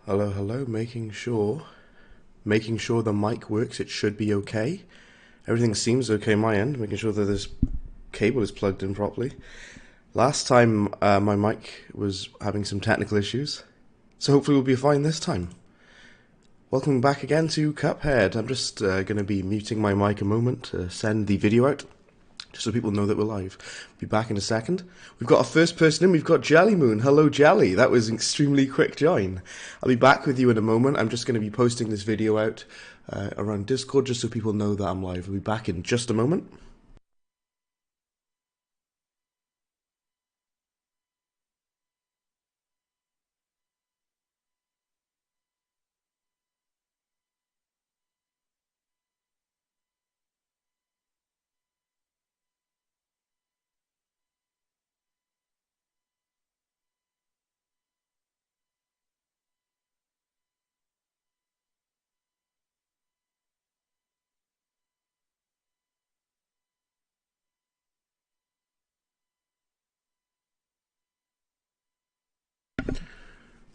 Hello, hello, making sure the mic works. It should be okay. Everything seems okay on my end, making sure that this cable is plugged in properly. Last time my mic was having some technical issues, so hopefully we'll be fine this time. Welcome back again to Cuphead. I'm just going to be muting my mic a moment to send the video out, just so people know that we're live. Be back in a second. We've got our first person in. We've got Jelly Moon. Hello, Jelly. That was an extremely quick join. I'll be back with you in a moment. I'm just going to be posting this video out around Discord, just so people know that I'm live. I'll be back in just a moment.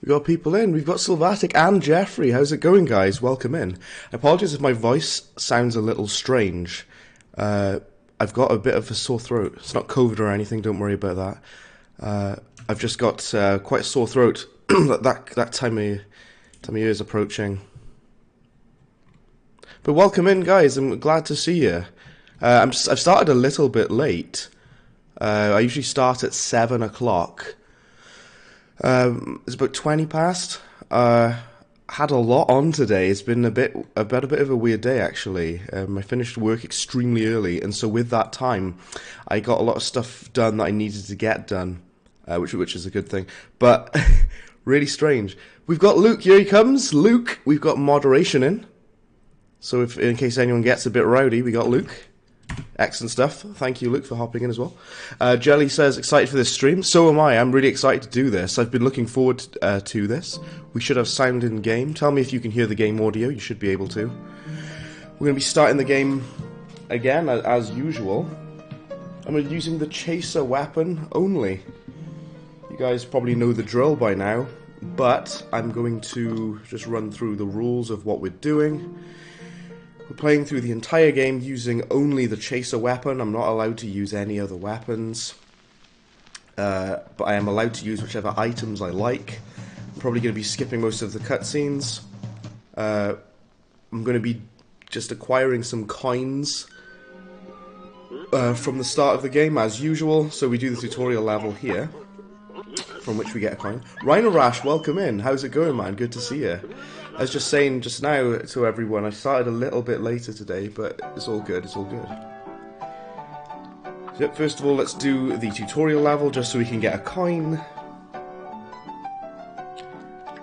We've got people in. We've got Sylvatic and Jeffrey. How's it going, guys? Welcome in. I apologize if my voice sounds a little strange. I've got a bit of a sore throat. It's not COVID or anything. Don't worry about that. I've just got quite a sore throat. that time of year is approaching. But welcome in, guys. I'm glad to see you. I've started a little bit late. I usually start at 7 o'clock. It's about 20 past. Had a lot on today. It's been a bit of a weird day, actually. I finished work extremely early, and so with that time, I got a lot of stuff done that I needed to get done, which is a good thing. But really strange. We've got Luke. Here he comes. Luke. We've got moderation in. So if in case anyone gets a bit rowdy, we got Luke. Excellent stuff. Thank you, Luke, for hopping in as well. Jelly says, excited for this stream. So am I. I'm really excited to do this. I've been looking forward to this. We should have sound in game. Tell me if you can hear the game audio. You should be able to. We're going to be starting the game again, as usual. I'm using the chaser weapon only. You guys probably know the drill by now, but I'm going to just run through the rules of what we're doing. We're playing through the entire game using only the chaser weapon. I'm not allowed to use any other weapons. But I am allowed to use whichever items I like. I'm probably going to be skipping most of the cutscenes. I'm going to be just acquiring some coins from the start of the game, as usual. So we do the tutorial level here, from which we get a coin. Rhino Rash, welcome in. How's it going, man? Good to see you. I was just saying just now to everyone, I started a little bit later today, but it's all good, it's all good. So first of all, let's do the tutorial level, just so we can get a coin.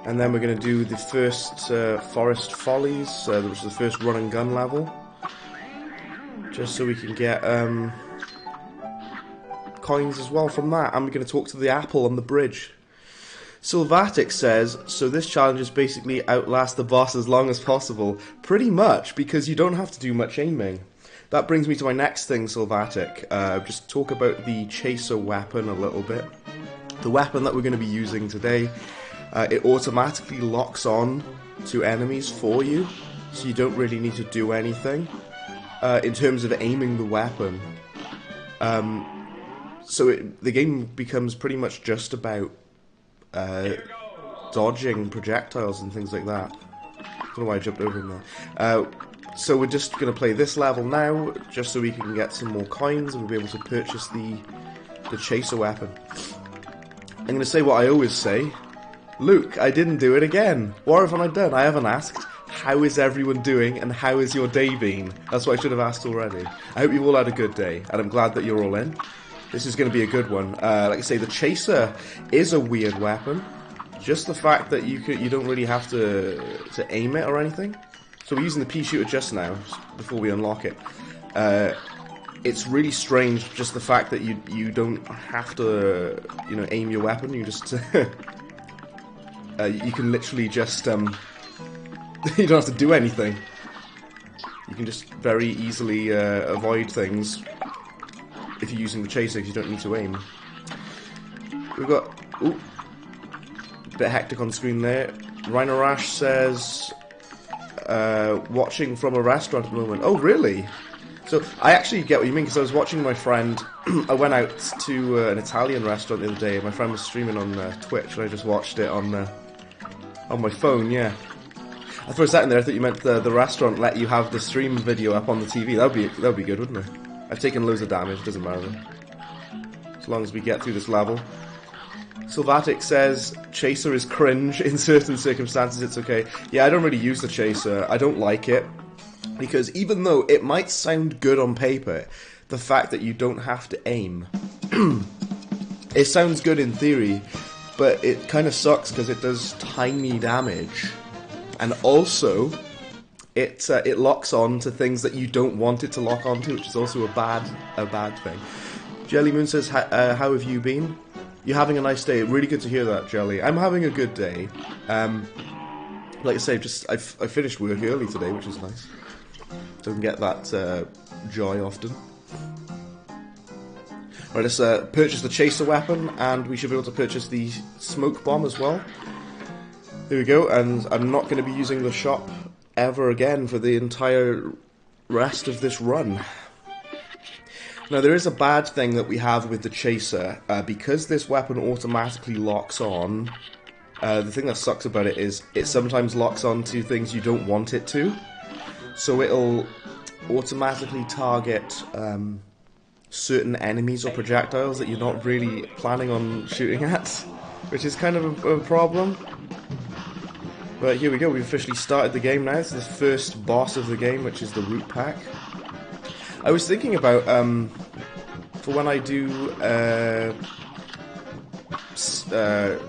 And then we're going to do the first Forest Follies, which is the first run and gun level. Just so we can get coins as well from that. And we're going to talk to the apple on the bridge. Sylvatic says, so this challenge is basically outlast the boss as long as possible. Pretty much, because you don't have to do much aiming. That brings me to my next thing, Sylvatic. Just talk about the chaser weapon a little bit. The weapon that we're going to be using today, it automatically locks on to enemies for you, so you don't really need to do anything in terms of aiming the weapon. So the game becomes pretty much just about dodging projectiles and things like that. I don't know why I jumped over in there. So we're just going to play this level now, just so we can get some more coins and we'll be able to purchase the chaser weapon. I'm going to say what I always say. Luke, I didn't do it again. What haven't I done? I haven't asked. How is everyone doing and how has your day been? That's what I should have asked already. I hope you've all had a good day and I'm glad that you're all in. This is going to be a good one. Like I say, the chaser is a weird weapon. Just the fact that you don't really have to aim it or anything. So we're using the pea shooter just now, before we unlock it. It's really strange, just the fact that you don't have to, aim your weapon. You just you can literally just you don't have to do anything. You can just very easily avoid things if you're using the chaser, because you don't need to aim. We've got... Ooh. A bit hectic on screen there. Rhino Rash says, watching from a restaurant at the moment. Oh, really? So, I actually get what you mean, because I was watching my friend, I went out to an Italian restaurant the other day, and my friend was streaming on Twitch, and I just watched it on my phone, yeah. For a second there, I thought you meant the restaurant let you have the stream video up on the TV. That'd be good, wouldn't it? I've taken loads of damage, doesn't matter. As long as we get through this level. Sylvatic says, Chaser is cringe. In certain circumstances, it's okay. Yeah, I don't really use the Chaser. I don't like it. Because even though it might sound good on paper, the fact that you don't have to aim. It sounds good in theory, but it kind of sucks because it does tiny damage. And also, it locks on to things that you don't want it to lock onto, which is also a bad thing. Jelly Moon says, how have you been? You're having a nice day. Really good to hear that, Jelly. I'm having a good day. Like I say, I finished work early today, which is nice. Don't get that joy often. Right, let's purchase the Chaser weapon, and we should be able to purchase the Smoke Bomb as well. There we go, and I'm not going to be using the shop ever again for the entire rest of this run. Now, there is a bad thing that we have with the Chaser. Because this weapon automatically locks on, the thing that sucks about it is it sometimes locks on to things you don't want it to. So it'll automatically target certain enemies or projectiles that you're not really planning on shooting at, which is kind of a problem. But here we go, we've officially started the game now. It's the first boss of the game, which is the Root Pack. I was thinking about, for when I do, what's the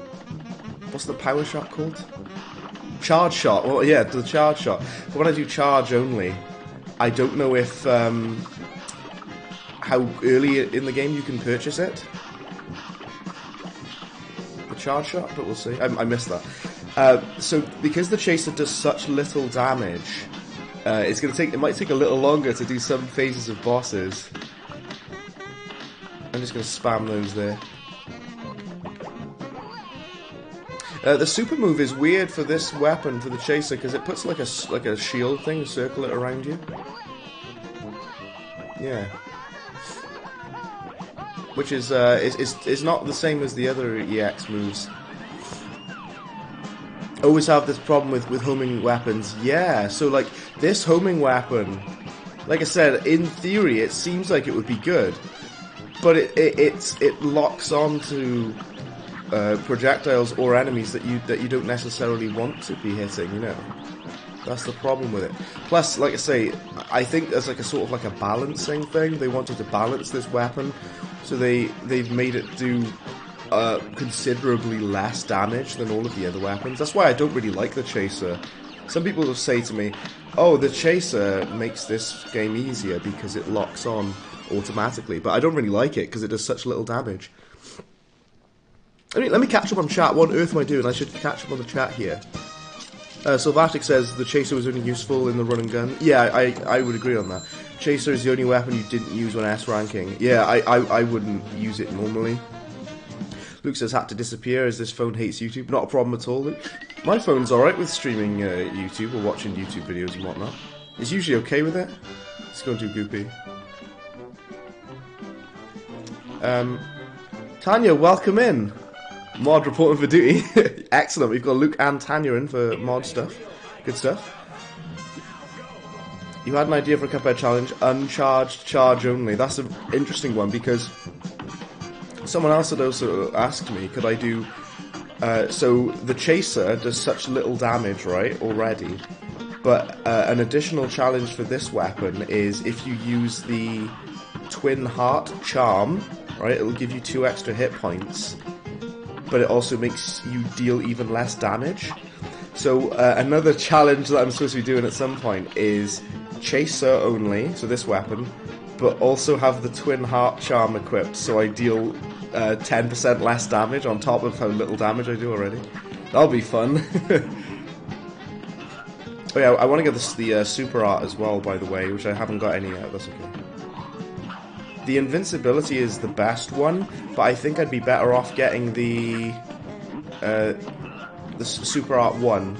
power shot called? Charge shot. Well, yeah, the charge shot. But when I do charge only, I don't know if, how early in the game you can purchase it. The charge shot, but we'll see. I missed that. So, because the Chaser does such little damage, it might take a little longer to do some phases of bosses. I'm just going to spam those there. The super move is weird for this weapon, for the Chaser, because it puts like a shield thing to circle it around you. Yeah. Which is not the same as the other EX moves. Always have this problem with homing weapons. Yeah, so like this homing weapon, like I said, in theory it seems like it would be good, but it locks onto projectiles or enemies that you don't necessarily want to be hitting. You know, that's the problem with it. Plus, like I say, I think there's like a sort of like a balancing thing. They wanted to balance this weapon, so they've made it do considerably less damage than all of the other weapons. That's why I don't really like the Chaser. Some people will say to me, oh, the Chaser makes this game easier because it locks on automatically, but I don't really like it because it does such little damage. I mean, let me catch up on chat. What on earth am I doing? I should catch up on the chat here. Sylvatic says the Chaser was only useful in the run and gun. Yeah, I would agree on that. Chaser is the only weapon you didn't use on S ranking. Yeah, I wouldn't use it normally. Luke says, had to disappear as this phone hates YouTube. Not a problem at all, Luke. My phone's alright with streaming YouTube or watching YouTube videos and whatnot. It's usually okay with it. It's going too goopy. Tanya, welcome in. Mod reporting for duty. Excellent, we've got Luke and Tanya in for mod stuff. Good stuff. You had an idea for a Cuphead challenge, uncharged charge only. That's an interesting one because someone else had also asked me, could I do... so the Chaser does such little damage, right, already. But an additional challenge for this weapon is if you use the Twin Heart Charm, right, it'll give you 2 extra hit points. But it also makes you deal even less damage. So another challenge that I'm supposed to be doing at some point is Chaser only, so this weapon, but also have the Twin Heart Charm equipped, so I deal 10% less damage on top of how little damage I do already. That'll be fun. Oh yeah, I want to get the super art as well, by the way, which I haven't got any yet. That's okay. The invincibility is the best one, but I think I'd be better off getting the the Super Art 1,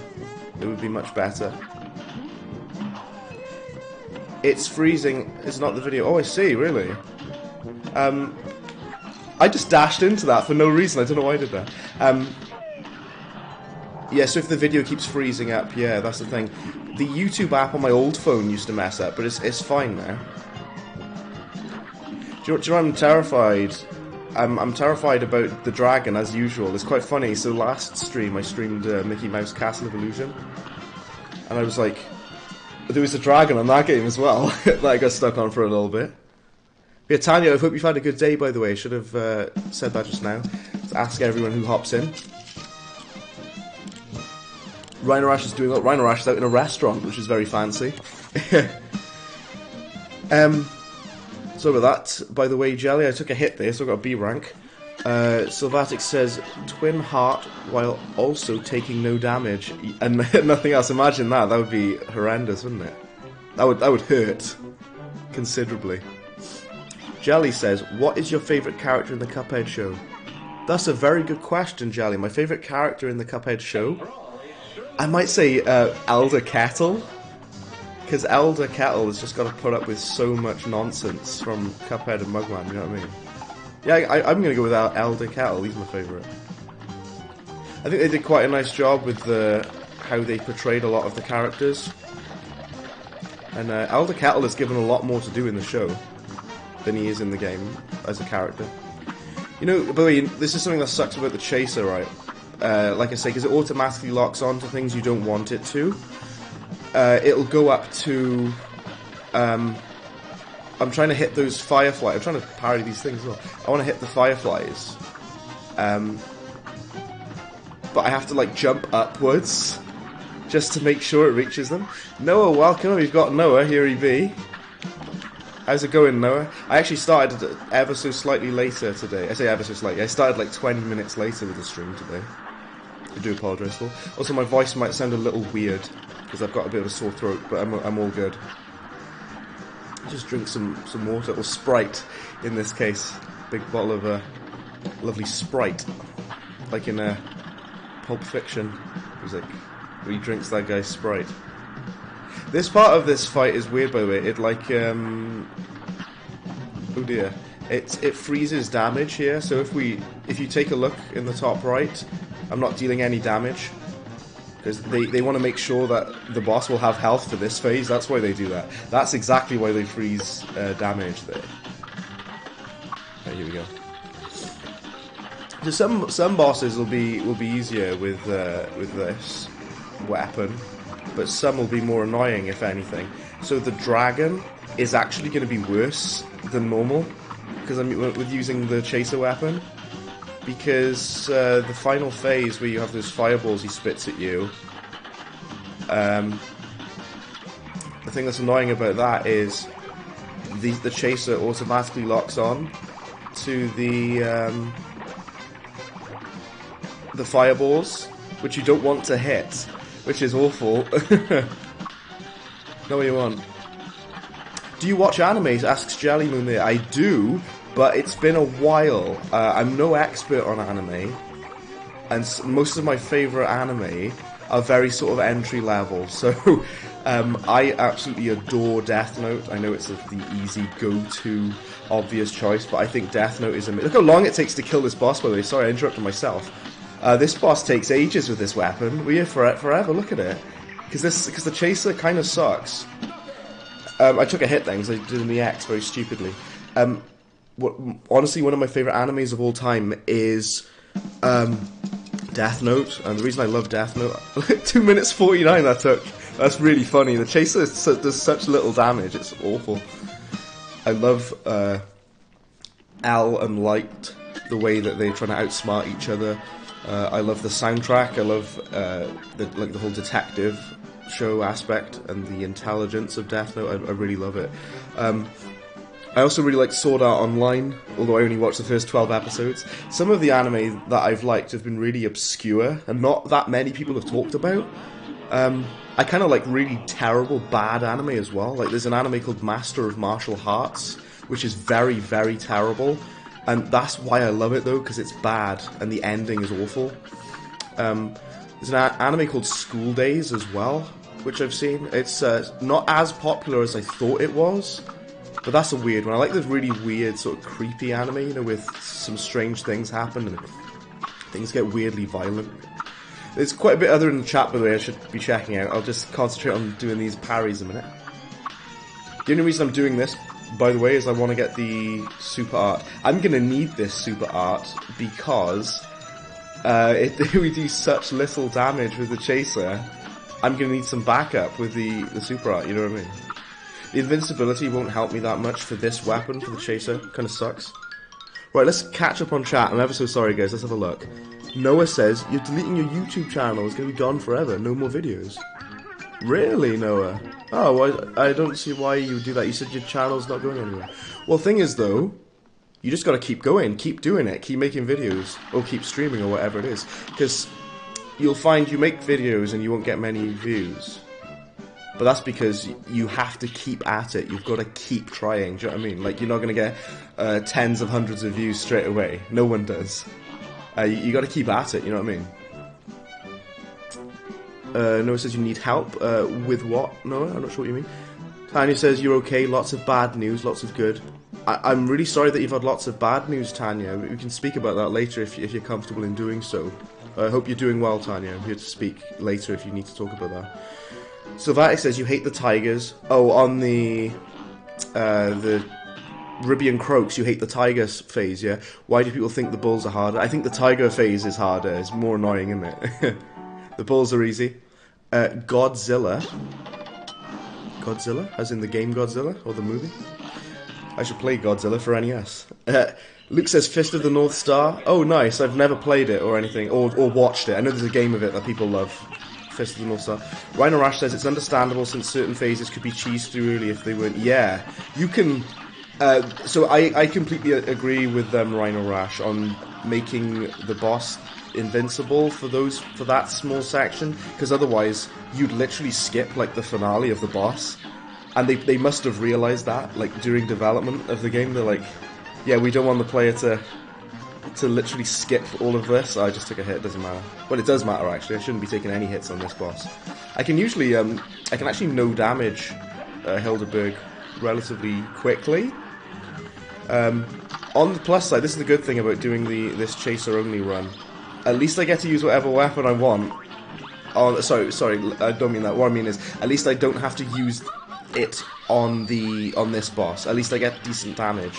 it would be much better. It's freezing. It's not the video. Oh, I see. Really? I just dashed into that for no reason. I don't know why I did that. Yeah, so if the video keeps freezing up, yeah, that's the thing. The YouTube app on my old phone used to mess up, but it's fine now. Do you know I'm terrified? I'm terrified about the dragon, as usual. It's quite funny. So last stream, I streamed Mickey Mouse Castle of Illusion. And I was like, there was a dragon on that game as well that I got stuck on for a little bit. Yeah, Tanya, I hope you've had a good day, by the way. I should have said that just now. To ask everyone who hops in. Rhino Rash is doing what? Rhino Rash is out in a restaurant, which is very fancy. So about that, by the way, Jelly, I took a hit there, so I got a B rank. Sylvatic says, twin heart while also taking no damage and nothing else. Imagine that. That would be horrendous, wouldn't it? That would hurt considerably. Jelly says, what is your favourite character in the Cuphead show? That's a very good question, Jelly. My favourite character in the Cuphead show? I might say Elder Kettle. Because Elder Kettle has just got to put up with so much nonsense from Cuphead and Mugman, you know what I mean? Yeah, I'm going to go with Elder Kettle, he's my favourite. I think they did quite a nice job with how they portrayed a lot of the characters. And Elder Kettle is given a lot more to do in the show than he is in the game as a character. You know, by the way, this is something that sucks about the Chaser, right? Like I say, because it automatically locks on to things you don't want it to. It'll go up to... I'm trying to hit those fireflies. I'm trying to parry these things as well. I want to hit the fireflies. But I have to, like, jump upwards just to make sure it reaches them. Noah, welcome. We've got Noah. Here he be. How's it going, Noah? I actually started ever so slightly later today. I say ever so slightly. I started, like, 20 minutes later with the stream today. I do apologise for. Also, my voice might sound a little weird because I've got a bit of a sore throat, but I'm all good. Just drink some water, or Sprite in this case. Big bottle of lovely Sprite, like in Pulp Fiction. He's like, he drinks that guy's Sprite. This part of this fight is weird, by the way. It like oh dear, it freezes damage here. So if you take a look in the top right, I'm not dealing any damage. Because they want to make sure that the boss will have health for this phase. That's why they do that. That's exactly why they freeze damage there. Right, here we go. So some bosses will be easier with this weapon, but some will be more annoying, if anything. So the dragon is actually going to be worse than normal because I'm with using the chaser weapon. Because the final phase where you have those fireballs he spits at you, the thing that's annoying about that is the chaser automatically locks on to the fireballs, which you don't want to hit, which is awful. Know what you want. Do you watch animes? Asks Jellymoon there. I do. But it's been a while. I'm no expert on anime, and most of my favourite anime are very sort of entry level. So I absolutely adore Death Note. I know it's the easy go-to obvious choice, but I think Death Note is amazing. Look how long it takes to kill this boss, by the way. Sorry, I interrupted myself. This boss takes ages with this weapon. We're here forever. Look at it, because the chaser kind of sucks. I took a hit then because I did an EX very stupidly. Honestly, one of my favourite animes of all time is Death Note, and the reason I love Death Note, 2 minutes 49 that took. That's really funny. The chaser does such little damage, it's awful. I love L and Light, the way that they're trying to outsmart each other. I love the soundtrack. I love the whole detective show aspect and the intelligence of Death Note. I really love it. I also really like Sword Art Online, although I only watched the first 12 episodes. Some of the anime that I've liked have been really obscure, and not that many people have talked about. I kind of like really terrible, bad anime as well. Like, there's an anime called Master of Martial Arts, which is very, very terrible. And that's why I love it, though, because it's bad, and the ending is awful. There's an anime called School Days as well, which I've seen. It's not as popular as I thought it was, but that's a weird one. I like the really weird, sort of creepy anime, you know, with some strange things happen and things get weirdly violent. There's quite a bit other in the chat, by the way, I should be checking out. I'll just concentrate on doing these parries a minute. The only reason I'm doing this, by the way, is I want to get the super art. I'm going to need this super art because we do such little damage with the chaser. I'm going to need some backup with the super art, you know what I mean? The invincibility won't help me that much for this weapon, for the chaser. Kind of sucks. Right, let's catch up on chat. I'm ever so sorry, guys. Let's have a look. Noah says, you're deleting your YouTube channel. It's going to be gone forever. No more videos. Really, Noah? Oh, well, I don't see why you would do that. You said your channel's not going anywhere. Well, thing is, though, you just got to keep going. Keep doing it. Keep making videos. Or keep streaming or whatever it is. Because you'll find you make videos and you won't get many views. But that's because you have to keep at it. You've got to keep trying. Do you know what I mean? Like, you're not going to get tens of hundreds of views straight away. No one does. You got to keep at it, you know what I mean? Noah says you need help. With what, Noah? I'm not sure what you mean. Tanya says you're okay, lots of bad news, lots of good. I'm really sorry that you've had lots of bad news, Tanya. We can speak about that later if you're comfortable in doing so. I hope you're doing well, Tanya. I'm here to speak later if you need to talk about that. Sylvatic says you hate the tigers. Oh, on the Ribian Croaks, you hate the tigers phase, yeah? Why do people think the bulls are harder? I think the tiger phase is harder. It's more annoying, isn't it? The bulls are easy. Godzilla. Godzilla? As in the game Godzilla? Or the movie? I should play Godzilla for NES. Luke says Fist of the North Star. Oh, nice. I've never played it or anything. Or watched it. I know there's a game of it that people love. Fist of the North Star. Rhino Rash says it's understandable since certain phases could be cheesed through early if they weren't. Yeah. You can... so I completely agree with Rhino Rash on making the boss invincible for that small section, because otherwise you'd literally skip like the finale of the boss, and they must have realized that like during development of the game. They're like, yeah, we don't want the player to literally skip all of this. I just took a hit, it doesn't matter. Well, it does matter actually. I shouldn't be taking any hits on this boss. I can usually I can actually no damage Hildeberg relatively quickly. On the plus side, this is the good thing about doing this chaser only run. At least I get to use whatever weapon I want. Oh, sorry, I don't mean that. What I mean is, at least I don't have to use it on this boss. At least I get decent damage.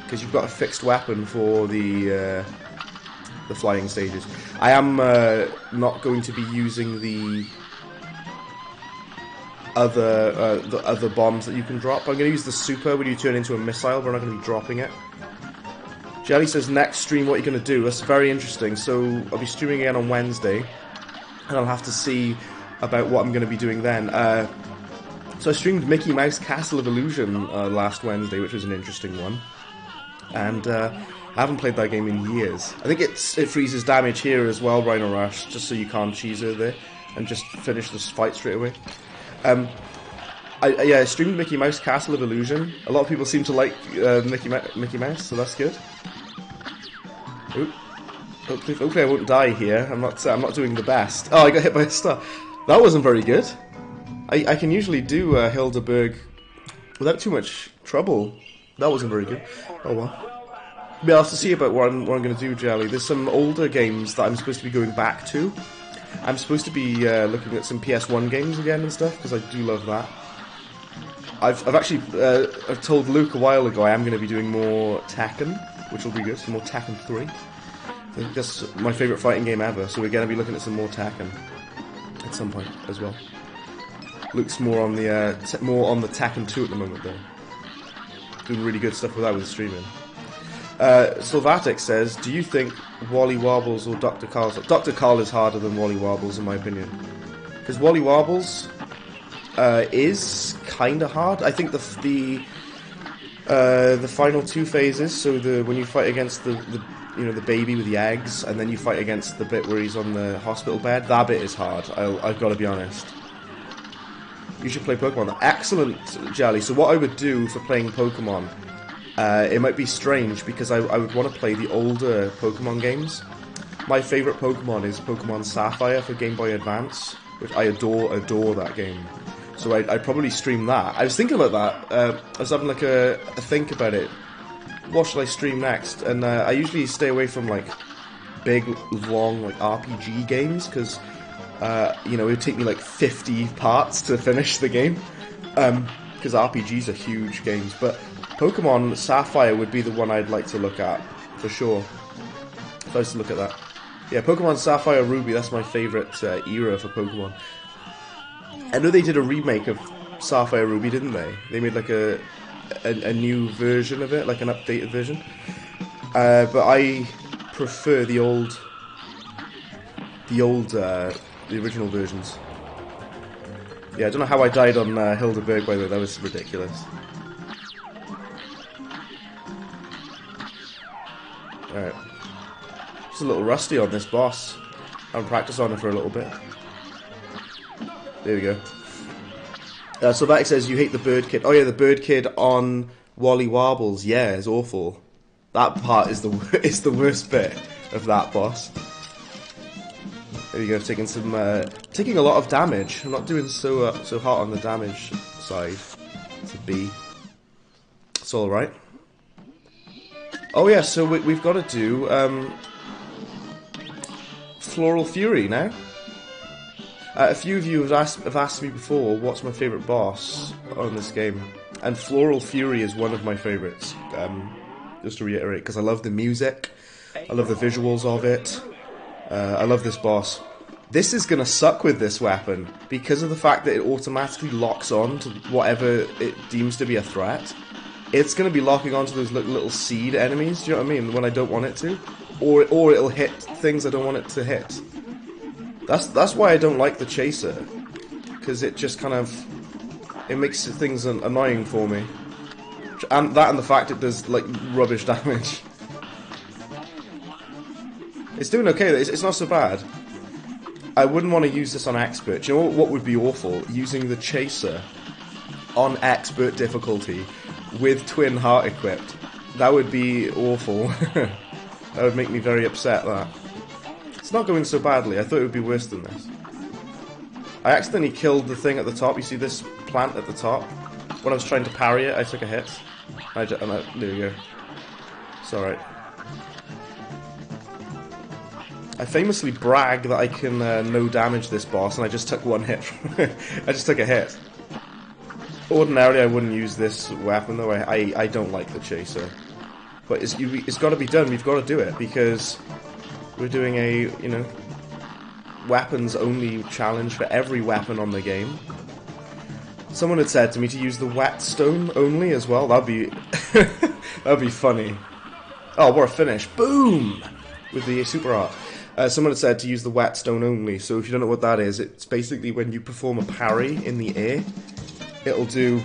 Because you've got a fixed weapon for the flying stages. I am not going to be using the other bombs that you can drop. I'm going to use the super when you turn into a missile, but I'm not going to be dropping it. Jelly says, next stream, what are you going to do? That's very interesting. So, I'll be streaming again on Wednesday, and I'll have to see about what I'm going to be doing then. So I streamed Mickey Mouse Castle of Illusion last Wednesday, which was an interesting one. And I haven't played that game in years. I think it freezes damage here as well, Rhino Rush, just so you can't cheese her there, and just finish this fight straight away. I streamed Mickey Mouse Castle of Illusion. A lot of people seem to like Mickey Mouse, so that's good. Oop. Hopefully I won't die here. I'm not doing the best. Oh, I got hit by a star. That wasn't very good. I can usually do Hildeberg without too much trouble. That wasn't very good. Oh well. We'll have to see about what I'm going to do, Jelly. There's some older games that I'm supposed to be going back to. I'm supposed to be looking at some PS1 games again and stuff, because I do love that. I've actually I've told Luke a while ago I am going to be doing more Tekken, which will be good, some more Tekken 3. I think that's my favourite fighting game ever, so we're going to be looking at some more Tekken at some point as well. Luke's more on the Tekken 2 at the moment though. Doing really good stuff with that with streaming. Sylvatic says, do you think Wally Wobbles or Dr. Carl's... Dr. Carl is harder than Wally Wobbles in my opinion. Because Wally Wobbles is kind of hard. I think the final two phases, so when you fight against the baby with the eggs, and then you fight against the bit where he's on the hospital bed, that bit is hard, I've got to be honest. You should play Pokemon. Excellent, Jelly. So what I would do for playing Pokemon, it might be strange, because I would want to play the older Pokemon games. my favourite Pokemon is Pokemon Sapphire for Game Boy Advance, which I adore that game. So I'd probably stream that. I was thinking about that. I was having like a think about it. What should I stream next? And I usually stay away from like big, long like RPG games because you know, it would take me like 50 parts to finish the game. Because RPGs are huge games. But Pokemon Sapphire would be the one I'd like to look at for sure. If I was to look at that. Yeah, Pokemon Sapphire Ruby. That's my favourite era for Pokemon. I know they did a remake of Sapphire Ruby, didn't they? They made like a new version of it, like an updated version. But I prefer the original versions. Yeah, I don't know how I died on Hildeberg, by the way. That was ridiculous. Alright. Just a little rusty on this boss. I haven't practiced on it for a little bit. There we go. So that says you hate the bird kid. Oh yeah, the bird kid on Wally Warbles. Yeah, it's awful. That part is the worst bit of that boss. There you go, taking a lot of damage. I'm not doing so hot on the damage side. It's a B. It's all right. Oh yeah, so we've got to do Floral Fury now. A few of you have asked me before what's my favourite boss on this game, and Floral Fury is one of my favourites. Just to reiterate, because I love the music, I love the visuals of it. I love this boss. This is going to suck with this weapon because of the fact that it automatically locks on to whatever it deems to be a threat. It's going to be locking onto those little seed enemies, do you know what I mean, when I don't want it to. Or it'll hit things I don't want it to hit. That's why I don't like the chaser, because it just kind of, it makes things annoying for me. And the fact it does like rubbish damage. It's doing okay, it's not so bad. I wouldn't want to use this on expert. Do you know what would be awful? Using the chaser on expert difficulty with Twin Heart equipped. That would be awful. That would make me very upset, that. It's not going so badly. I thought it would be worse than this. I accidentally killed the thing at the top. You see this plant at the top? When I was trying to parry it, I took a hit. There you go. It's alright. I famously brag that I can no damage this boss, and I just took one hit. I just took a hit. Ordinarily, I wouldn't use this weapon, though. I don't like the chaser. But it's got to be done. We've got to do it, because we're doing a, you know, weapons-only challenge for every weapon on the game. Someone had said to me to use the whetstone only as well. That'd be that'd be funny. Oh, what a finish! Boom! With the super art. Someone had said to use the whetstone only. So if you don't know what that is, it's basically when you perform a parry in the air, it'll do,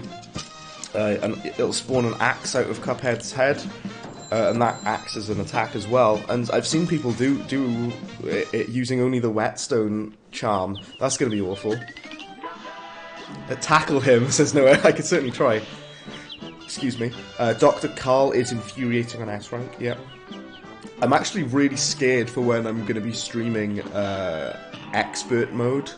it'll spawn an axe out of Cuphead's head. And that acts as an attack as well. And I've seen people do it using only the whetstone charm. That's going to be awful. Tackle him, says no, I could certainly try. Excuse me. Dr. Carl is infuriating on S rank, yeah. I'm actually really scared for when I'm going to be streaming expert mode.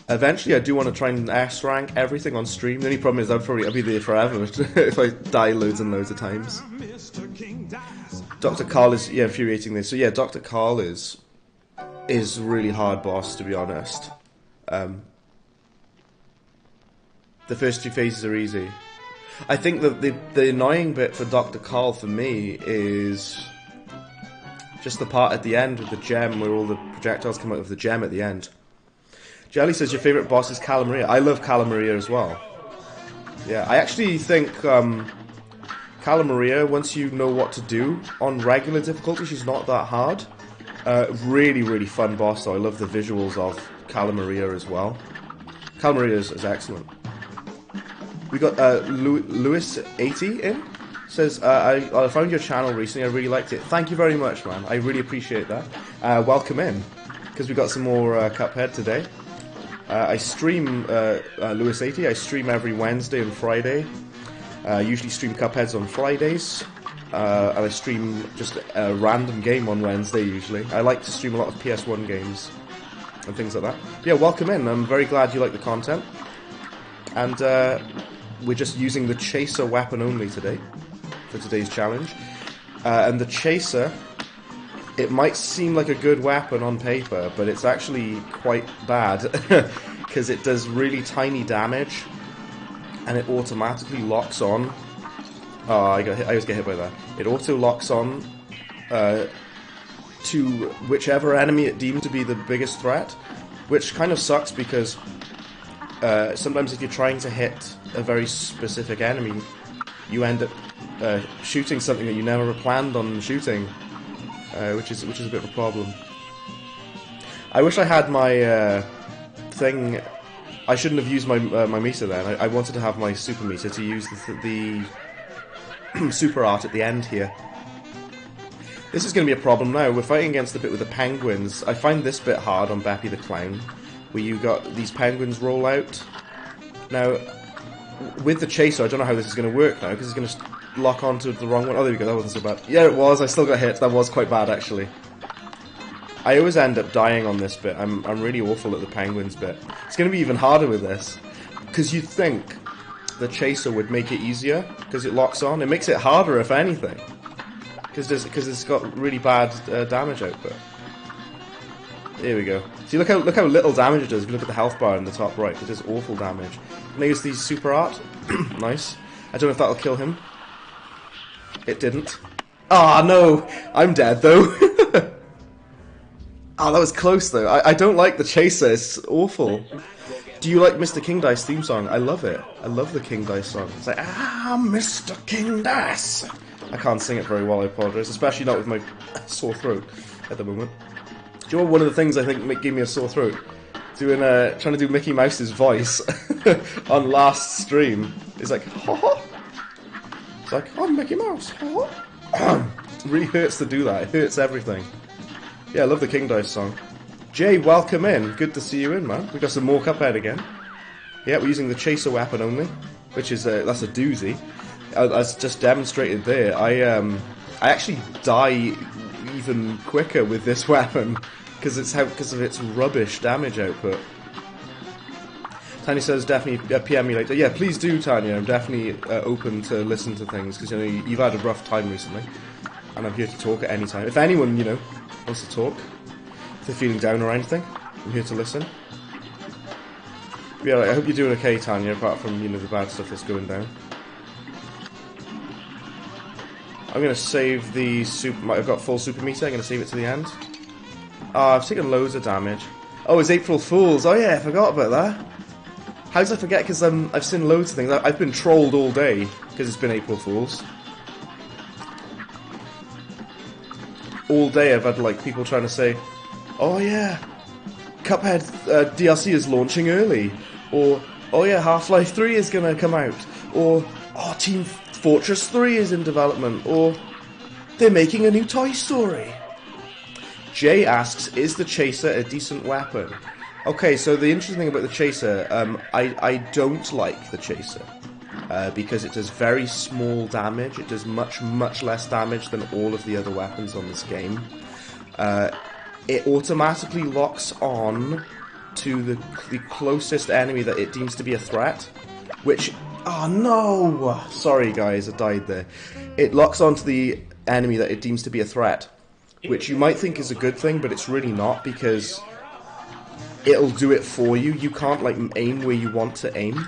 Eventually, I do want to try and S-rank everything on stream. The only problem is I'll be there forever if I die loads and loads of times. Dr. Carl is, yeah, infuriating this. So yeah, Dr. Carl is a really hard boss, to be honest. The first two phases are easy. I think that the annoying bit for Dr. Carl for me is just the part at the end with the gem, where all the projectiles come out of the gem at the end. Jelly says your favourite boss is Calamaria. I love Calamaria as well. Yeah, I actually think Calamaria, once you know what to do on regular difficulty, she's not that hard. Really, really fun boss though. I love the visuals of Calamaria as well. Calamaria is excellent. We got Lewis80 in. Says, I found your channel recently, I really liked it. Thank you very much, man. I really appreciate that. Welcome in, because we got some more Cuphead today. I stream Lewis80. I stream every Wednesday and Friday. Usually stream Cupheads on Fridays. and I stream just a random game on Wednesday usually. I like to stream a lot of PS1 games and things like that. Yeah, welcome in. I'm very glad you like the content. And we're just using the Chaser weapon only today for today's challenge. And the Chaser, it might seem like a good weapon on paper, but it's actually quite bad because it does really tiny damage and it automatically locks on. Oh, I always get hit by that. It auto locks on to whichever enemy it deemed to be the biggest threat, which kind of sucks because sometimes if you're trying to hit a very specific enemy, you end up shooting something that you never planned on shooting, which is a bit of a problem. I wish I had my thing. I shouldn't have used my my meter then. I wanted to have my super meter to use the super art at the end here. This is going to be a problem now. We're fighting against the bit with the penguins. I find this bit hard on Beppy the Clown, where you got these penguins roll out. Now, with the Chaser, I don't know how this is going to work now, because it's going to lock onto the wrong one. Oh, there we go, that wasn't so bad. Yeah, it was, I still got hit. That was quite bad, actually. I always end up dying on this bit. I'm really awful at the penguins bit. It's going to be even harder with this, because you'd think the Chaser would make it easier, because it locks on. It makes it harder, if anything, because it's got really bad damage output. Here we go. See, look how little damage it does. If you look at the health bar in the top right, it does awful damage. Can I use these super art? Nice. I don't know if that'll kill him. It didn't. Ah, oh, no! I'm dead, though. Oh, that was close, though. I don't like the Chaser. It's awful. Do you like Mr. King Dice theme song? I love it. I love the King Dice song. It's like, Mr. King Dice. I can't sing it very well, I apologize. Especially not with my sore throat at the moment. Do you know what one of the things I think gave me a sore throat? Trying to do Mickey Mouse's voice on last stream. It's like, ha ha. It's like, I'm Mickey Mouse. Ha ha. It really hurts to do that. It hurts everything. Yeah, I love the King Dice song. Jay, welcome in. Good to see you in, man. We got some more Cuphead again. Yeah, we're using the Chaser weapon only, which is that's a doozy. As just demonstrated there, I actually die even quicker with this weapon because of its rubbish damage output. Tanya says definitely PM me later. Yeah, please do, Tanya. I'm definitely open to listen to things because you've had a rough time recently, and I'm here to talk at any time. If anyone wants to talk, if they're feeling down or anything, I'm here to listen. But yeah, I hope you're doing okay, Tanya. Apart from the bad stuff that's going down. I'm going to save the super... I've got full super meter, I'm going to save it to the end. I've taken loads of damage. Oh, it's April Fool's. Oh yeah, I forgot about that. How did I forget? Because I've seen loads of things. I've been trolled all day because it's been April Fool's. All day I've had people trying to say, oh yeah, Cuphead DLC is launching early. Or, oh yeah, Half-Life 3 is going to come out. Or, oh, Team Fortress 3 is in development, or they're making a new Toy Story. Jay asks, is the Chaser a decent weapon? Okay, so the interesting thing about the Chaser, I don't like the Chaser, because it does very small damage. It does much, much less damage than all of the other weapons on this game. It automatically locks on to the closest enemy that it deems to be a threat, which... Oh no! Sorry guys, I died there. It locks onto the enemy that it deems to be a threat, which you might think is a good thing, but it's really not, because it'll do it for you. You can't aim where you want to aim.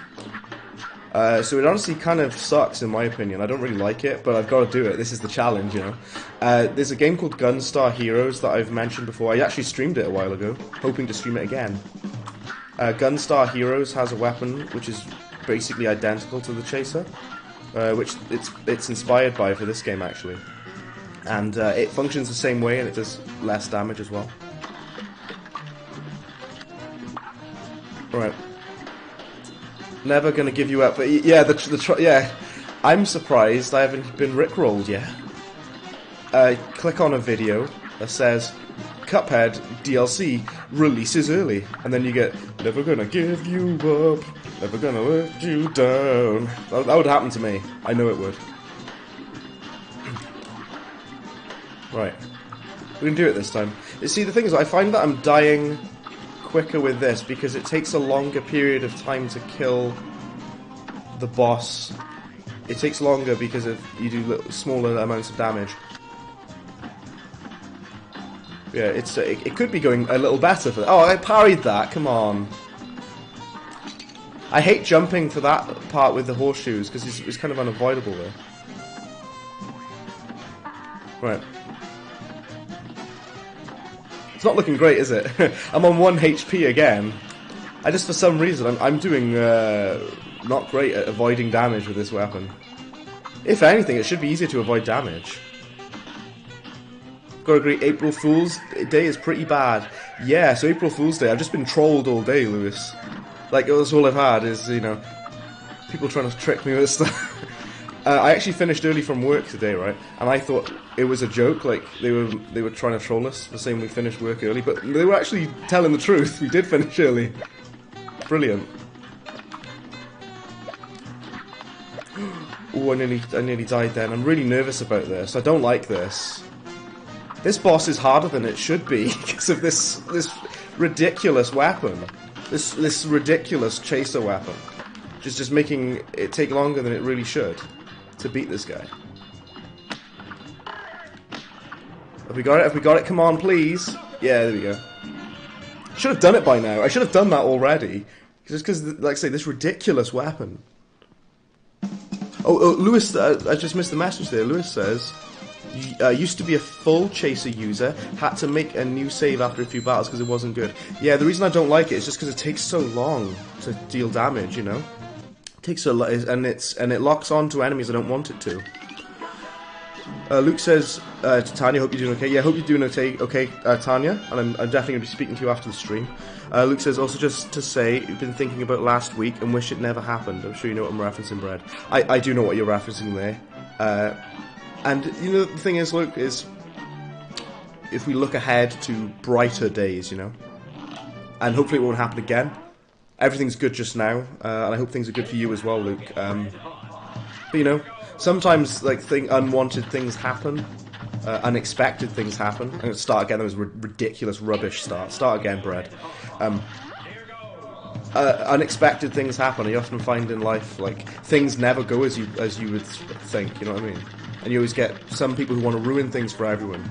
So it honestly kind of sucks in my opinion. I don't really like it, but I've got to do it. This is the challenge, There's a game called Gunstar Heroes that I've mentioned before. I actually streamed it a while ago, hoping to stream it again. Gunstar Heroes has a weapon which is basically identical to the Chaser, which it's inspired by for this game actually, and it functions the same way and it does less damage as well. Right, never gonna give you up. But yeah, yeah, I'm surprised I haven't been rickrolled yet. Click on a video that says Cuphead DLC releases early, and then you get never gonna give you up, never gonna let you down. That would happen to me. I know it would. Right. We can do it this time. You see, the thing is, I find that I'm dying quicker with this because it takes a longer period of time to kill the boss. It takes longer because you do smaller amounts of damage. Yeah, it could be going a little better for that. Oh, I parried that. Come on. I hate jumping for that part with the horseshoes because it's kind of unavoidable there. Right. It's not looking great, is it? I'm on 1 HP again. I just, for some reason, I'm doing not great at avoiding damage with this weapon. If anything, it should be easier to avoid damage. Gotta agree, April Fool's Day is pretty bad. Yeah, so April Fool's Day, I've just been trolled all day, Lewis. Like, that's all I've had is, you know, people trying to trick me with stuff. I actually finished early from work today, right? And I thought it was a joke, like they were trying to troll us for saying we finished work early, but they were actually telling the truth. We did finish early. Brilliant. Oh, I nearly died then. I'm really nervous about this. I don't like this. This boss is harder than it should be because of this ridiculous weapon. This ridiculous chaser weapon. Just making it take longer than it really should to beat this guy. Have we got it? Have we got it? Come on, please. Yeah, there we go. Should have done it by now. I should have done that already. Just because, like I say, this ridiculous weapon. Oh, Lewis, I just missed the message there. Lewis says, used to be a full chaser user, had to make a new save after a few battles because it wasn't good. Yeah, the reason I don't like it is just because it takes so long to deal damage, you know? It takes a lot, and it locks on to enemies I don't want it to. Luke says, to Tanya, hope you're doing okay. Yeah, hope you're doing okay, Tanya, and I'm definitely going to be speaking to you after the stream. Luke says, also just to say, you've been thinking about last week and wish it never happened. I'm sure you know what I'm referencing, Brad. I do know what you're referencing there. And, you know, the thing is, Luke, is if we look ahead to brighter days, you know, and hopefully it won't happen again. Everything's good just now, and I hope things are good for you as well, Luke. But, you know, sometimes, like, unwanted things happen, unexpected things happen. I'm going to start again. That was a ridiculous rubbish start. Start again, Brad. Unexpected things happen. You often find in life, like, things never go as you would think, you know what I mean? And you always get some people who want to ruin things for everyone.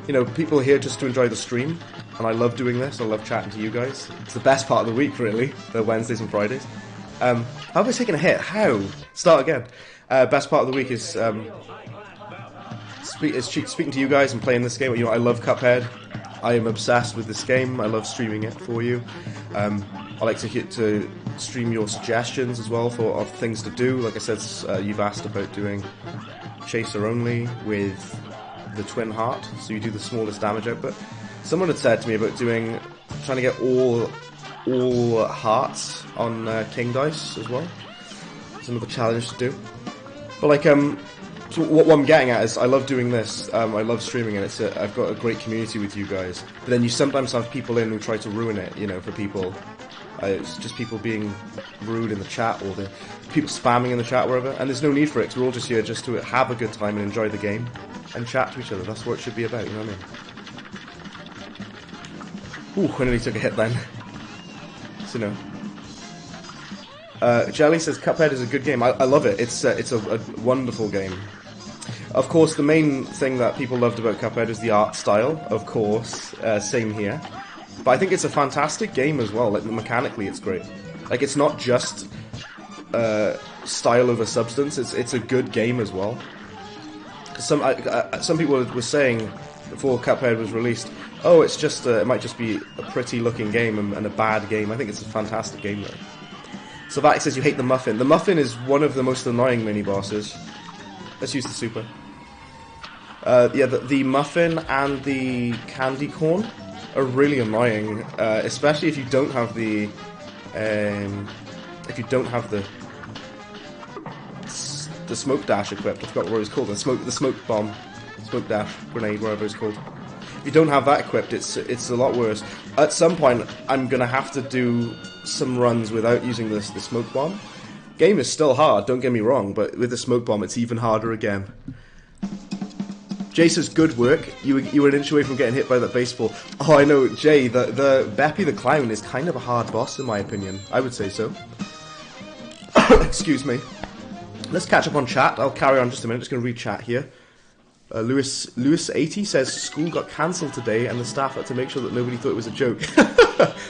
You know, people are here just to enjoy the stream, and I love doing this. I love chatting to you guys. It's the best part of the week, really, the Wednesdays and Fridays. How have I taken a hit? How? Start again. Best part of the week is speaking to you guys and playing this game. You know, I love Cuphead. I am obsessed with this game. I love streaming it for you. I like to stream your suggestions as well of things to do. Like I said, you've asked about doing Chaser only with the Twin Heart, so you do the smallest damage output. Someone had said to me about trying to get all hearts on King Dice as well. It's another challenge to do. But like, so what I'm getting at is I love doing this. I love streaming, and I've got a great community with you guys. But then you sometimes have people in who try to ruin it, you know, for people. It's just people being rude in the chat, or the people spamming in the chat, wherever. And there's no need for it, because we're all just here just to have a good time and enjoy the game and chat to each other. That's what it should be about, you know what I mean? Ooh, I nearly took a hit then. So no. Jelly says Cuphead is a good game. I love it. It's a wonderful game. Of course, the main thing that people loved about Cuphead is the art style. Of course, same here. But I think it's a fantastic game as well. Like, mechanically, it's great. Like, it's not just style over substance. It's a good game as well. Some people were saying before Cuphead was released, oh, it's just it might just be a pretty looking game and a bad game. I think it's a fantastic game though. So Vatic says you hate the muffin. The muffin is one of the most annoying mini bosses. Let's use the super. Yeah, the muffin and the candy corn are really annoying, especially if you don't have the smoke dash equipped. I forgot what it was called. The smoke bomb, smoke dash grenade, whatever it's called. If you don't have that equipped, it's a lot worse. At some point, I'm gonna have to do some runs without using the smoke bomb. Game is still hard, don't get me wrong, but with the smoke bomb, it's even harder again. Jay says, good work. You were an inch away from getting hit by that baseball. Oh, I know, Jay, the Beppy the Clown is kind of a hard boss, in my opinion. I would say so. Excuse me. Let's catch up on chat. I'll carry on just a minute. Just going to read chat here. Lewis80 says, school got cancelled today and the staff had to make sure that nobody thought it was a joke.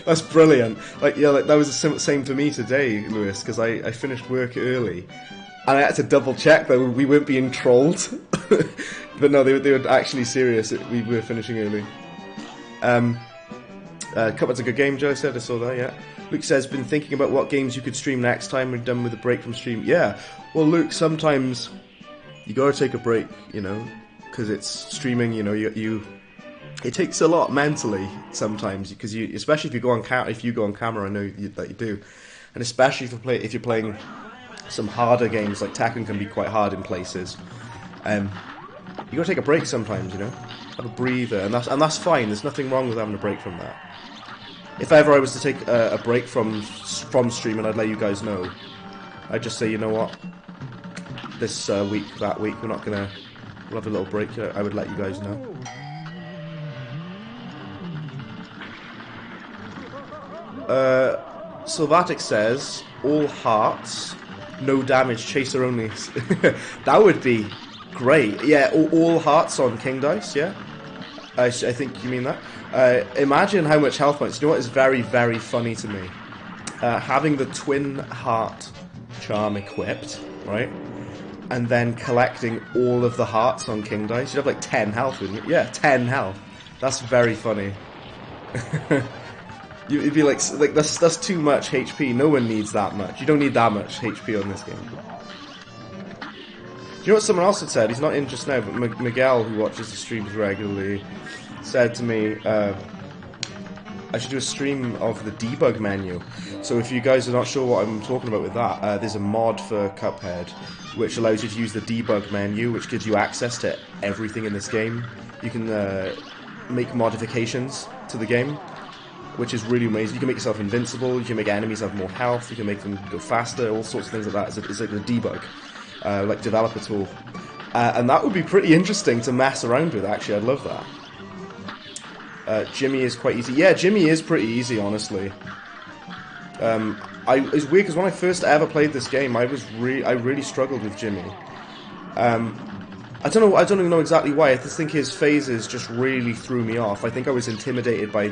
That's brilliant. Like, yeah, like that was the same for me today, Lewis, because I finished work early. And I had to double check that we weren't being trolled. But no, they were actually serious. We were finishing early. Cuphead's a good game, Joe said. I saw that, yeah. Luke says, been thinking about what games you could stream next time we're done with a break from stream. Yeah, well, Luke, sometimes you gotta take a break, you know, because it's streaming, you know, it takes a lot mentally sometimes, because especially if you go on camera, I know that you do, and especially if you're playing some harder games, like Tekken can be quite hard in places. You gotta take a break sometimes, you know, have a breather, and that's fine. There's nothing wrong with having a break from that. If ever I was to take a break from streaming, I'd let you guys know. I'd just say, you know what, this week, that week, we'll have a little break. I would let you guys know. Sylvatic says, all hearts, no damage, chaser only. That would be great. Yeah, all hearts on King Dice, yeah? I think you mean that. Imagine how much health points. You know what is very, very funny to me? Having the twin heart charm equipped, right? And then collecting all of the hearts on King Dice. You'd have like 10 health, wouldn't you? Yeah, 10 health. That's very funny. You'd be like that's too much HP. No one needs that much. You don't need that much HP on this game. Do you know what someone else had said? He's not in just now, but Miguel, who watches the streams regularly, said to me, I should do a stream of the debug menu. So if you guys are not sure what I'm talking about with that, there's a mod for Cuphead which allows you to use the debug menu, which gives you access to everything in this game. You can make modifications to the game, which is really amazing. You can make yourself invincible, you can make enemies have more health, you can make them go faster, all sorts of things like that. It's like a debug, like developer tool. And that would be pretty interesting to mess around with, actually. I'd love that. Jimmy is quite easy. Yeah, Jimmy is pretty easy, honestly. It's weird, because when I first ever played this game, I really struggled with Jimmy. I don't even know exactly why. I just think his phases just really threw me off. I think I was intimidated by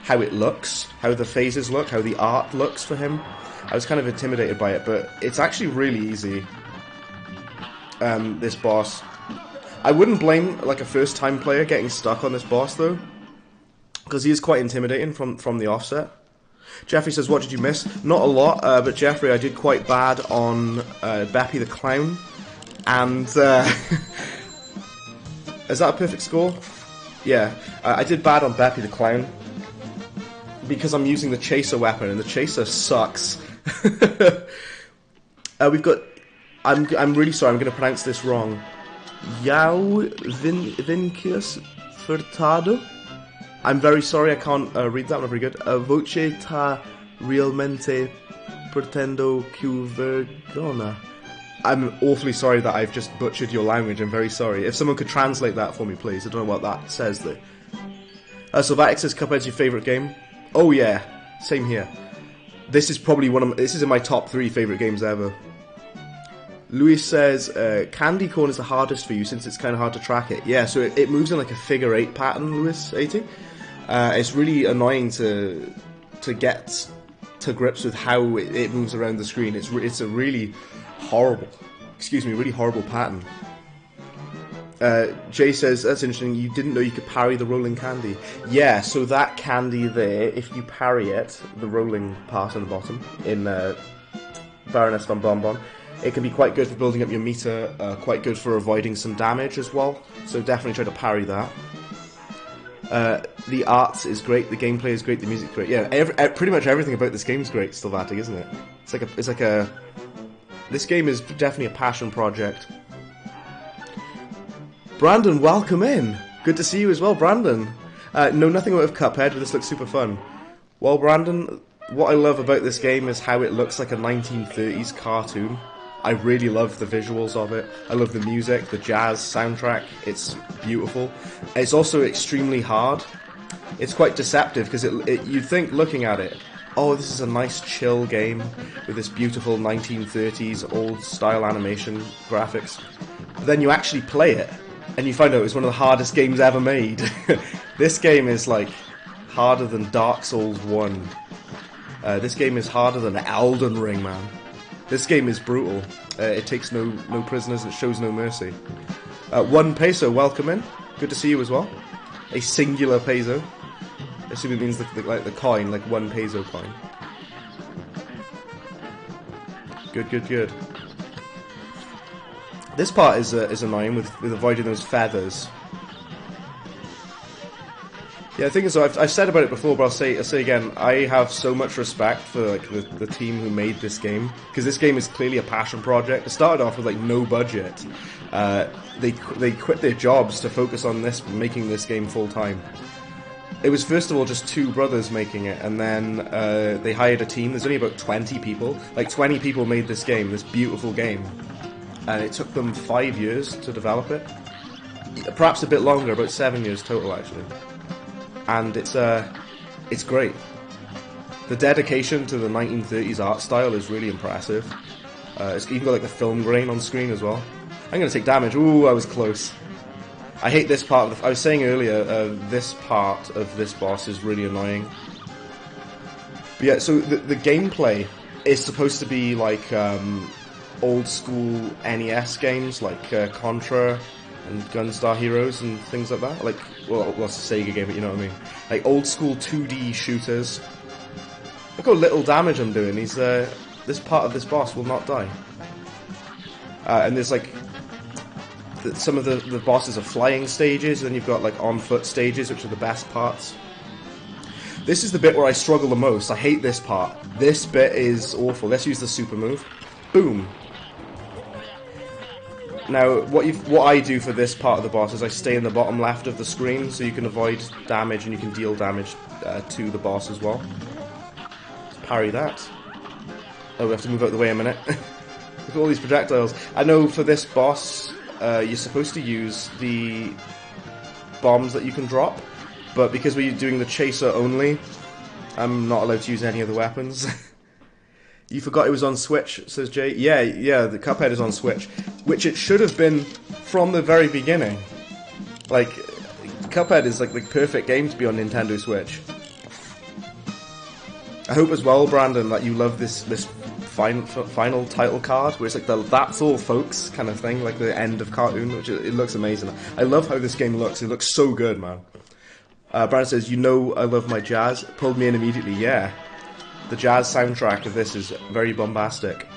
how it looks, how the phases look, how the art looks for him. I was kind of intimidated by it, but it's actually really easy. This boss. I wouldn't blame like a first-time player getting stuck on this boss though, because he is quite intimidating from the offset. Jeffrey says, what did you miss? Not a lot, but Jeffrey, I did quite bad on Beppy the Clown, and is that a perfect score? Yeah, I did bad on Beppy the Clown, because I'm using the chaser weapon, and the chaser sucks. We've got... I'm really sorry, I'm going to pronounce this wrong. Yao Vincius Furtado? I'm very sorry, I can't read that, I'm not very good. Voce ta realmente pretendo que vergona. I'm awfully sorry that I've just butchered your language, I'm very sorry. If someone could translate that for me, please. I don't know what that says, though. Sylvatic says, Cuphead's your favourite game? Oh yeah, same here. This is probably this is in my top 3 favourite games ever. Luis says, Candy Corn is the hardest for you since it's kind of hard to track it. Yeah, so it moves in like a figure 8 pattern, Luis80. It's really annoying to get to grips with how it moves around the screen. It's a really horrible, really horrible pattern. Jay says, that's interesting, you didn't know you could parry the rolling candy. Yeah, so that candy there, if you parry it, the rolling part on the bottom, in Baroness von Bonbon, it can be quite good for building up your meter, quite good for avoiding some damage as well, so definitely try to parry that. The art is great, the gameplay is great, the music's great. Yeah, pretty much everything about this game is great, Sylvatic, isn't it? This game is definitely a passion project. Brandon, welcome in! Good to see you as well, Brandon. Know nothing about Cuphead, but this looks super fun. Well, Brandon, what I love about this game is how it looks like a 1930s cartoon. I really love the visuals of it. I love the music, the jazz soundtrack. It's beautiful. It's also extremely hard. It's quite deceptive because you'd think looking at it, oh, this is a nice chill game with this beautiful 1930s old style animation graphics. But then you actually play it and you find out it's one of the hardest games ever made. This game is like harder than Dark Souls 1. This game is harder than Elden Ring, man. This game is brutal. It takes no prisoners, it shows no mercy. 1 peso, welcome in. Good to see you as well. A singular peso. I assume it means like the coin, like 1 peso coin. Good, good, good. This part is annoying with avoiding those feathers. Yeah, I think so. I've said about it before, but I'll say again. I have so much respect for like the team who made this game, because this game is clearly a passion project. It started off with like no budget. They quit their jobs to focus on making this game full time. It was first of all just 2 brothers making it, and then they hired a team. There's only about 20 people. Like 20 people made this game, this beautiful game, and it took them 5 years to develop it. Perhaps a bit longer, about 7 years total actually. And it's great. The dedication to the 1930s art style is really impressive. It's even got like the film grain on screen as well. I'm gonna take damage. Ooh, I was close. I hate this part. I was saying earlier, this part of this boss is really annoying. But yeah, so the gameplay is supposed to be like old school NES games, like Contra and Gunstar Heroes and things like that. Like, well, it's a Sega game, but you know what I mean. Like old school 2D shooters. Look how little damage I'm doing. This part of this boss will not die. And there's like some of the bosses are flying stages, and then you've got like on foot stages, which are the best parts. This is the bit where I struggle the most. I hate this part. This bit is awful. Let's use the super move. Boom. Now, what I do for this part of the boss is I stay in the bottom left of the screen, so you can avoid damage and you can deal damage to the boss as well. Let's parry that. Oh, we have to move out of the way a minute. Look at all these projectiles. I know for this boss, you're supposed to use the bombs that you can drop, but because we're doing the chaser only, I'm not allowed to use any other weapons. You forgot it was on Switch, says Jay. Yeah, the Cuphead is on Switch, which it should have been from the very beginning. Like, Cuphead is like the perfect game to be on Nintendo Switch. I hope as well, Brandon, that you love this final title card, where it's like the "That's all, folks" kind of thing, like the end of cartoon, which it looks amazing. I love how this game looks. It looks so good, man. Brandon says, "You know I love my jazz." Pulled me in immediately. Yeah. The jazz soundtrack of this is very bombastic.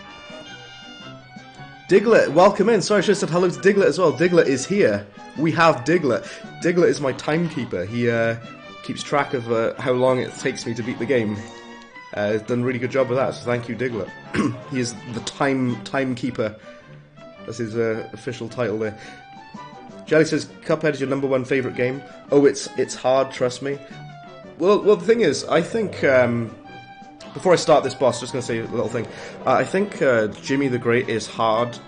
Diglett, welcome in. Sorry, I should have said hello to Diglett as well. Diglett is here. We have Diglett. Diglett is my timekeeper. He keeps track of how long it takes me to beat the game. He's done a really good job with that, so thank you, Diglett. He is the timekeeper. That's his official title there. Jelly says, Cuphead is your #1 favourite game. Oh, it's hard, trust me. Well, the thing is, I think... before I start this boss, just going to say a little thing. I think Jimmy the Great is hard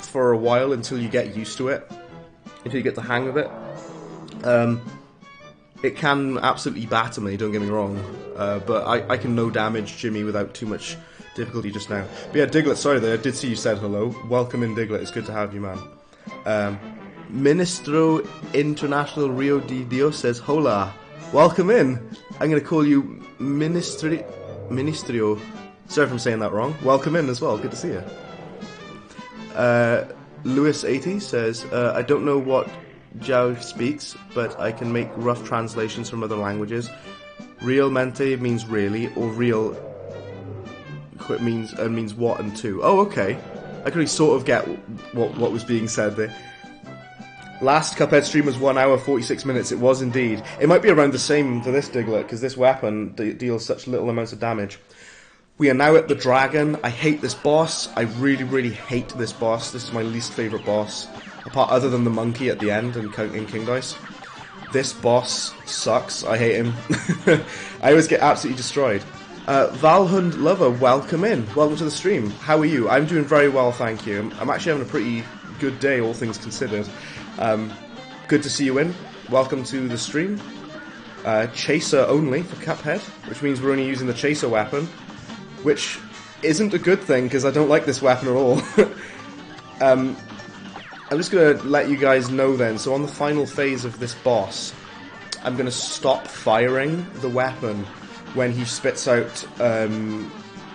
for a while until you get used to it, until you get the hang of it. It can absolutely batter me, don't get me wrong, but I can no damage Jimmy without too much difficulty just now. But yeah, Diglett, sorry there, I did see you said hello. Welcome in, Diglett, it's good to have you, man. Ministro International Rio de Dios says, hola, welcome in. I'm going to call you Ministrio. Sorry if I'm saying that wrong. Welcome in as well. Good to see you. Lewis80 says, I don't know what Jiao speaks, but I can make rough translations from other languages. Realmente means really, or real means what and to. Oh, okay. I could really sort of get what was being said there. Last Cuphead stream was 1 hour 46 minutes. It was indeed. It might be around the same for this Diglett, because this weapon deals such little amounts of damage. We are now at the dragon. I hate this boss. I really, really hate this boss. This is my least favourite boss, other than the monkey at the end in King Dice. This boss sucks. I hate him. I always get absolutely destroyed. Valhund Lover, welcome in. Welcome to the stream. How are you? I'm doing very well, thank you. I'm actually having a pretty good day, all things considered. Good to see you in. Welcome to the stream. Chaser only for Cuphead, which means we're only using the Chaser weapon, which isn't a good thing, because I don't like this weapon at all. I'm just going to let you guys know then, so on the final phase of this boss, I'm going to stop firing the weapon when he spits out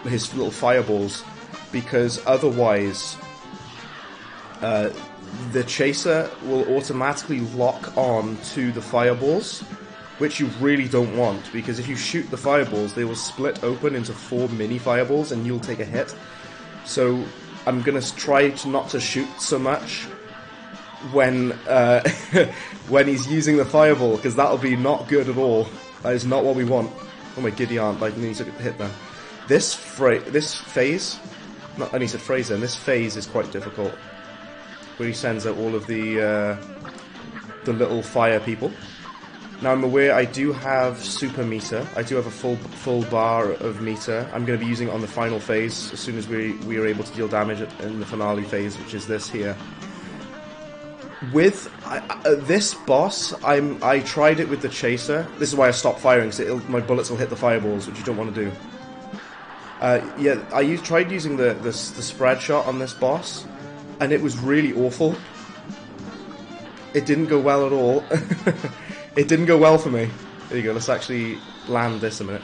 his little fireballs, because otherwise the Chaser will automatically lock on to the fireballs, which you really don't want, because if you shoot the fireballs, they will split open into 4 mini fireballs and you'll take a hit. So I'm going to try not to shoot so much when when he's using the fireball, because that'll be not good at all. That is not what we want. Oh my giddy aunt, I need to hit that. This phase, not only said phrase then, this phase is quite difficult, where he sends out all of the little fire people. Now I'm aware I do have super meter, I do have a full bar of meter. I'm going to be using it on the final phase, as soon as we are able to deal damage in the finale phase, which is this here. With this boss, I tried it with the Chaser. This is why I stopped firing, because my bullets will hit the fireballs, which you don't want to do. Yeah, I tried using the spread shot on this boss, and it was really awful. It didn't go well at all. It didn't go well for me. There you go, let's actually land this a minute.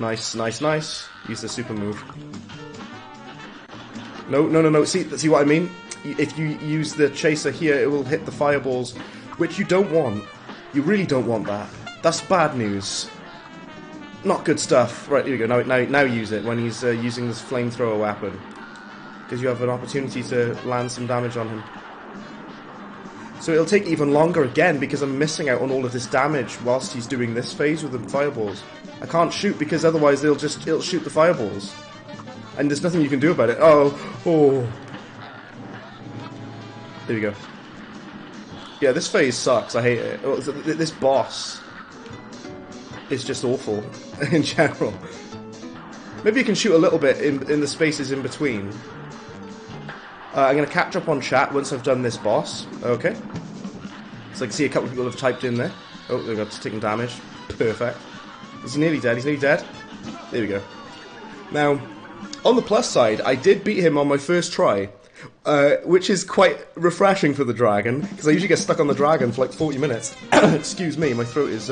Nice, nice, nice. Use the super move. No, see what I mean? If you use the Chaser here, it will hit the fireballs, which you don't want. You really don't want that. That's bad news. Not good stuff. Right, here we go. Now use it when he's using this flamethrower weapon, because you have an opportunity to land some damage on him. So it'll take even longer again, because I'm missing out on all of this damage whilst he's doing this phase with the fireballs. I can't shoot, because otherwise it'll shoot the fireballs, and there's nothing you can do about it. Oh. There we go. Yeah, this phase sucks. I hate it. This boss is just awful in general. Maybe you can shoot a little bit in the spaces in between. I'm going to catch up on chat once I've done this boss. Okay. So I can see a couple of people have typed in there. Oh, they've got taking damage. Perfect. Is he nearly dead? He's nearly dead. There we go. Now, on the plus side, I did beat him on my first try. Which is quite refreshing for the dragon, because I usually get stuck on the dragon for like 40 minutes. Excuse me, my throat is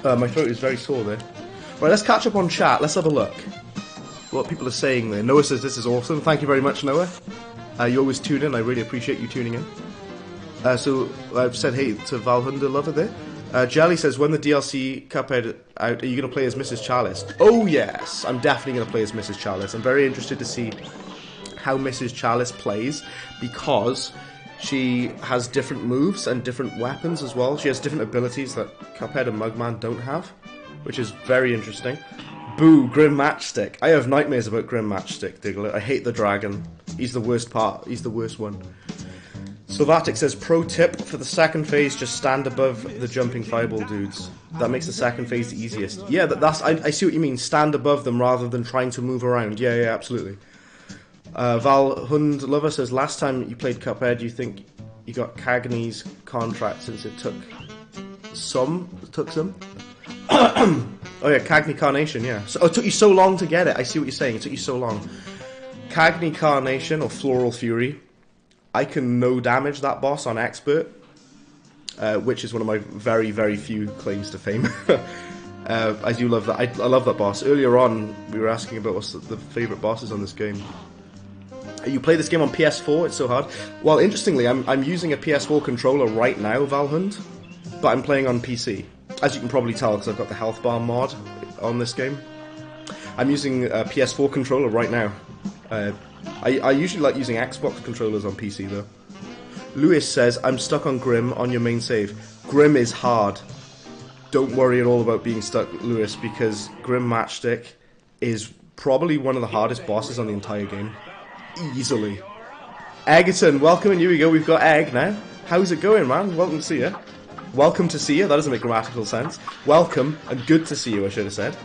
very sore there. Right, let's catch up on chat. Let's have a look what people are saying there. Noah says this is awesome. Thank you very much, Noah. You always tune in. I really appreciate you tuning in. So I've said hey to Valhunda Lover there. Jelly says, when the DLC Cuphead out, are you going to play as Mrs. Chalice? Oh yes, I'm definitely going to play as Mrs. Chalice. I'm very interested to see how Mrs. Chalice plays, because she has different moves and different weapons as well. She has different abilities that Cuphead and Mugman don't have, which is very interesting. Boo, Grim Matchstick. I have nightmares about Grim Matchstick, Diglett. I hate the dragon. He's the worst part. He's the worst one. Sovatic says, pro tip for the second phase, just stand above the jumping fireball dudes. That makes the second phase the easiest. Yeah, I see what you mean. Stand above them rather than trying to move around. Yeah, absolutely. Valhund Lover says, last time you played Cuphead, you think you got Cagney's contract since it took some? Oh yeah, Cagney Carnation, yeah. So, it took you so long to get it. I see what you're saying. It took you so long. Cagney Carnation, or Floral Fury. I can no damage that boss on Expert, which is one of my very, very few claims to fame. I do love that. I love that boss. Earlier on, we were asking about what's the favourite bosses on this game. You play this game on PS4, it's so hard. Well, interestingly, I'm using a PS4 controller right now, Valhund, but I'm playing on PC. As you can probably tell, because I've got the health bar mod on this game. I'm using a PS4 controller right now. I usually like using Xbox controllers on PC, though. Lewis says, I'm stuck on Grim on your main save. Grim is hard. Don't worry at all about being stuck, Lewis, because Grim Matchstick is probably one of the hardest bosses on the entire game. Easily. Egerton, welcome, and here we go. We've got Egg now. How's it going, man? Welcome to see you. Welcome to see you. That doesn't make grammatical sense. Welcome and good to see you, I should have said.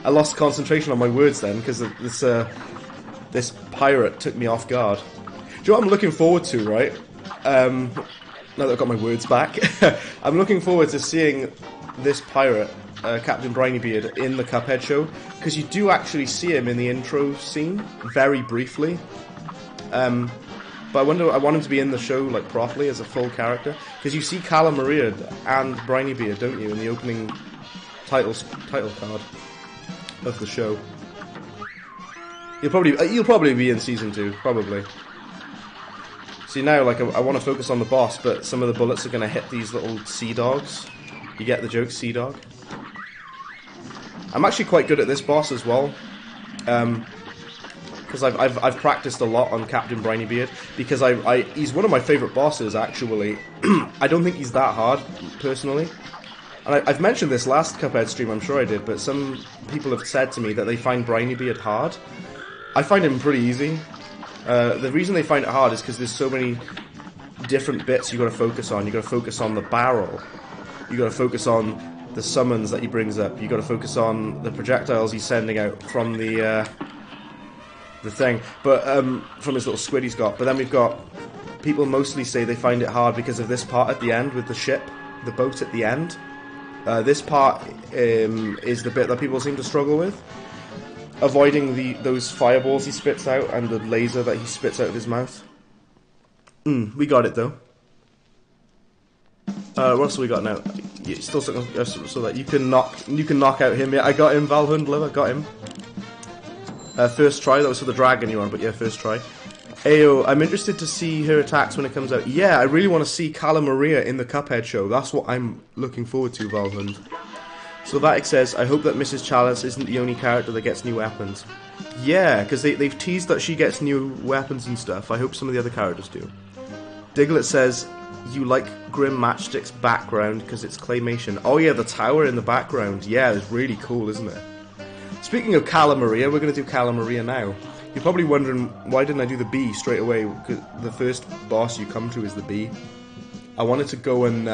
I lost concentration on my words then, because this pirate took me off guard. Do you know what I'm looking forward to, right? Now that I've got my words back. I'm looking forward to seeing this pirate, Captain Brinybeard, in the Cuphead show, because you do actually see him in the intro scene, very briefly. But I want him to be in the show, like, properly, as a full character. Because you see Callum Maria and Brinybeard, don't you, in the opening title card of the show. You'll probably be in Season 2, probably. See, now, like, I want to focus on the boss, but some of the bullets are going to hit these little sea dogs. You get the joke, sea dog? I'm actually quite good at this boss as well. Because I've practiced a lot on Captain Brinybeard, because he's one of my favourite bosses, actually. I don't think he's that hard, personally. And I've mentioned this last Cuphead stream, I'm sure I did, but some people have said to me that they find Brinybeard hard. I find him pretty easy. The reason they find it hard is because there's so many different bits you got to focus on. You got to focus on the barrel. You got to focus on the summons that he brings up. You got to focus on the projectiles he's sending out from the thing, but from his little squid he's got. But then we've got people mostly say they find it hard because of this part at the end with the ship, the boat at the end. This part is the bit that people seem to struggle with, avoiding those fireballs he spits out and the laser that he spits out of his mouth. We got it though. What else have we got now? Still so that you can knock out him. Yeah, I got him, Valhundler. I got him. First try, that was for the dragon you want, but yeah, first try. Ayo, I'm interested to see her attacks when it comes out. Yeah, I really want to see Callum Maria in the Cuphead show. That's what I'm looking forward to, Valhund. So that says, I hope that Mrs. Chalice isn't the only character that gets new weapons. Yeah, because they've teased that she gets new weapons and stuff. I hope some of the other characters do. Diglett says, you like Grim Matchstick's background because it's claymation. Oh yeah, the tower in the background. Yeah, it's really cool, isn't it? Speaking of Callum Maria, we're going to do Callum Maria now. You're probably wondering, why didn't I do the bee straight away? Because the first boss you come to is the bee. I wanted to go and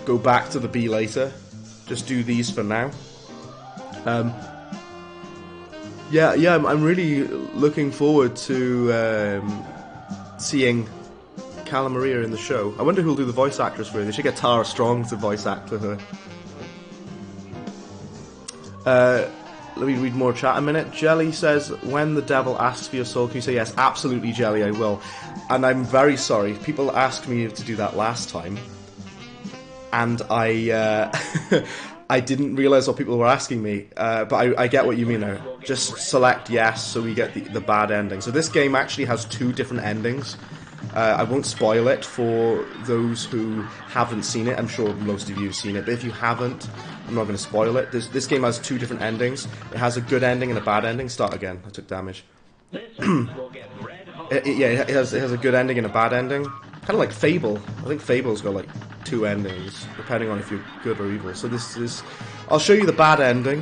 go back to the bee later. Just do these for now. Yeah, I'm really looking forward to seeing Callum Maria in the show. I wonder who'll do the voice actress for her. They should get Tara Strong to voice act for her. Let me read more chat a minute. Jelly says, when the devil asks for your soul, can you say yes? Absolutely, Jelly, I will. And I'm very sorry. People asked me to do that last time. And I I didn't realise what people were asking me. But I get what you mean now. Just select yes so we get the bad ending. So this game actually has 2 different endings. I won't spoil it for those who haven't seen it. I'm sure most of you have seen it. But if you haven't, I'm not going to spoil it. This game has 2 different endings. It has a good ending and a bad ending. Start again. I took damage. It has a good ending and a bad ending. Kind of like Fable. I think Fable's got like 2 endings, depending on if you're good or evil. So this is... I'll show you the bad ending,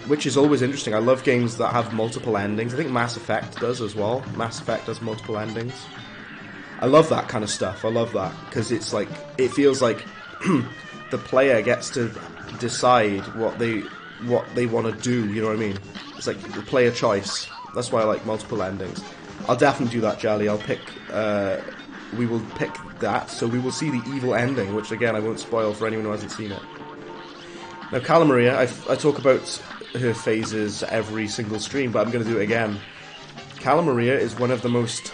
which is always interesting. I love games that have multiple endings. I think Mass Effect does as well. Mass Effect has multiple endings. I love that kind of stuff. I love that, because it's like... It feels like... the player gets to decide what they want to do, you know what I mean? It's like the player choice. That's why I like multiple endings. I'll definitely do that, Jelly. I'll pick, we will pick that, so we will see the evil ending, which again I won't spoil for anyone who hasn't seen it. Now, Callum Maria, I talk about her phases every single stream, but I'm going to do it again. Callum Maria is one of the most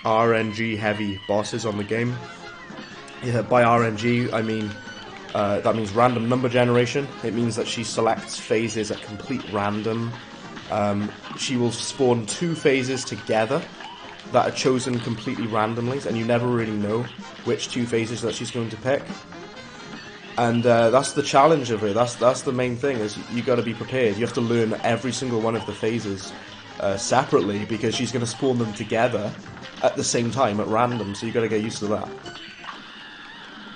RNG heavy bosses on the game. Yeah, by RNG, I mean... that means random number generation. It means that she selects phases at complete random. She will spawn 2 phases together that are chosen completely randomly, and you never really know which 2 phases that she's going to pick. And that's the challenge of it. That's the main thing, is you got to be prepared. You have to learn every single one of the phases separately, because she's going to spawn them together at the same time at random. So you got to get used to that.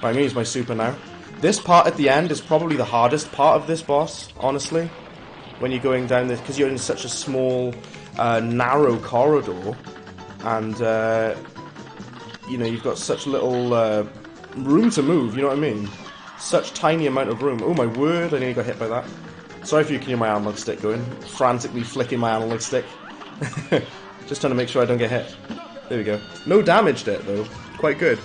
Right, I'm going to use my super now. This part at the end is probably the hardest part of this boss, honestly. When you're going down this, because you're in such a small, narrow corridor, and you know, you've got such little room to move, you know what I mean? Such tiny amount of room. Oh my word, I nearly got hit by that. Sorry if you can hear my analog stick going. Frantically flicking my analog stick. Just trying to make sure I don't get hit. There we go. No damage to it though. Quite good.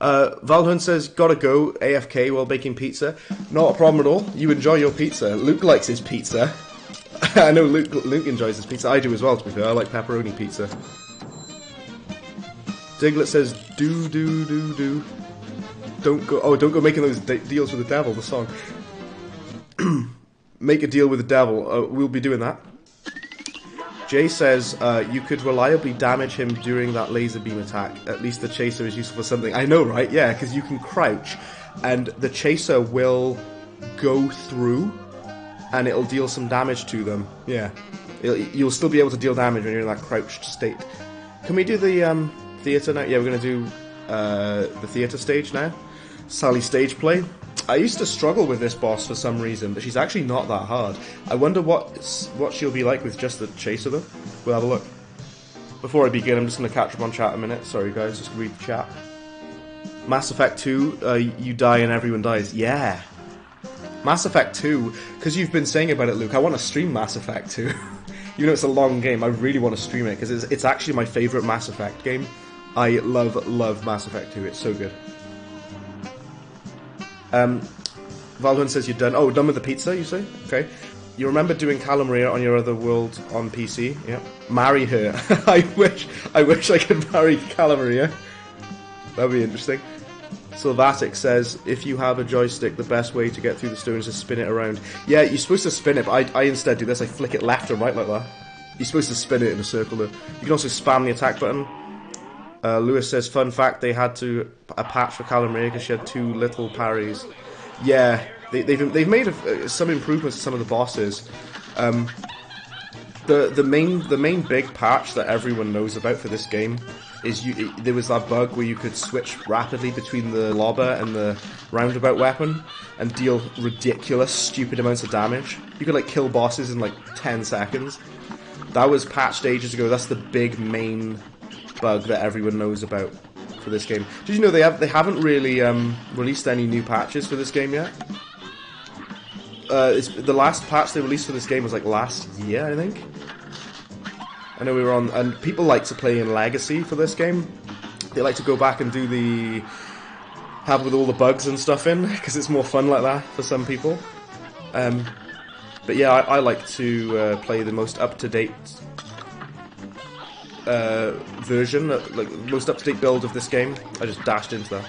Valhun says, gotta go AFK while baking pizza. Not a problem at all. You enjoy your pizza. Luke likes his pizza. I know Luke enjoys his pizza. I do as well, to be fair. I like pepperoni pizza. Diglett says, do. Don't go making those deals with the devil, the song. Make a deal with the devil. We'll be doing that. Jay says, you could reliably damage him during that laser beam attack. At least the chaser is useful for something. I know, right? Yeah, because you can crouch, and the chaser will go through, and it'll deal some damage to them. Yeah. You'll still be able to deal damage when you're in that crouched state. Can we do the theatre now? Yeah, we're going to do the theatre stage now. Sally stage play. I used to struggle with this boss for some reason, but she's actually not that hard. I wonder what she'll be like with just the chaser though. We'll have a look. Before I begin, I'm just going to catch up on chat a minute. Sorry guys, just read the chat. Mass Effect 2, you die and everyone dies. Yeah. Mass Effect 2, because you've been saying about it, Luke, I want to stream Mass Effect 2. Even though it's a long game, I really want to stream it, because it's actually my favourite Mass Effect game. I love Mass Effect 2, it's so good. Valhun says you're done. Oh, done with the pizza, you say? Okay. You remember doing Calamaria on your other world on PC? Yeah. Marry her. I wish I could marry Calamaria. That'd be interesting. Sylvatic says, if you have a joystick, the best way to get through the stones is to spin it around. Yeah, you're supposed to spin it, but I instead do this. I flick it left and right like that. You're supposed to spin it in a circle though. You can also spam the attack button. Lewis says, fun fact, they had a patch for Calamaria because she had too little parries. Yeah, they've made some improvements to some of the bosses. The main big patch that everyone knows about for this game is there was that bug where you could switch rapidly between the lobber and the roundabout weapon and deal ridiculous, stupid amounts of damage. You could like kill bosses in like 10 seconds. That was patched ages ago. That's the big main bug that everyone knows about for this game. Did you know they haven't really released any new patches for this game yet? The last patch they released for this game was like last year, I think. I know we were on, and people like to play in Legacy for this game. They like to go back and do have with all the bugs and stuff in, because it's more fun like that for some people. But yeah, I like to play the most up-to-date version, like most up-to-date build of this game. I just dashed into that.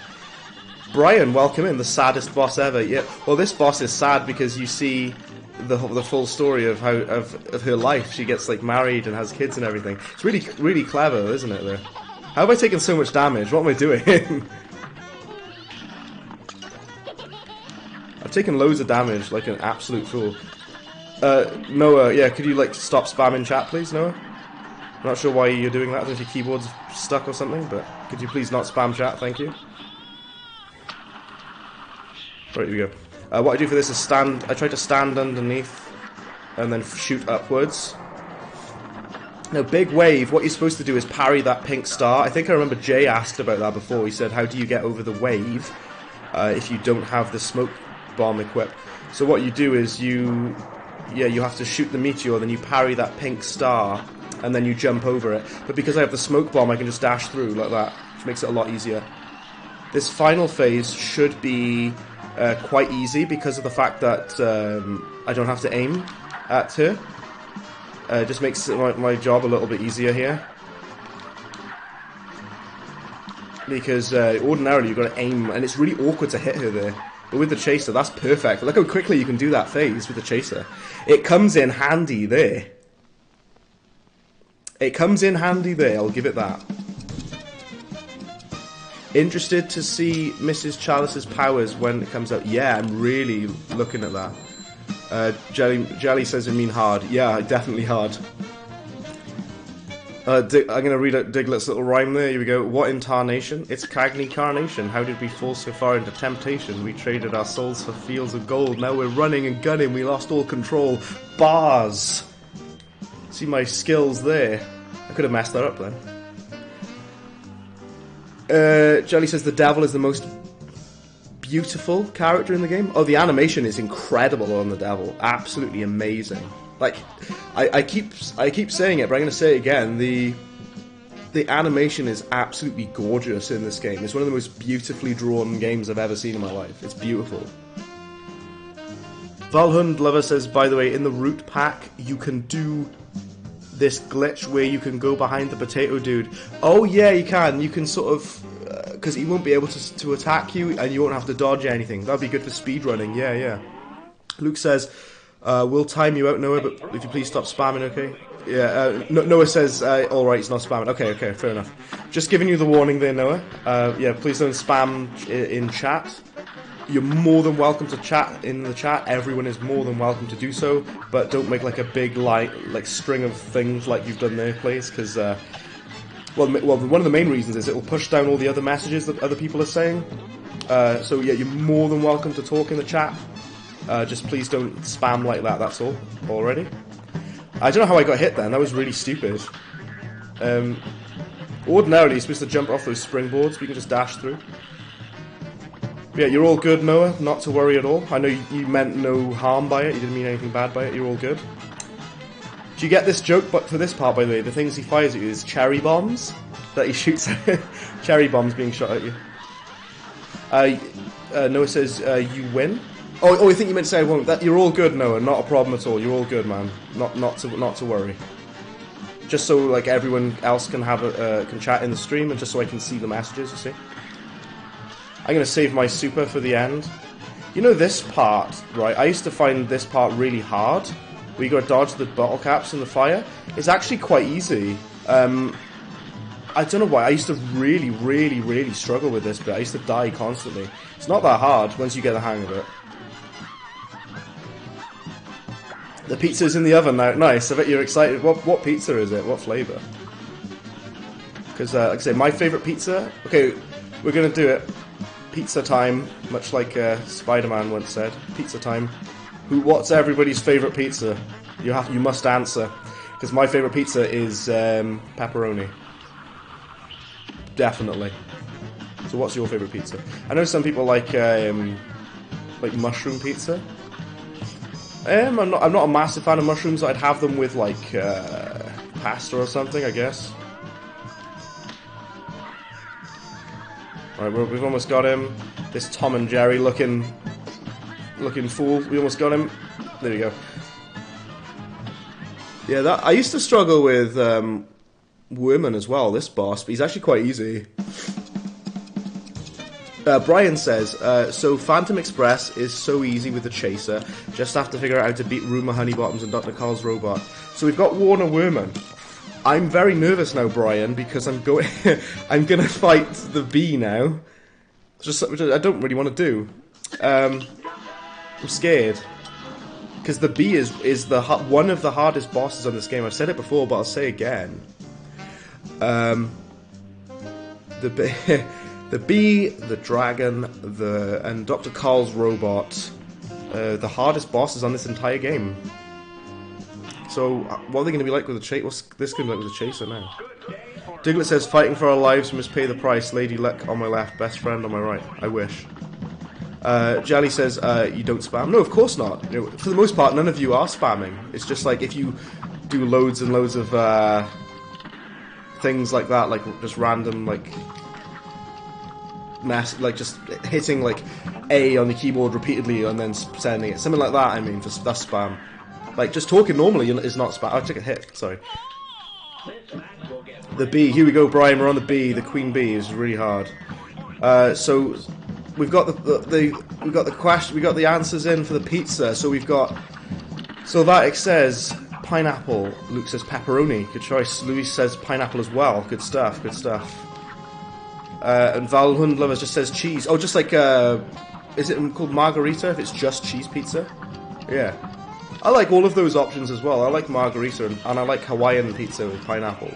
Brian, welcome in, the saddest boss ever. Yeah, well, this boss is sad because you see the full story of her life. She gets like married and has kids and everything. It's really clever, isn't it? Though, how have I taken so much damage? What am I doing? I've taken loads of damage, like an absolute fool. Noah, yeah, could you like stop spamming chat, please, Noah? I'm not sure why you're doing that. I don't know if your keyboard's stuck or something, but could you please not spam chat? Thank you. Right, here we go. What I do for this is I try to stand underneath and then shoot upwards. Now, big wave, what you're supposed to do is parry that pink star. I think I remember Jay asked about that before. He said, how do you get over the wave if you don't have the smoke bomb equipped? So what you do is you have to shoot the meteor, then you parry that pink star, and then you jump over it. But because I have the smoke bomb, I can just dash through like that, which makes it a lot easier. This final phase should be quite easy because of the fact that I don't have to aim at her. It just makes my job a little bit easier here. Because ordinarily you've got to aim, and it's really awkward to hit her there. But with the chaser, that's perfect. Look how quickly you can do that phase with the chaser. It comes in handy there. It comes in handy there, I'll give it that. Interested to see Mrs. Chalice's powers when it comes out. Yeah, I'm really looking at that. Jelly says I mean hard. Yeah, definitely hard. I'm going to read out Diglett's little rhyme there. Here we go. What in tarnation? It's Cagney Carnation. How did we fall so far into temptation? We traded our souls for fields of gold. Now we're running and gunning. We lost all control. Bars. See my skills there. I could have messed that up then. Jelly says the devil is the most beautiful character in the game. Oh, the animation is incredible on the devil. Absolutely amazing. Like, I keep saying it, but I'm going to say it again. The animation is absolutely gorgeous in this game. It's one of the most beautifully drawn games I've ever seen in my life. It's beautiful. Valhund Lover says, by the way, in the root pack, you can do this glitch where you can go behind the potato dude. Oh yeah, you can. You can sort of, because he won't be able to attack you, and you won't have to dodge anything. That'd be good for speedrunning. Yeah, yeah. Luke says, we'll time you out, Noah, but if you please stop spamming, okay? Yeah, Noah says, alright, he's not spamming. Okay, fair enough. Just giving you the warning there, Noah. Yeah, please don't spam in chat. You're more than welcome to chat in the chat. Everyone is more than welcome to do so, but don't make like a big like string of things like you've done there, please, because well, one of the main reasons is it will push down all the other messages that other people are saying. So yeah, you're more than welcome to talk in the chat. Just please don't spam like that. That's all. Already. I don't know how I got hit then. That was really stupid. Ordinarily, you're supposed to jump off those springboards, but you can just dash through. Yeah, you're all good, Noah. Not to worry at all. I know you meant no harm by it. You didn't mean anything bad by it. You're all good. Do you get this joke? But for this part, by the way, the things he fires at you is cherry bombs that he shoots at. Cherry bombs being shot at you. Noah says, you win. Oh, I think you meant to say I won't. You're all good, Noah. Not a problem at all. You're all good, man. Not to worry. Just so like everyone else can have can chat in the stream, and just so I can see the messages. You see. I'm going to save my super for the end. You know this part, right? I used to find this part really hard. Where you got to dodge the bottle caps in the fire. It's actually quite easy. I don't know why. I used to really struggle with this bit. I used to die constantly. It's not that hard once you get the hang of it. The pizza's in the oven now. Nice. I bet you're excited. What pizza is it? What flavour? Because, like I say, my favourite pizza... Okay, we're going to do it. Pizza time, much like Spider-Man once said. Pizza time. What's everybody's favourite pizza? You must answer, because my favourite pizza is pepperoni. Definitely. So, what's your favourite pizza? I know some people like mushroom pizza. I'm not a massive fan of mushrooms. I'd have them with like pasta or something, I guess. Right, we've almost got him. This Tom and Jerry looking fool. We almost got him. There we go. Yeah, I used to struggle with Worman as well, this boss, but he's actually quite easy. Brian says, so Phantom Express is so easy with the Chaser, just have to figure out how to beat Rumour Honeybottoms and Dr. Carl's robot. So we've got Warner Worman. I'm very nervous now, Brian, because I'm gonna fight the bee now. It's just something I don't really want to do. I'm scared. Because the bee is one of the hardest bosses on this game. I've said it before, but I'll say again. The bee, the dragon, and Dr. Carl's robot, the hardest bosses on this entire game. So, what are they going to be like with the chase? What's this going to be like with the chaser now? Diglett says, fighting for our lives, we must pay the price. Lady Luck on my left, best friend on my right. I wish. Jelly says, you don't spam. No, of course not. You know, for the most part, none of you are spamming. It's just like if you do loads and loads of things like that, like just random, like just hitting like A on the keyboard repeatedly and then sending it. Something like that, I mean, that's spam. Like, just talking normally is not spam. I took a hit, sorry. The bee, here we go, Brian, we're on the bee. The queen bee is really hard. So we've got the answers in for the pizza. So we've got Sylvatic says pineapple. Luke says pepperoni. Good choice. Louis says pineapple as well. Good stuff. Good stuff. And Val Hundlovers just says cheese. Oh, just like is it called margarita if it's just cheese pizza? Yeah. I like all of those options as well. I like margarita and I like Hawaiian pizza with pineapple.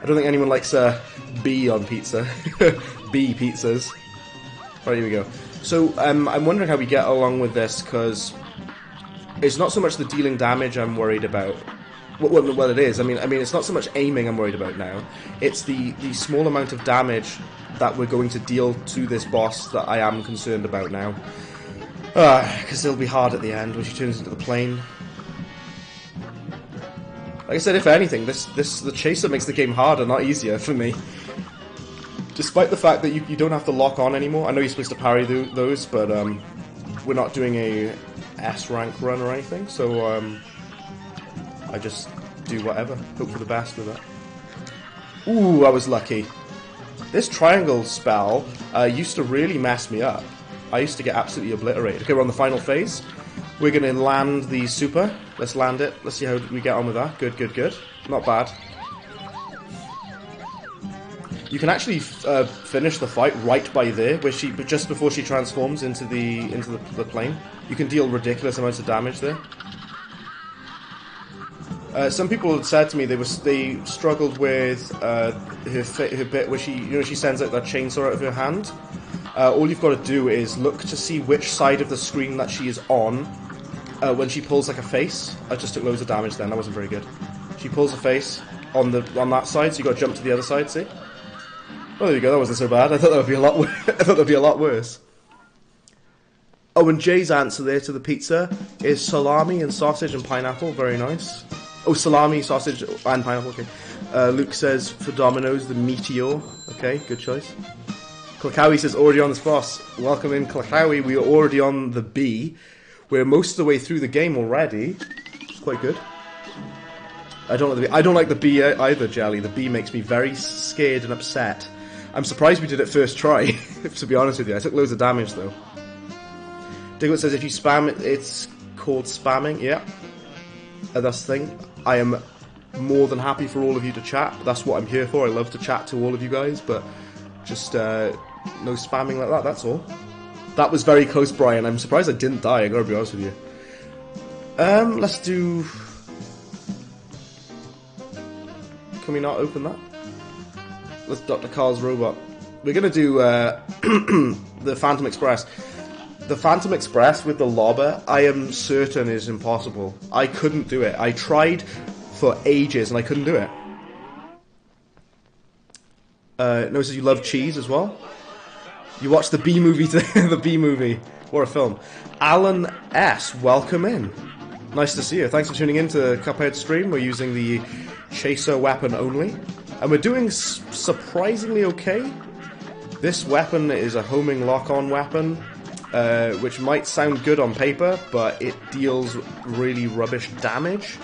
I don't think anyone likes bee on pizza. Bee pizzas. Right, here we go. So, I'm wondering how we get along with this, because it's not so much the dealing damage I'm worried about. Well, it is. I mean, it's not so much aiming I'm worried about now. It's the small amount of damage that we're going to deal to this boss that I am concerned about now. Because it'll be hard at the end when she turns into the plane. Like I said, if anything, the chaser makes the game harder, not easier for me. Despite the fact that you don't have to lock on anymore. I know you're supposed to parry those, but we're not doing a S rank run or anything, so I just do whatever. Hope for the best with it. Ooh, I was lucky. This triangle spell used to really mess me up. I used to get absolutely obliterated. Okay, we're on the final phase. We're going to land the super. Let's land it. Let's see how we get on with that. Good, good, good. Not bad. You can actually finish the fight right by there, where just before she transforms into the plane. You can deal ridiculous amounts of damage there. Some people had said to me they struggled with her bit where she sends out that chainsaw out of her hand. All you've got to do is look to see which side of the screen that she is on when she pulls like a face. I just took loads of damage then. That wasn't very good. She pulls a face on that side, so you got to jump to the other side. See? Oh, there you go. That wasn't so bad. I thought that would be a lot. I thought that'd be a lot worse. Oh, and Jay's answer there to the pizza is salami and sausage and pineapple. Very nice. Oh, salami, sausage, and pineapple. Okay. Luke says for Domino's the Meteor. Okay, good choice. Klakawi says already on this boss. Welcome in, Klakawi. We are already on the B. We're most of the way through the game already. It's quite good. I don't like the B either, Jelly. The B makes me very scared and upset. I'm surprised we did it first try, to be honest with you. I took loads of damage, though. Diglett says if you spam it, it's called spamming. Yeah. That's the thing. I am more than happy for all of you to chat. That's what I'm here for. I love to chat to all of you guys, but just no spamming like that, that's all. That was very close, Brian. I'm surprised I didn't die, I gotta be honest with you. Let's do... Can we not open that? Let's Dr. Carl's robot. We're gonna do the Phantom Express. The Phantom Express with the lobber, I am certain is impossible. I couldn't do it. I tried for ages and I couldn't do it. Notices you love cheese as well. You watched the B movie today. The B movie. What a film. Alan S, welcome in. Nice to see you. Thanks for tuning in to Cuphead stream. We're using the chaser weapon only. And we're doing surprisingly okay. This weapon is a homing lock-on weapon, which might sound good on paper, but it deals really rubbish damage.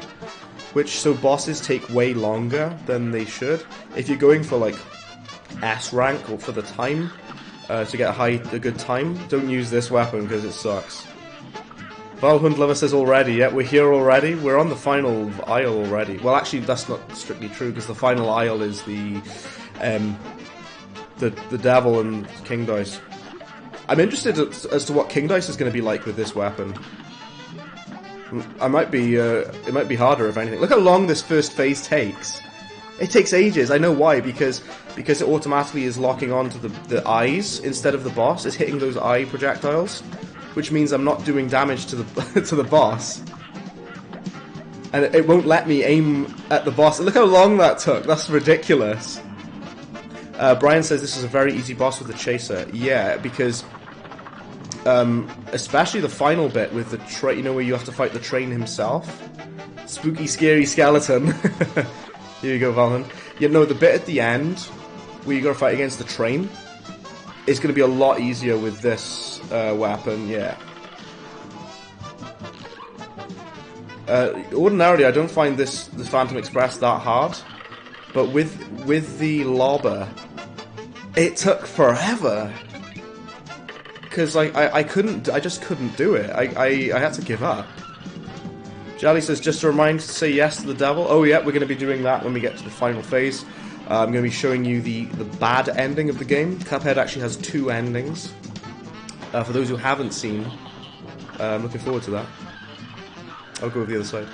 So bosses take way longer than they should. If you're going for like S rank or for the time, to get a good time, don't use this weapon because it sucks. Valhund Lover says already, yeah, we're here already. We're on the final aisle already. Well, actually, that's not strictly true because the final aisle is the Devil and King Dice. I'm interested as to what King Dice is going to be like with this weapon. It might be harder if anything. Look how long this first phase takes. It takes ages. I know why, because it automatically is locking onto the eyes instead of the boss. It's hitting those eye projectiles, which means I'm not doing damage to the to the boss. And it won't let me aim at the boss. Look how long that took. That's ridiculous. Brian says this is a very easy boss with the chaser. Yeah, because especially the final bit with the train, you know, where you have to fight the train himself. Spooky, scary skeleton. Here you go, Valhan. You know, the bit at the end where you got to fight against the train is going to be a lot easier with this weapon. Yeah. Ordinarily, I don't find the Phantom Express that hard, but with the lobber, it took forever. Because I just couldn't do it. I had to give up. Jolly says, just a reminder to say yes to the devil. Oh yeah, we're going to be doing that when we get to the final phase. I'm going to be showing you the bad ending of the game. Cuphead actually has 2 endings. For those who haven't seen, I'm looking forward to that. I'll go with the other side.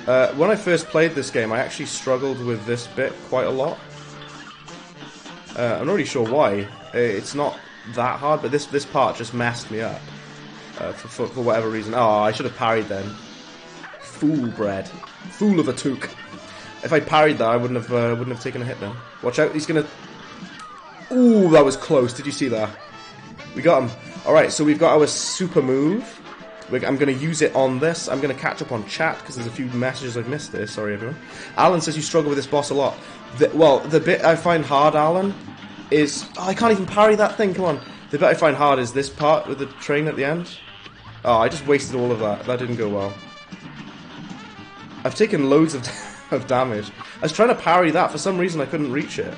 Okay. When I first played this game, I actually struggled with this bit quite a lot. I'm not really sure why. It's not that hard, but this part just messed me up. for whatever reason. Oh, I should have parried then. Fool bread. Fool of a took. If I parried that, I wouldn't have taken a hit then. Watch out, he's gonna... Ooh, that was close. Did you see that? We got him. Alright, so we've got our super move. I'm going to use it on this. I'm going to catch up on chat because there's a few messages I've missed there. Sorry, everyone. Alan says you struggle with this boss a lot. The bit I find hard, Alan, is... Oh, I can't even parry that thing. Come on. The bit I find hard is this part with the train at the end. Oh, I just wasted all of that. That didn't go well. I've taken loads of damage. I was trying to parry that. For some reason, I couldn't reach it.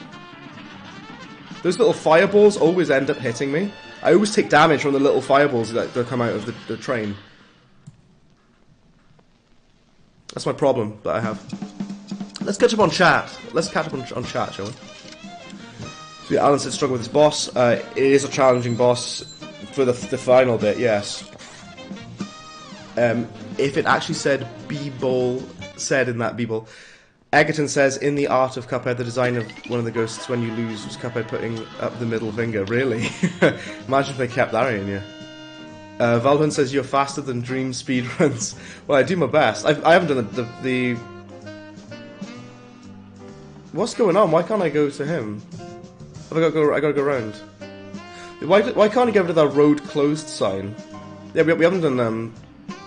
Those little fireballs always end up hitting me. I always take damage from the little fireballs that come out of the train. That's my problem that I have. Let's catch up on chat. Let's catch up on chat, shall we? So yeah, Alan said struggle with this boss. It is a challenging boss for the final bit, yes. If it actually said B-Bowl, said in that B-Bowl, Egerton says, in the art of Cuphead, the design of one of the ghosts when you lose was Cuphead putting up the middle finger. Really? Imagine if they kept that in you. Valhun says, you're faster than Dream speedruns. Well, I do my best. I haven't done the... What's going on? Why can't I go to him? I gotta go around. Why can't I go over to that road closed sign? Yeah, we haven't done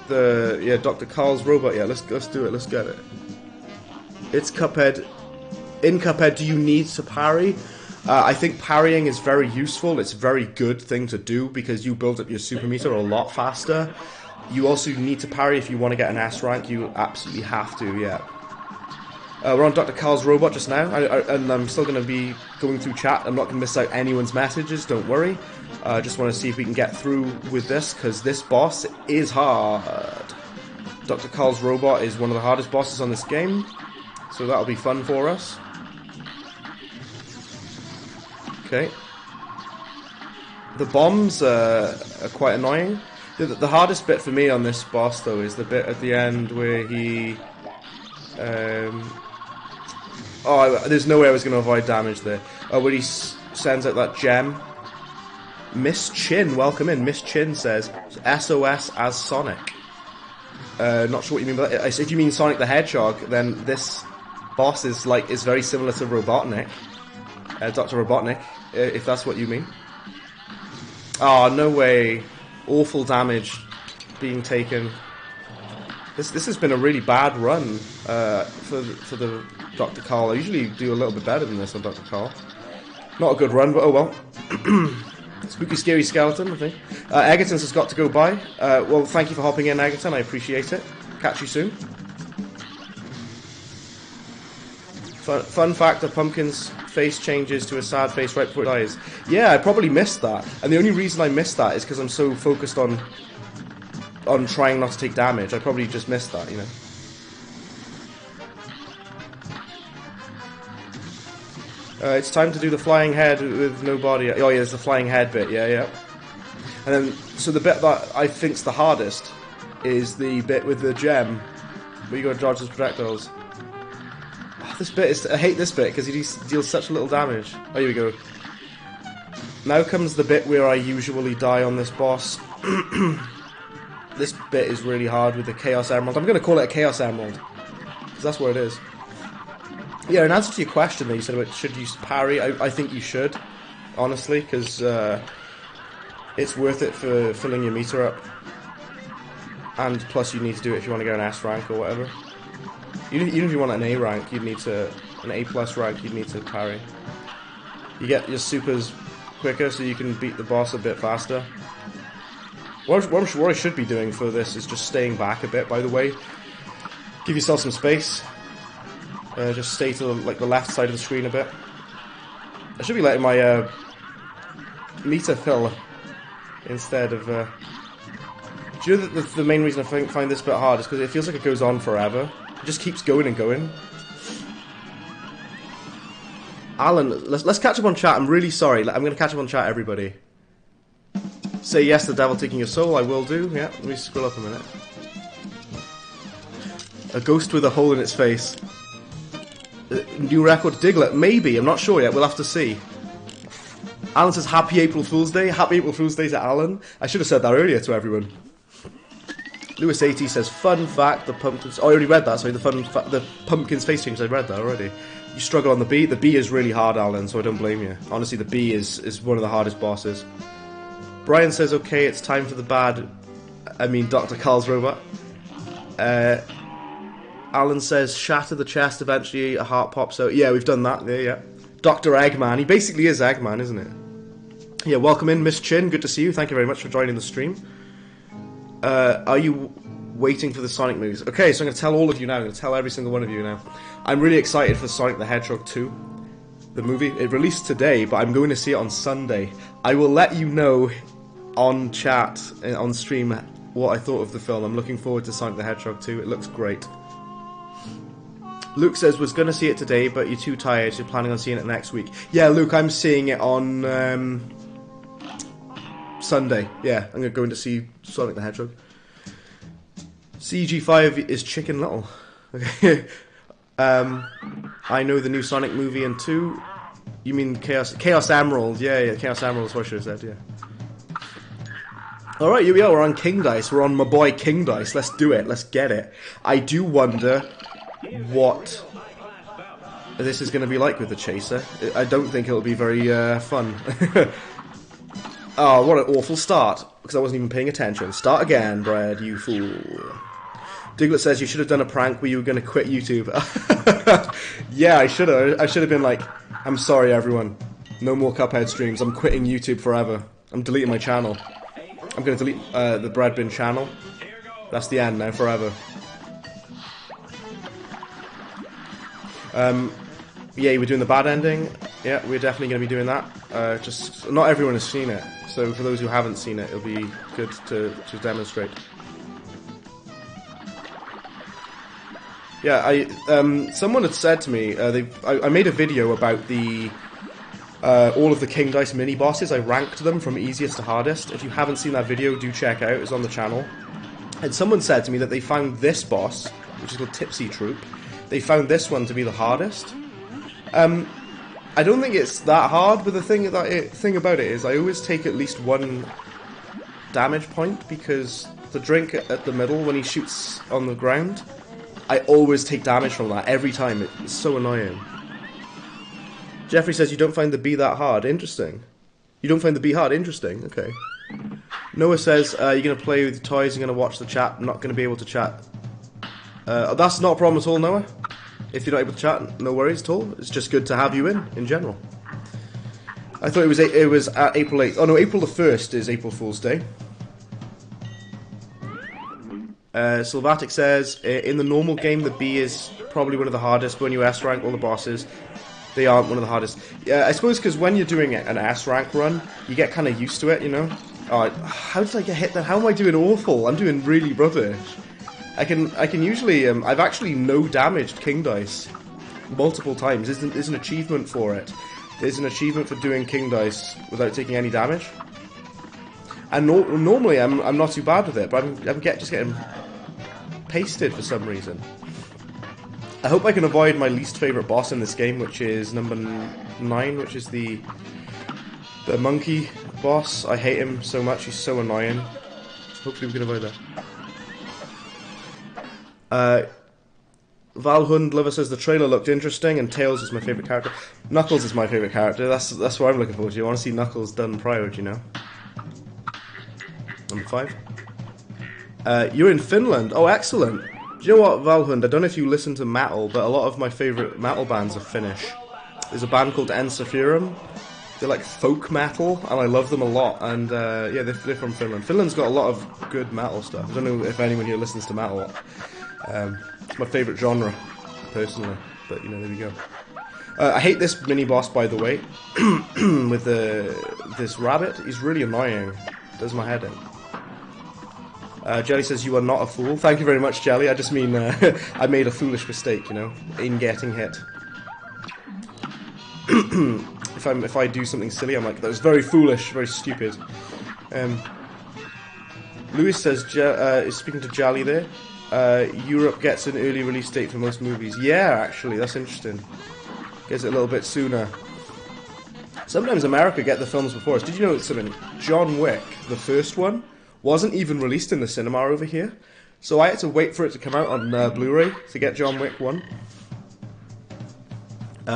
Dr. Carl's robot yet. Let's do it. Let's get it. It's Cuphead. In Cuphead, do you need to parry? I think parrying is very useful. It's a very good thing to do because you build up your super meter a lot faster. You also need to parry if you want to get an S rank. You absolutely have to, yeah. We're on Dr. Carl's robot just now, and I'm still going to be going through chat. I'm not going to miss out anyone's messages, don't worry. I just want to see if we can get through with this, because this boss is hard. Dr. Carl's robot is one of the hardest bosses on this game. So that'll be fun for us. Okay. The bombs are quite annoying. The hardest bit for me on this boss, though, is the bit at the end where he... there's no way I was going to avoid damage there. Where he sends out that gem. Miss Chin, welcome in. Miss Chin says, SOS as Sonic. Not sure what you mean by that. If you mean Sonic the Hedgehog, then this... boss is very similar to Robotnik, Dr. Robotnik, if that's what you mean. Oh, no way. Awful damage being taken. This has been a really bad run for the Dr. Carl. I usually do a little bit better than this on Dr. Carl. Not a good run, but oh well. Spooky Scary Skeleton, I think. Egerton's has got to go by. Well, thank you for hopping in, Egerton. I appreciate it. Catch you soon. Fun fact, the pumpkin's face changes to a sad face right before it dies. Yeah, I probably missed that. And the only reason I missed that is because I'm so focused on trying not to take damage. I probably just missed that, you know. It's time to do the flying head with no body. Oh yeah, there's the flying head bit, yeah. And then, so the bit that I think's the hardest is the bit with the gem, where you gotta dodge his projectiles. This bit is... I hate this bit because he deals such little damage. Oh, here we go. Now comes the bit where I usually die on this boss. This bit is really hard with the Chaos Emerald. I'm going to call it a Chaos Emerald, because that's what it is. Yeah, in answer to your question that you said about should you parry, I think you should, honestly, because it's worth it for filling your meter up. And plus you need to do it if you want to get an S rank or whatever. Even if you want an A rank, you'd need to... an A plus rank, you'd need to parry. You get your supers quicker so you can beat the boss a bit faster. What I should be doing for this is just staying back a bit, by the way. Give yourself some space. Just stay to the left side of the screen a bit. I should be letting my meter fill instead of... Do you know that the main reason I find this bit hard is because it feels like it goes on forever. It just keeps going and going. Alan, let's catch up on chat. I'm really sorry. I'm going to catch up on chat, everybody. Say yes to the devil taking your soul. I will do. Yeah, let me scroll up a minute. A ghost with a hole in its face. New record, Diglett. Maybe. I'm not sure yet. We'll have to see. Alan says, Happy April Fool's Day. Happy April Fool's Day to Alan. I should have said that earlier to everyone. Lewis 80 says, fun fact, the pumpkins... Oh, I already read that, sorry, the pumpkin's face change, I read that already. You struggle on the B. The B is really hard, Alan, so I don't blame you. Honestly, the B is one of the hardest bosses. Brian says, okay, it's time for the bad... I mean, Dr. Carl's robot. Alan says, shatter the chest, eventually a heart pops out. Yeah, we've done that there, yeah. Dr. Eggman, he basically is Eggman, isn't it? Yeah, welcome in, Miss Chin, good to see you. Thank you very much for joining the stream. Are you waiting for the Sonic movies? Okay, so I'm going to tell all of you now. I'm going to tell every single one of you now. I'm really excited for Sonic the Hedgehog 2, the movie. It released today, but I'm going to see it on Sunday. I will let you know on chat, on stream, what I thought of the film. I'm looking forward to Sonic the Hedgehog 2. It looks great. Luke says, was going to see it today, but you're too tired, so you're planning on seeing it next week. Yeah, Luke, I'm seeing it on Sunday. Yeah, I'm going to go in to see Sonic the Hedgehog. CG5 is Chicken Little. Okay. I know the new Sonic movie and 2. You mean Chaos Emerald? Yeah, Chaos Emerald is what I should have said, yeah. Alright, here we are, we're on King Dice. We're on my boy King Dice. Let's do it, let's get it. I do wonder what this is going to be like with the Chaser. I don't think it'll be very fun. Oh, what an awful start, because I wasn't even paying attention. Start again, Brad, you fool. Diglett says you should have done a prank where you were going to quit YouTube. Yeah, I should have. I should have been like, I'm sorry everyone, no more Cuphead streams, I'm quitting YouTube forever. I'm deleting my channel. I'm going to delete the Brad Bin channel. That's the end now, forever. Yeah, we're doing the bad ending. Yeah, we're definitely going to be doing that. Just not everyone has seen it, so for those who haven't seen it, it'll be good to demonstrate. Yeah, someone had said to me, I made a video about the all of the King Dice mini bosses. I ranked them from easiest to hardest. If you haven't seen that video, do check out. It's on the channel. And someone said to me that they found this boss, which is called Tipsy Troop. They found this one to be the hardest. I don't think it's that hard, but the thing about it is I always take at least one damage point, because the drink at the middle, when he shoots on the ground, I always take damage from that every time. It's so annoying. Jeffrey says you don't find the B that hard. Interesting. You don't find the B hard? Interesting. Okay. Noah says you're going to play with the toys, you're going to watch the chat. I'm not going to be able to chat. That's not a problem at all, Noah. If you're not able to chat, no worries at all. It's just good to have you in general. I thought it was at April 8th. Oh no, April the 1st is April Fool's Day. Sylvatic says, in the normal game, the B is probably one of the hardest, but when you S-rank all the bosses, they aren't one of the hardest. Yeah, I suppose because when you're doing an S-rank run, you get kind of used to it, you know? Oh, how did I get hit then? How am I doing awful? I'm doing really rubbish. I can usually, I've actually no-damaged King Dice multiple times. There's an achievement for it. There's an achievement for doing King Dice without taking any damage. And normally I'm not too bad with it, but I'm just getting pasted for some reason. I hope I can avoid my least favourite boss in this game, which is number 9, which is the monkey boss. I hate him so much, he's so annoying. Hopefully we can avoid that. Valhund Lover says the trailer looked interesting and Tails is my favourite character. Knuckles is my favourite character, that's what I'm looking forward to. I want to see Knuckles done proud, you know. Number 5. You're in Finland. Oh, excellent. Do you know what, Valhund? I don't know if you listen to metal, but a lot of my favourite metal bands are Finnish. There's a band called Ensiferum. They're like folk metal, and I love them a lot. And yeah, they're from Finland. Finland's got a lot of good metal stuff. I don't know if anyone here listens to metal. It's my favourite genre, personally. But, you know, there we go. I hate this mini-boss, by the way, with this rabbit. He's really annoying. Does my head in. Jelly says you are not a fool. Thank you very much, Jelly. I just mean I made a foolish mistake, you know, in getting hit. If I do something silly, I'm like, that was very foolish, very stupid. Lewis says, is speaking to Jelly there. Europe gets an early release date for most movies. Yeah, actually, that's interesting. Gets it a little bit sooner. Sometimes America get the films before us. Did you know something? John Wick, the first one, wasn't even released in the cinema over here. So I had to wait for it to come out on Blu-ray to get John Wick 1.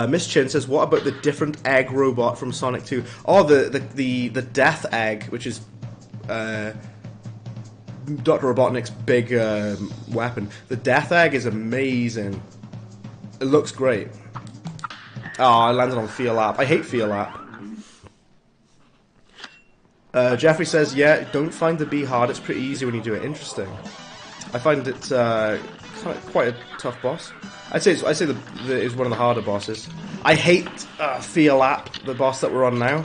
Miss Chin says, what about the different egg robot from Sonic 2? Oh, the death egg, which is Dr. Robotnik's big weapon. The death egg is amazing. It looks great. Oh, I landed on Fear Lap. I hate Fear Lap. Jeffrey says, yeah, don't find the bee hard. It's pretty easy when you do it. Interesting. I find it quite a tough boss. I'd say it's one of the harder bosses. I hate Fear Lap, the boss that we're on now.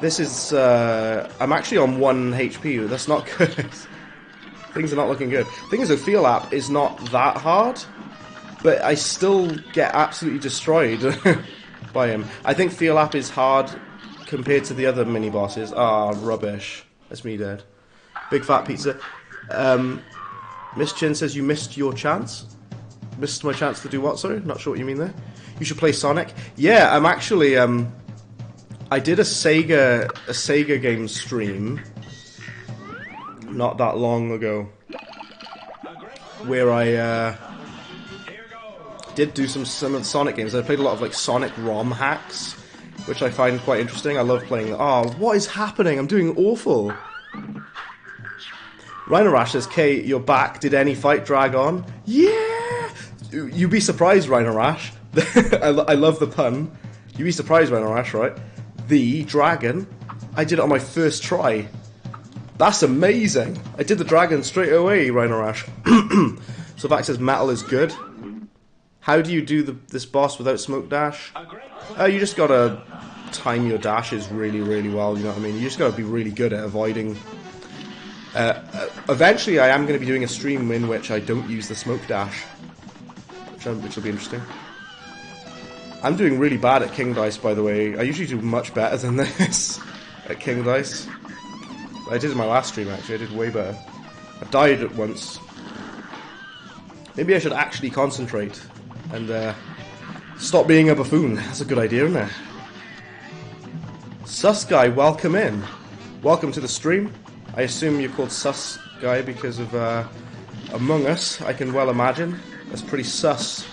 This is I'm actually on 1 HP. That's not good. Things are not looking good. Thing is, though, Fear Lap is not that hard, but I still get absolutely destroyed by him. I think Fear Lap is hard compared to the other mini bosses. Ah, rubbish. That's me dead. Big fat pizza. Miss Chin says you missed your chance. Missed my chance to do what? Sorry, not sure what you mean there. You should play Sonic. Yeah, I'm actually. I did a Sega game stream not that long ago, where I did do some of the Sonic games. I played a lot of like Sonic ROM hacks, which I find quite interesting. I love playing. Oh, what is happening? I'm doing awful. Rhino Rash says, Kay, you're back. Did any fight drag on? Yeah! You'd be surprised, Rhino Rash. I love the pun. You'd be surprised, Rhino Rash, right? The dragon, I did it on my first try. That's amazing. I did the dragon straight away, Rhino Rash. So Vax says, metal is good. How do you do this boss without smoke dash? You just gotta time your dashes really, really well, you know what I mean? You just gotta be really good at avoiding... eventually I am going to be doing a stream in which I don't use the smoke dash, which will be interesting. I'm doing really bad at King Dice, by the way. I usually do much better than this at King Dice. I did in my last stream, actually. I did way better. I died at once. Maybe I should actually concentrate and stop being a buffoon. That's a good idea, isn't it? Sus Guy, welcome in. Welcome to the stream. I assume you're called Sus Guy because of Among Us, I can well imagine. That's pretty sus.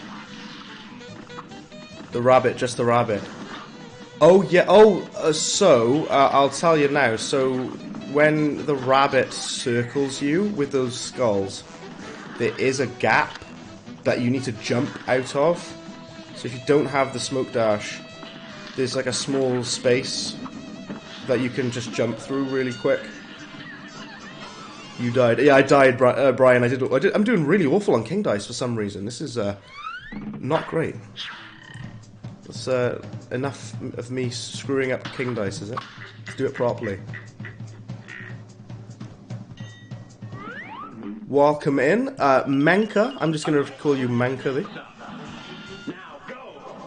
The rabbit, just the rabbit. Oh, yeah, so, I'll tell you now. So, when the rabbit circles you with those skulls, there is a gap that you need to jump out of. So if you don't have the smoke dash, there's like a small space that you can just jump through really quick. You died. Yeah, I died, Brian. I'm doing really awful on King Dice for some reason. This is not great. That's enough of me screwing up King Dice, is it? Let's do it properly. Welcome in, Menka. I'm just going to call you Menka.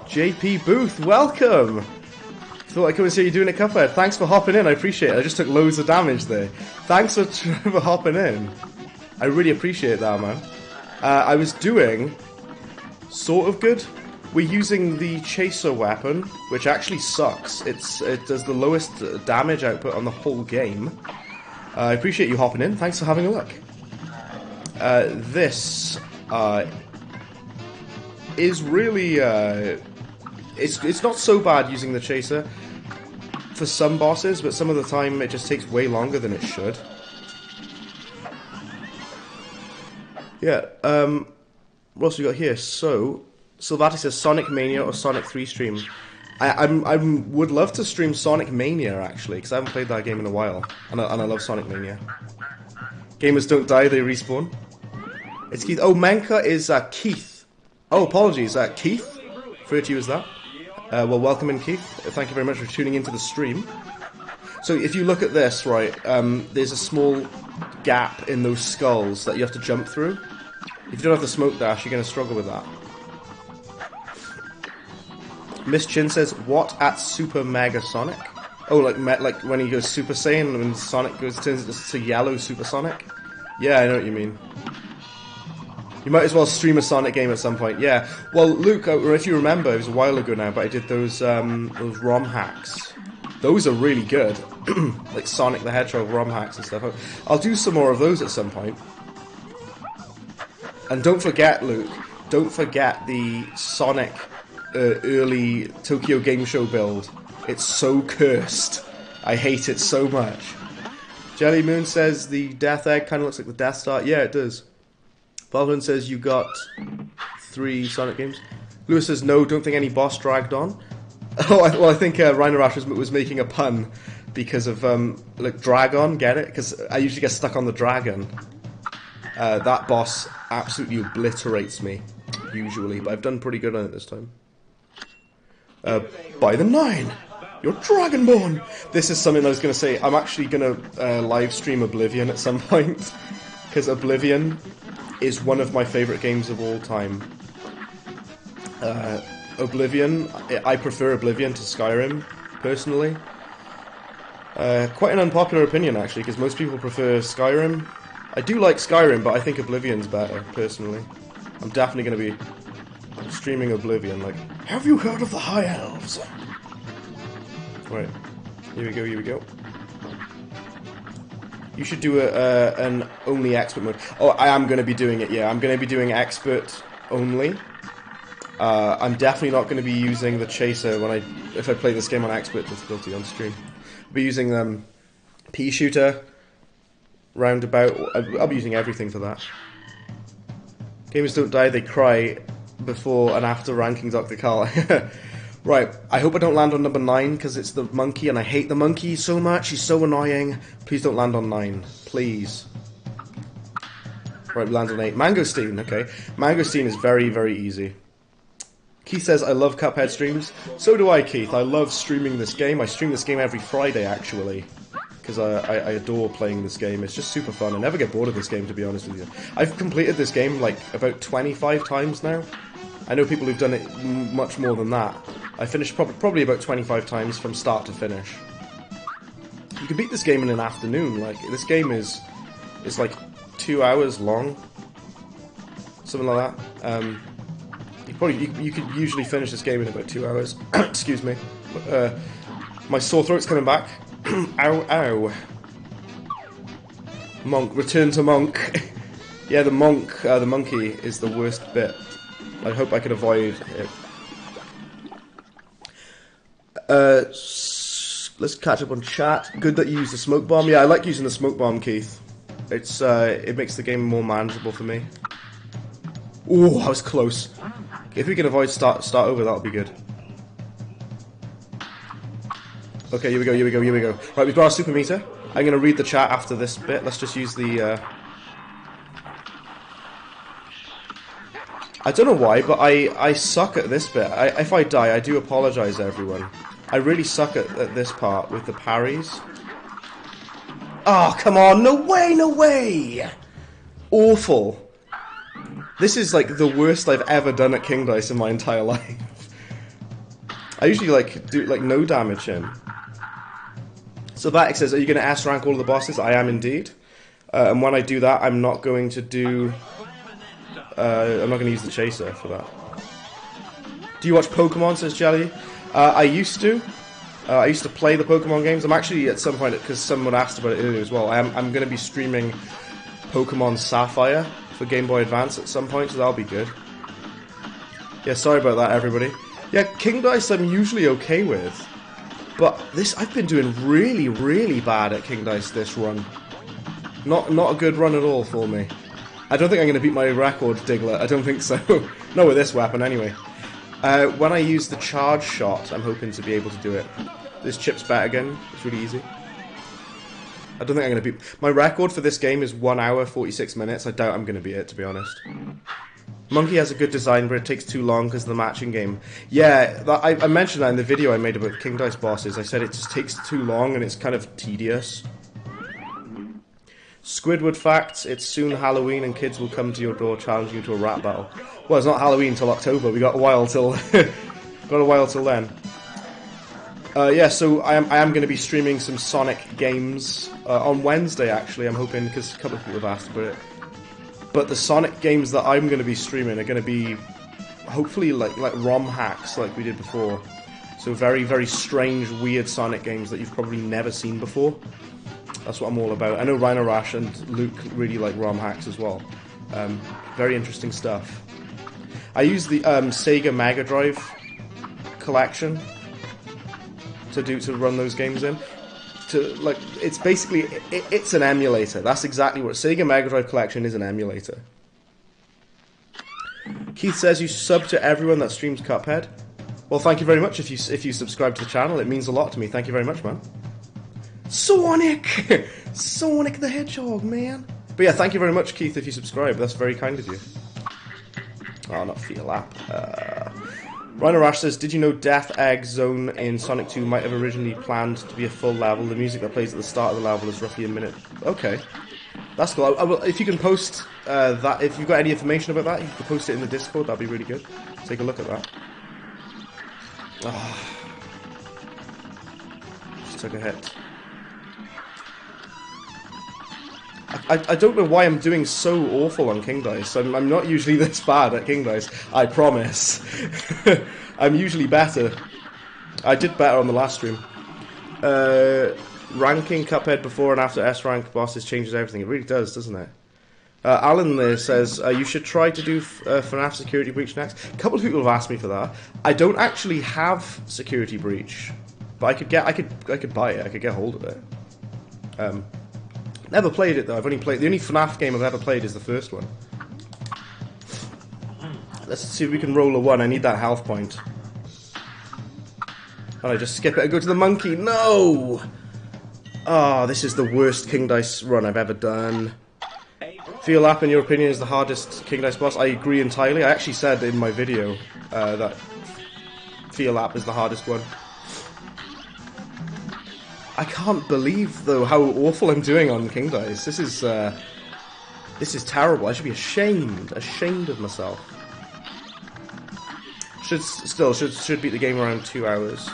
JP Booth, welcome. Thought I'd come and see you doing a Cuphead. Thanks for hopping in, I appreciate it. I just took loads of damage there. Thanks for hopping in. I really appreciate that, man. I was doing sort of good. We're using the Chaser weapon, which actually sucks. It does the lowest damage output on the whole game. I appreciate you hopping in. Thanks for having a look. This is really... It's not so bad using the Chaser for some bosses, but some of the time it just takes way longer than it should. Yeah, what else we got here? So, Silvati says Sonic Mania or Sonic 3 stream. I would love to stream Sonic Mania, actually, because I haven't played that game in a while, and I love Sonic Mania. Gamers don't die, they respawn. It's Keith. Oh, Menka is Keith. Oh, apologies, Keith. Refer to you as that. Well, welcome in, Keith. Thank you very much for tuning into the stream. So, if you look at this, right, there's a small gap in those skulls that you have to jump through. If you don't have the smoke dash, you're going to struggle with that. Miss Chin says, what at Super Mega Sonic? Oh, like when he goes Super Saiyan, when Sonic turns to yellow Super Sonic? Yeah, I know what you mean. You might as well stream a Sonic game at some point. Yeah. Well, Luke, if you remember, it was a while ago now, but I did those ROM hacks. Those are really good. Like Sonic the Hedgehog ROM hacks and stuff. I'll do some more of those at some point. And don't forget, Luke, don't forget the Sonic early Tokyo Game Show build. It's so cursed. I hate it so much. Jelly Moon says the Death Egg kind of looks like the Death Star. Yeah, it does. Valvin says you got 3 Sonic games. Lewis says no, don't think any boss dragged on. Oh, well, I think Rhinorash was making a pun because of like Dragon. Get it? Because I usually get stuck on the dragon. That boss absolutely obliterates me usually, but I've done pretty good on it this time. By the 9, you're Dragonborn. This is something I was going to say. I'm actually going to live stream Oblivion at some point because Oblivion is one of my favourite games of all time. Oblivion, I prefer Oblivion to Skyrim, personally. Quite an unpopular opinion, actually, because most people prefer Skyrim. I do like Skyrim, but I think Oblivion's better, personally. I'm definitely going to be streaming Oblivion, like, have you heard of the High Elves? Right, here we go, here we go. You should do an only expert mode. Oh, I am going to be doing it, yeah. I'm going to be doing expert only. I'm definitely not going to be using the chaser if I play this game on expert difficulty on stream. I'll be using pea shooter, roundabout. I'll be using everything for that. Gamers don't die, they cry before and after ranking Dr. Carl. Right, I hope I don't land on number 9 because it's the monkey and I hate the monkey so much. He's so annoying. Please don't land on 9. Please. Right, we land on 8. Mangosteen, okay. Mangosteen is very, very easy. Keith says, I love Cuphead streams. So do I, Keith. I love streaming this game. I stream this game every Friday, actually. Because I adore playing this game. It's just super fun. I never get bored of this game, to be honest with you. I've completed this game, like, about 25 times now. I know people who've done it much more than that. I finished probably about 25 times from start to finish. You can beat this game in an afternoon. Like, this game is like 2 hours long. Something like that. You could usually finish this game in about 2 hours. Excuse me. My sore throat's coming back. Ow, ow. Monk, return to Monk. Yeah, the monkey is the worst bit. I hope I could avoid it. Let's catch up on chat. Good that you use the smoke bomb. Yeah, I like using the smoke bomb, Keith. It makes the game more manageable for me. Ooh, I was close. If we can avoid start over, that'll be good. Okay, here we go, here we go, here we go. Right, we've got our super meter. I'm gonna read the chat after this bit. Let's just use the I don't know why, but I suck at this bit. If I die, I do apologise, everyone. I really suck at this part with the parries. Oh, come on! No way! No way! Awful. This is like the worst I've ever done at King Dice in my entire life. I usually do no damage in. So Vatic says, "Are you going to S rank all of the bosses?" I am indeed. And when I do that, I'm not going to do. I'm not going to use the chaser for that. Do you watch Pokemon, says Jelly? I used to. I used to play the Pokemon games. I'm actually, at some point, because someone asked about it earlier as well, I'm going to be streaming Pokemon Sapphire for Game Boy Advance at some point, so that'll be good. Yeah, sorry about that, everybody. Yeah, King Dice I'm usually okay with. But I've been doing really, really bad at King Dice this run. Not a good run at all for me. I don't think I'm going to beat my record, Diglett. I don't think so. Not with this weapon, anyway. When I use the charge shot, I'm hoping to be able to do it. This chip's back again. It's really easy. I don't think I'm going to beat... My record for this game is 1 hour, 46 minutes. I doubt I'm going to beat it, to be honest. Monkey has a good design, but it takes too long because of the matching game. Yeah, I mentioned that in the video I made about King Dice bosses. I said it just takes too long and it's kind of tedious. Squidward facts, it's soon Halloween and kids will come to your door challenging you to a rap battle. Well, it's not Halloween till October, we got a while till then. Yeah, so I am going to be streaming some Sonic games on Wednesday, actually, I'm hoping, because a couple of people have asked about it. But the Sonic games that I'm going to be streaming are going to be hopefully like ROM hacks like we did before. So very, very strange, weird Sonic games that you've probably never seen before. That's what I'm all about. I know Rhino Rash and Luke really like ROM hacks as well. Very interesting stuff. I use the Sega Mega Drive collection to run those games in. It's basically it's an emulator. That's exactly what Sega Mega Drive collection is, an emulator. Keith says you sub to everyone that streams Cuphead. Well, thank you very much if you subscribe to the channel. It means a lot to me. Thank you very much, man. Sonic! Sonic the Hedgehog, man. But yeah, thank you very much, Keith, if you subscribe. That's very kind of you. Oh, not Feel App. Rhino Rash says, did you know Death Egg Zone in Sonic 2 might have originally planned to be a full level? The music that plays at the start of the level is roughly a minute. Okay. That's cool. If you can post that, if you've got any information about that, you can post it in the Discord. That'd be really good. Take a look at that. Oh. Just took a hit. I don't know why I'm doing so awful on King Dice. I'm not usually this bad at King Dice, I promise. I'm usually better. I did better on the last stream. Ranking Cuphead before and after S-rank bosses changes everything. It really does, doesn't it? Alan there says, you should try to do FNAF Security Breach next. A couple of people have asked me for that. I don't actually have Security Breach, but I could buy it. I could get hold of it. Never played it though. The only FNAF game I've ever played is the first one. Let's see if we can roll a 1. I need that health point. And I just skip it and go to the monkey. No! Oh, this is the worst King Dice run I've ever done. Feel App, in your opinion, is the hardest King Dice boss? I agree entirely. I actually said in my video that Feel App is the hardest one. I can't believe, though, how awful I'm doing on King Dice. This is terrible. I should be ashamed of myself. Should beat the game around 2 hours.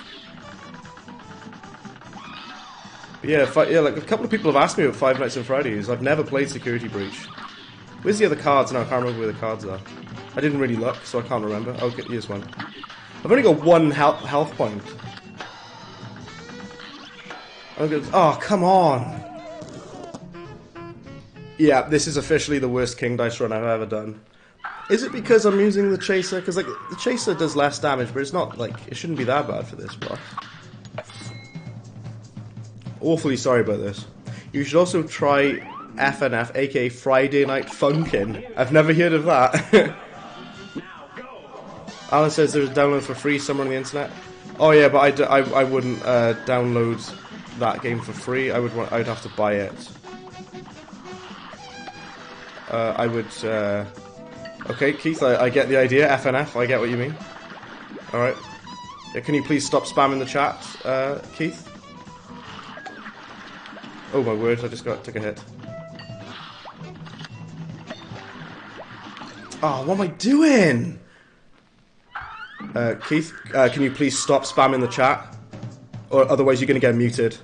But yeah, like a couple of people have asked me about Five Nights at Freddy's. I've never played Security Breach. Where's the other cards? No, I can't remember where the cards are. I didn't really look, so I can't remember. Okay, here's one. I've only got 1 health point. Oh, come on! Yeah, this is officially the worst King Dice run I've ever done. Is it because I'm using the Chaser? Because like the Chaser does less damage, but it's not like it shouldn't be that bad for this boss. Awfully sorry about this. You should also try FNF, aka Friday Night Funkin'. I've never heard of that. Alan says there's a download for free somewhere on the internet. Oh yeah, but I wouldn't download that game for free. I'd have to buy it. I would. Okay, Keith, I get the idea. FNF, I get what you mean. All right. Can you please stop spamming the chat, Keith? Oh my word! I just took a hit. Oh, what am I doing? Keith, can you please stop spamming the chat? Or otherwise you're going to get muted.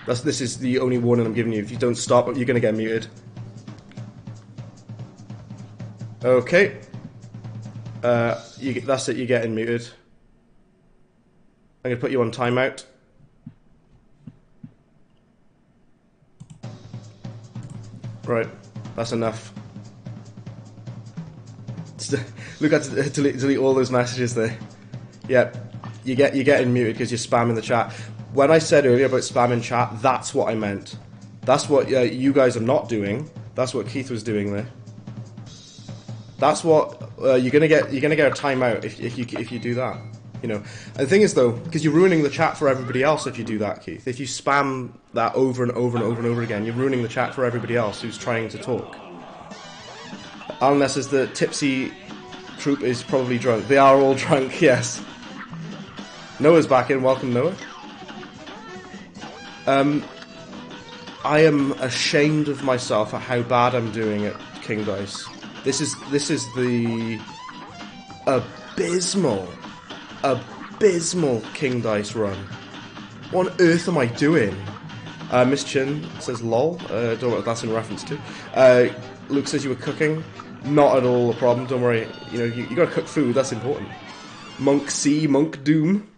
This is the only warning I'm giving you. If you don't stop, you're going to get muted. Okay. That's it, you're getting muted. I'm going to put you on timeout. Right, that's enough. Look at delete all those messages there. Yeah, you're getting muted because you're spamming the chat. When I said earlier about spamming chat, that's what I meant. That's what you guys are not doing. That's what Keith was doing there. That's what you're gonna get. You're gonna get a timeout if you do that. You know. And the thing is though, because you're ruining the chat for everybody else if you do that, Keith. If you spam that over and over and over and over again, you're ruining the chat for everybody else who's trying to talk. Unless as the tipsy troop is probably drunk. They are all drunk. Yes. Noah's back in. Welcome, Noah. I am ashamed of myself at how bad I'm doing at King Dice. This is the abysmal King Dice run. What on earth am I doing? Miss Chin says lol. Don't know what that's in reference to. Luke says you were cooking. Not at all a problem, don't worry. You know, you gotta cook food, that's important. Monk C, Monk Doom.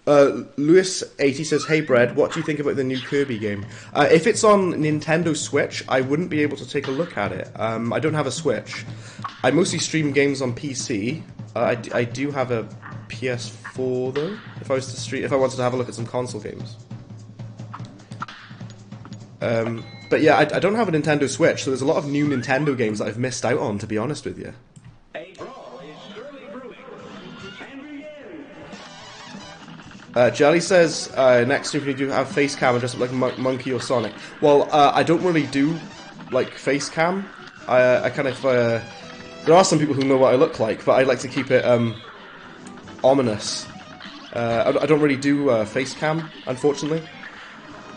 Lewis80 says, hey Bread, what do you think about the new Kirby game? If it's on Nintendo Switch, I wouldn't be able to take a look at it. I don't have a Switch. I mostly stream games on PC. I do have a PS4 though, if I wanted to have a look at some console games. But yeah, I don't have a Nintendo Switch, so there's a lot of new Nintendo games that I've missed out on, to be honest with you. Jelly says, next stream you do have face cam and dress up like Monkey or Sonic. Well, I don't really do, like, face cam. I kind of, there are some people who know what I look like, but I like to keep it, ominous. I don't really do, face cam, unfortunately.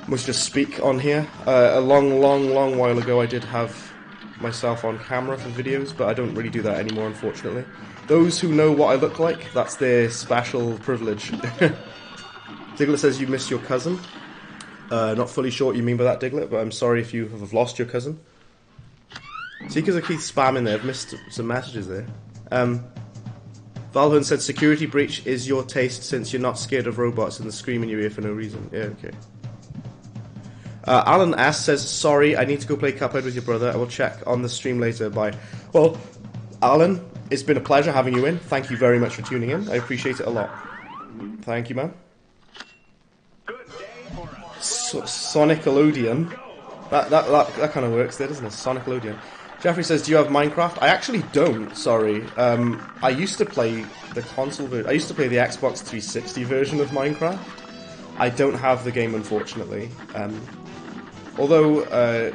Must just speak on here. A long while ago I did have myself on camera for videos, but I don't really do that anymore, unfortunately. Those who know what I look like, that's their special privilege. Diglett says you missed your cousin. Not fully sure what you mean by that, Diglett, but I'm sorry if you have lost your cousin. See, because I keep spamming there, I've missed some messages there. Valhun said security breach is your taste since you're not scared of robots and the scream in your ear for no reason. Yeah, okay. Alan S says, sorry, I need to go play Cuphead with your brother. I will check on the stream later. Bye. Well, Alan, it's been a pleasure having you in. Thank you very much for tuning in. I appreciate it a lot. Thank you, man. Sonicalodian. That kind of works there, doesn't it? Sonicalodian. Jeffrey says, do you have Minecraft? I actually don't, sorry. I used to play the console version. I used to play the Xbox 360 version of Minecraft. I don't have the game, unfortunately. Although, a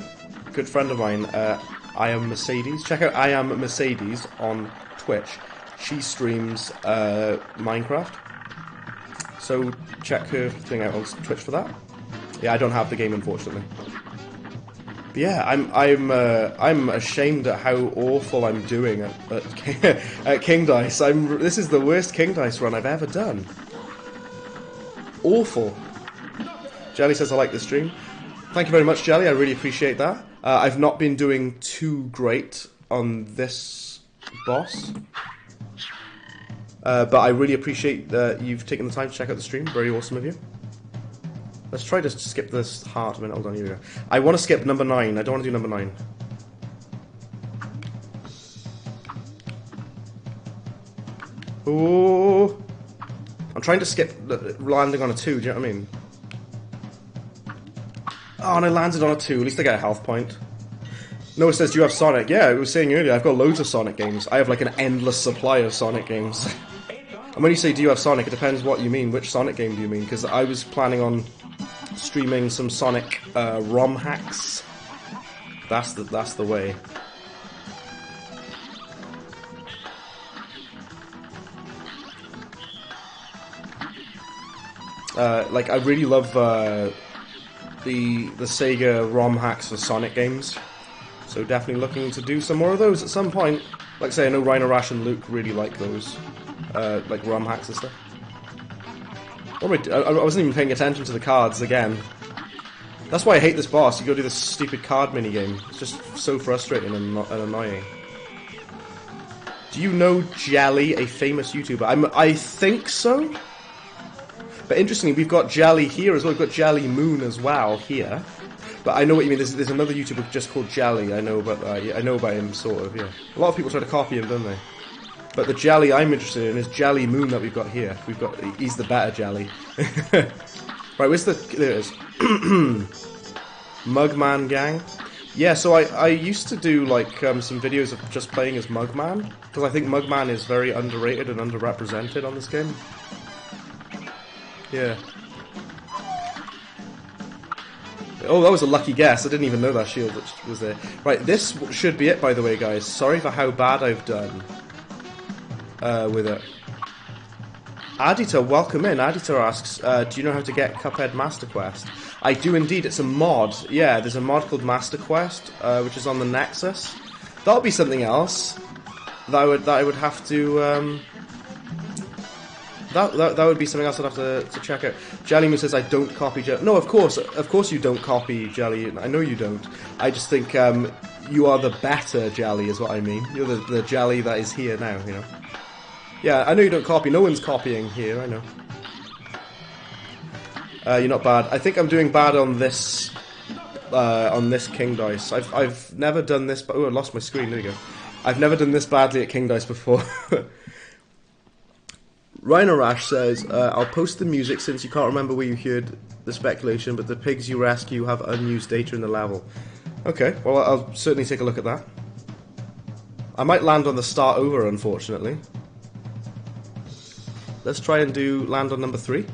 good friend of mine, I Am Mercedes. Check out I Am Mercedes on Twitch. She streams Minecraft. So check her thing out on Twitch for that. Yeah, I don't have the game, unfortunately. But yeah, I'm ashamed at how awful I'm doing at King Dice. This is the worst King Dice run I've ever done. Awful. Jelly says I like the stream. Thank you very much, Jelly. I really appreciate that. I've not been doing too great on this boss. But I really appreciate that you've taken the time to check out the stream. Very awesome of you. Let's try to skip this heart a minute. Hold on, here we go. I want to skip number 9. I don't want to do number 9. Oh, I'm trying to skip landing on a 2, do you know what I mean? Oh, and I landed on a 2. At least I get a health point. Noah says, do you have Sonic? Yeah, I was saying earlier, I've got loads of Sonic games. I have like an endless supply of Sonic games. And when you say, do you have Sonic, it depends what you mean. Which Sonic game do you mean? Because I was planning on streaming some Sonic ROM hacks. That's the way. Like, I really love the Sega ROM hacks for Sonic games. So definitely looking to do some more of those at some point. Like I say, I know Rhino Rash and Luke really like those. Like ROM hacks and stuff. I wasn't even paying attention to the cards again. That's why I hate this boss. You go do this stupid card minigame. It's just so frustrating and annoying. Do you know Jelly, a famous YouTuber? I think so. But interestingly, we've got Jelly here as well. We've got Jelly Moon as well here. But I know what you mean. There's another YouTuber just called Jelly. I know about yeah, I know about him, sort of. Yeah. A lot of people try to copy him, don't they? But the Jelly I'm interested in is Jelly Moon that we've got here. He's the better Jelly. Right, where's the... There it is. Mugman Gang. Yeah, so I used to do, like, some videos of just playing as Mugman. Because I think Mugman is very underrated and underrepresented on this game. Yeah. Oh, that was a lucky guess. I didn't even know that shield was there. Right, this should be it, by the way, guys. Sorry for how bad I've done with it. Adita, welcome in. Adita asks, do you know how to get Cuphead Master Quest? I do indeed. It's a mod. Yeah, there's a mod called Master Quest, which is on the Nexus. That'll be something else that I would have to... That would be something else I'd have to check out. Jellymoon says I don't copy Jelly. No, of course you don't copy Jelly. I know you don't. I just think You are the better jelly, is what I mean. You're the jelly that is here now, you know. Yeah, I know you don't copy. No one's copying here, I know. You're not bad. I think I'm doing bad on this King Dice. I've never done this, but oh, I lost my screen. There you go. I've never done this badly at King Dice before. Rhino Rash says, I'll post the music since you can't remember where you heard the speculation, but the pigs you rescue have unused data in the level. Okay, well, I'll certainly take a look at that. I might land on the start over, unfortunately. Let's try and land on number 3.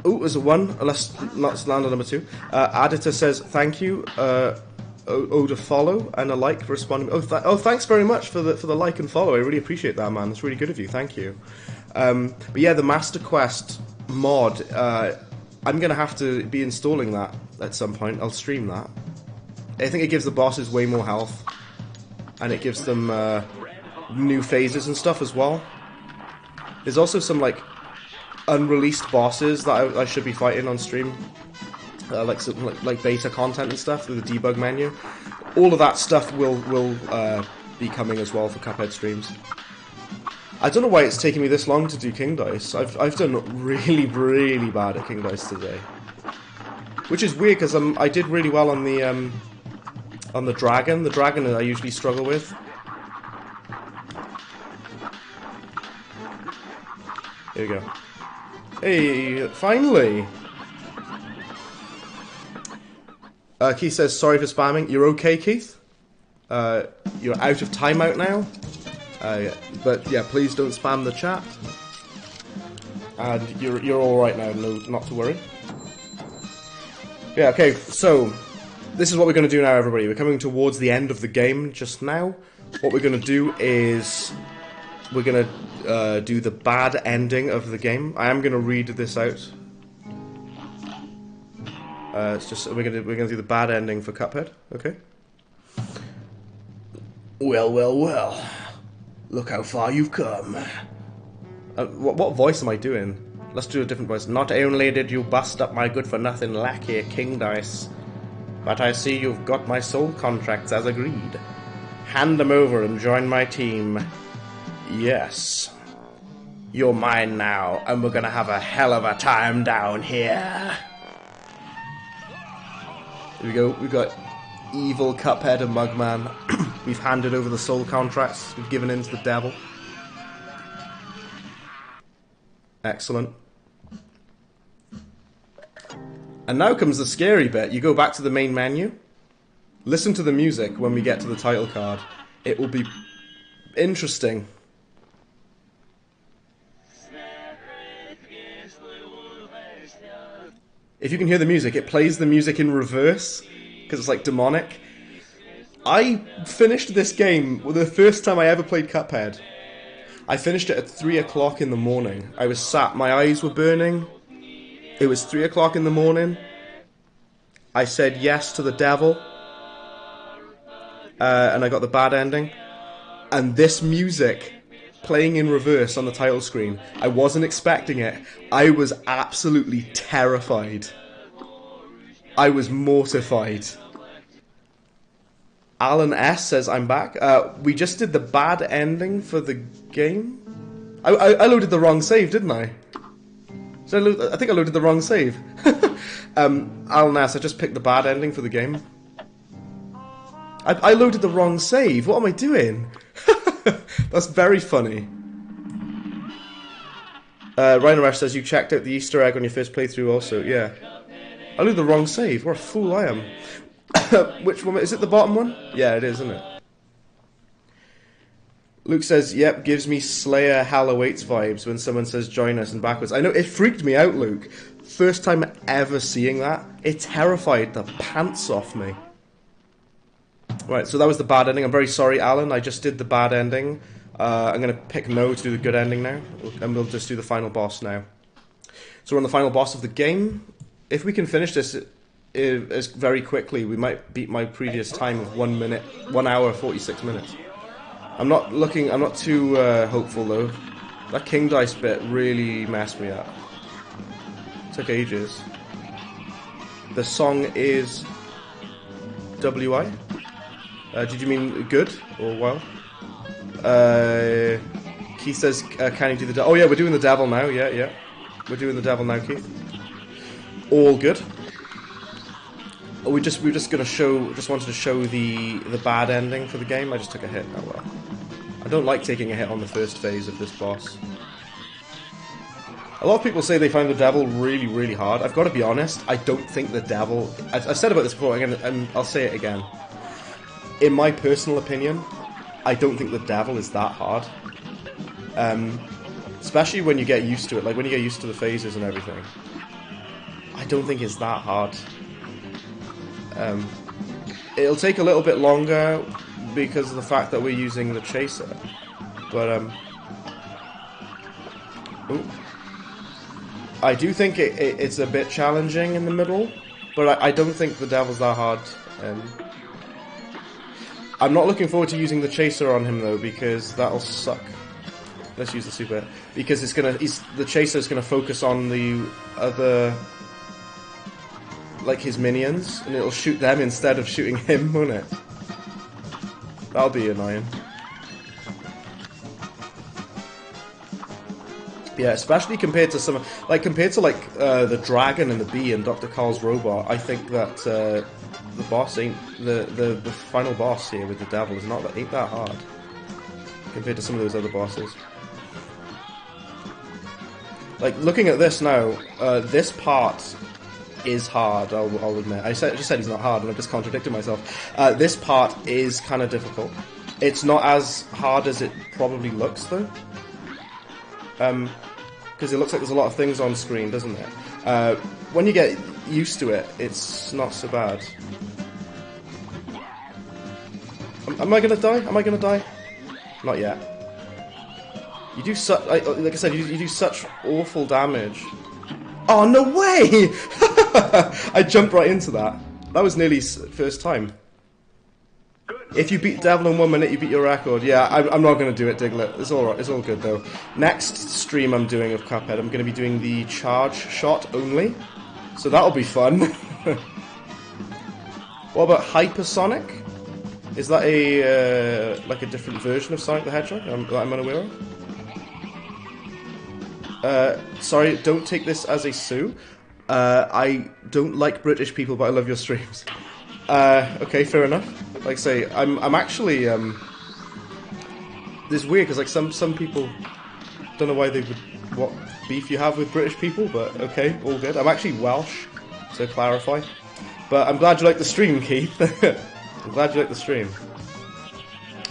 Oh, there's a 1. Let's land on number 2. Adita says, thank you. To follow and a like for responding. Oh, thanks very much for the like and follow. I really appreciate that, man. That's really good of you. Thank you. But yeah, the Master Quest mod. I'm gonna have to be installing that at some point. I'll stream that. I think it gives the bosses way more health, and it gives them new phases and stuff as well. There's also some like unreleased bosses that I should be fighting on stream. Like beta content and stuff through the debug menu. All of that stuff will be coming as well for Cuphead streams. I don't know why it's taking me this long to do King Dice. I've done really, really bad at King Dice today, which is weird because I did really well on the dragon. The dragon I usually struggle with. Here we go. Hey, finally. Keith says, sorry for spamming. You're okay, Keith? You're out of timeout now. But yeah, please don't spam the chat. And you're alright now, no, not to worry. Yeah, okay, so this is what we're going to do now, everybody. We're coming towards the end of the game just now. What we're going to do is we're going to do the bad ending of the game. I am going to read this out. It's just we're gonna do the bad ending for Cuphead, okay? Well. Look how far you've come. What voice am I doing? Let's do a different voice. Not only did you bust up my good-for-nothing lackey King Dice, but I see you've got my soul contracts as agreed. Hand them over and join my team. Yes. You're mine now, and we're gonna have a hell of a time down here. Here we go, we've got evil Cuphead and Mugman. We've handed over the soul contracts, we've given in to the devil. Excellent. And now comes the scary bit. You go back to the main menu. Listen to the music when we get to the title card. It will be interesting. If you can hear the music, it plays the music in reverse, because it's like demonic. I finished this game, the first time I ever played Cuphead. I finished it at 3 o'clock in the morning. I was sat, my eyes were burning. It was 3 o'clock in the morning. I said yes to the devil. And I got the bad ending. And this music playing in reverse on the title screen, I wasn't expecting it. I was absolutely terrified. I was mortified. Alan S says, I'm back. We just did the bad ending for the game. I loaded the wrong save, didn't I? I think I loaded the wrong save. Alan S, I just picked the bad ending for the game. I loaded the wrong save. What am I doing? That's very funny. Rhino Rash says, you checked out the Easter egg on your first playthrough also. Yeah. I loaded the wrong save. What a fool I am. Which one? Is it the bottom one? Yeah, it is, isn't it? Luke says, yep, gives me Slayer Hallowaits vibes when someone says join us and backwards. I know, it freaked me out, Luke. First time ever seeing that. It terrified the pants off me. Right, so that was the bad ending. I'm very sorry, Alan. I just did the bad ending. I'm going to pick no to do the good ending now. And we'll just do the final boss now. So we're on the final boss of the game. If we can finish this very quickly, we might beat my previous time of 1 hour, 46 minutes. I'm not too hopeful though. That King Dice bit really messed me up. Took ages. The song is WI? Did you mean good or well? Keith says, can you do the devil? Oh yeah, we're doing the devil now, yeah. We're doing the devil now, Keith. All good. We were just gonna show, just wanted to show the bad ending for the game. I just took a hit, oh well. I don't like taking a hit on the first phase of this boss. A lot of people say they find the devil really, really hard. I've got to be honest, I don't think the devil... I've said about this before, and I'll say it again. In my personal opinion, I don't think the devil is that hard. Especially when you get used to it, like when you get used to the phases and everything. I don't think it's that hard. It'll take a little bit longer because of the fact that we're using the chaser. But, ooh. I do think it's a bit challenging in the middle, but I don't think the devil's that hard. I'm not looking forward to using the chaser on him though, because that'll suck. Let's use the super, because the chaser's gonna focus on the other, like his minions, and it'll shoot them instead of shooting him, won't it? That'll be annoying. Yeah, especially compared to the dragon and the bee and Dr. Carl's robot. I think that the boss ain't the final boss here with the devil ain't that hard compared to some of those other bosses. Like looking at this now, this part is hard. I'll admit. I just said he's not hard, and I've just contradicted myself. This part is kind of difficult. It's not as hard as it probably looks, though. Because it looks like there's a lot of things on screen, doesn't it? When you get used to it, it's not so bad. Am I gonna die? Am I gonna die? Not yet. You do such, like I said, you do such awful damage. Oh, no way! I jumped right into that. That was nearly first time. If you beat Devil in 1 minute, you beat your record. Yeah, I'm not going to do it, Diglett. It's alright. It's all good, though. Next stream I'm doing of Cuphead, I'm going to be doing the charge shot only. So that'll be fun. What about Hypersonic? Is that like a different version of Sonic the Hedgehog that I'm unaware of? Sorry, don't take this as a sue. I don't like British people, but I love your streams. Okay, fair enough. Like I say, I'm actually, this is weird, because like some people don't know why they would, what beef you have with British people, but okay, all good. I'm actually Welsh, to clarify. But I'm glad you like the stream, Keith. I'm glad you like the stream.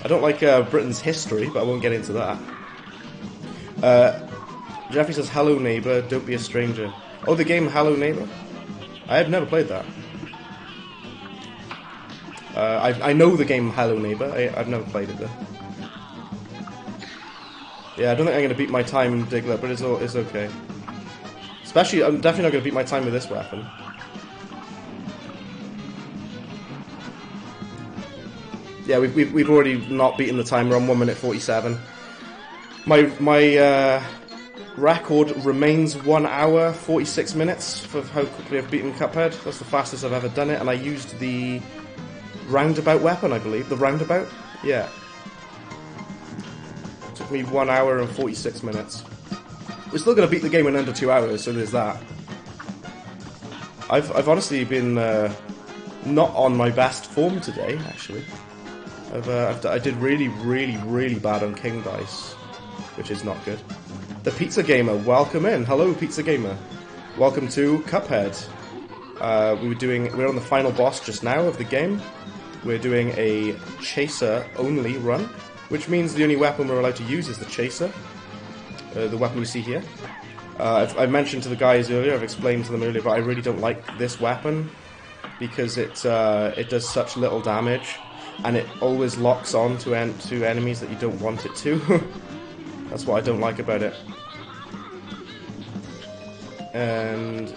I don't like Britain's history, but I won't get into that. Jeffrey says, hello neighbour, don't be a stranger. Oh, the game Hello Neighbour? I have never played that. I know the game Hello Neighbour, I've never played it though. Yeah, I don't think I'm going to beat my time in Diglett, but it's okay. Especially, I'm definitely not going to beat my time with this weapon. Yeah, we've already not beaten the time, we're on 1 minute 47. My record remains 1 hour 46 minutes for how quickly I've beaten Cuphead. That's the fastest I've ever done it, and I used the roundabout weapon, I believe. The roundabout? Yeah. It took me 1 hour and 46 minutes. We're still going to beat the game in under 2 hours, so there's that. I've honestly been not on my best form today, actually. I did really, really, really bad on King Dice, which is not good. The Pizza Gamer, welcome in. Hello, Pizza Gamer. Welcome to Cuphead. We're on the final boss just now of the game. We're doing a chaser-only run, which means the only weapon we're allowed to use is the chaser, the weapon you see here. I've mentioned to the guys earlier, I've explained to them earlier, but I really don't like this weapon because it does such little damage, and it always locks on to enemies that you don't want it to. That's what I don't like about it. And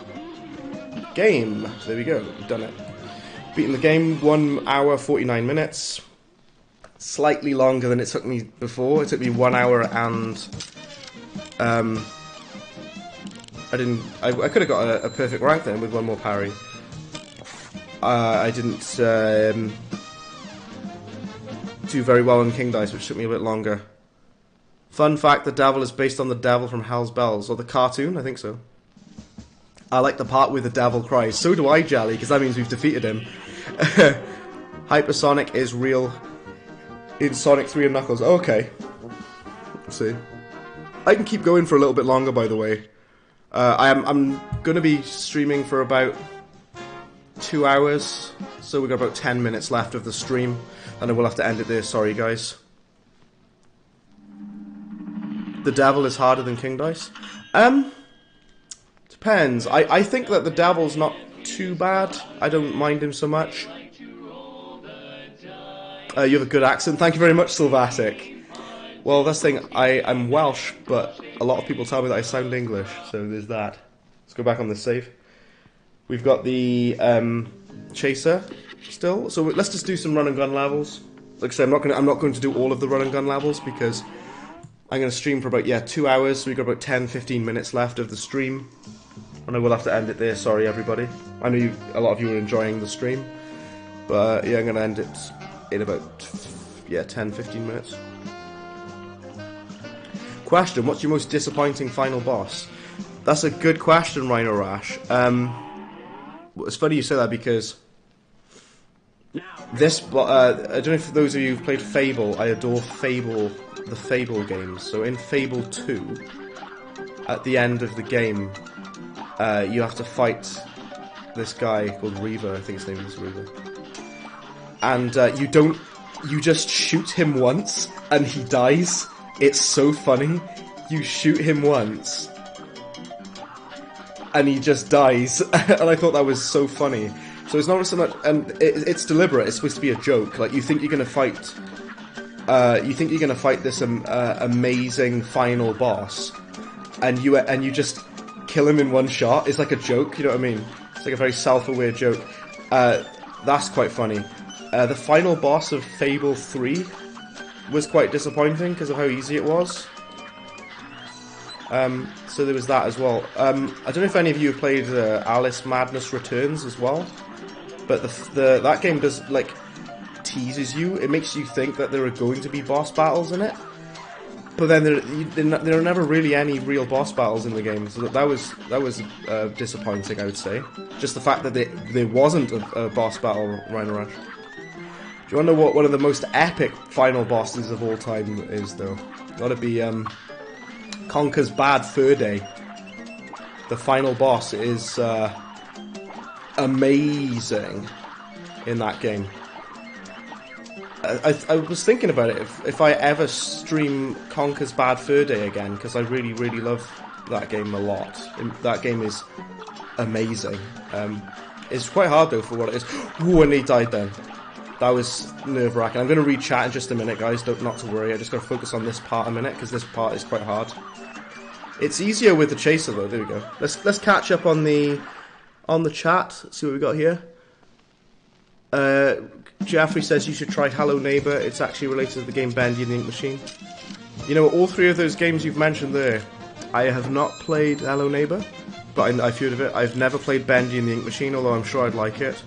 game. There we go. We've done it. Beaten the game. 1 hour 49 minutes. Slightly longer than it took me before. It took me 1 hour and I could have got a perfect rank then with one more parry. I didn't do very well in King Dice, which took me a bit longer. Fun fact, the devil is based on the devil from Hell's Bells, or the cartoon, I think so. I like the part where the devil cries. So do I, Jelly, because that means we've defeated him. Hypersonic is real in Sonic 3 and Knuckles. Okay. Let's see. I can keep going for a little bit longer, by the way. I'm going to be streaming for about 2 hours, so we've got about 10 minutes left of the stream, and I will have to end it there. Sorry, guys. The devil is harder than King Dice? Depends. I think that the devil's not too bad. I don't mind him so much. You have a good accent. Thank you very much, Sylvatic. Well, that's the thing. I'm Welsh, but a lot of people tell me that I sound English, so there's that. Let's go back on the save. We've got the chaser still, so let's just do some run and gun levels. Like I said, I'm not going to do all of the run and gun levels because I'm going to stream for about 2 hours. So we've got about 10-15 minutes left of the stream, and I will have to end it there. Sorry, everybody. I know a lot of you are enjoying the stream, but yeah, I'm going to end it in about 10-15 minutes. Question: what's your most disappointing final boss? That's a good question, Rhino Rash. It's funny you say that because this. I don't know if those of you who've played Fable. I adore Fable, the Fable games. So in Fable 2, at the end of the game, you have to fight this guy called Reaver. I think his name is Reaver. And you just shoot him once and he dies. It's so funny. You shoot him once and he just dies. And I thought that was so funny. So it's not so much, and it's deliberate. It's supposed to be a joke. Like, you think you're gonna fight this amazing final boss, and you just kill him in one shot. It's like a joke. You know what I mean? It's like a very self-aware joke. That's quite funny. The final boss of Fable 3 was quite disappointing because of how easy it was. So there was that as well. I don't know if any of you have played Alice Madness Returns as well, but that game does, like, teases you. It makes you think that there are going to be boss battles in it, but then there are never really any real boss battles in the game. So that was disappointing, I would say. Just the fact that there wasn't a boss battle, Rhino Rush. Do you want to know what one of the most epic final bosses of all time is, though? Gotta be Conker's Bad Fur Day. The final boss is amazing in that game. I was thinking about it, if I ever stream Conker's Bad Fur Day again, because I really, really love that game a lot. That game is amazing. It's quite hard, though, for what it is. Ooh, and he died then. That was nerve-wracking. I'm going to read chat in just a minute, guys. Not to worry. I just got to focus on this part a minute, because this part is quite hard. It's easier with the chaser, though. There we go. Let's catch up on the chat. See what we got here. Jeffrey says you should try Hello Neighbor. It's actually related to the game Bendy and the Ink Machine. You know, all three of those games you've mentioned there, I have not played Hello Neighbor, but I've heard of it. I've never played Bendy and the Ink Machine, although I'm sure I'd like it.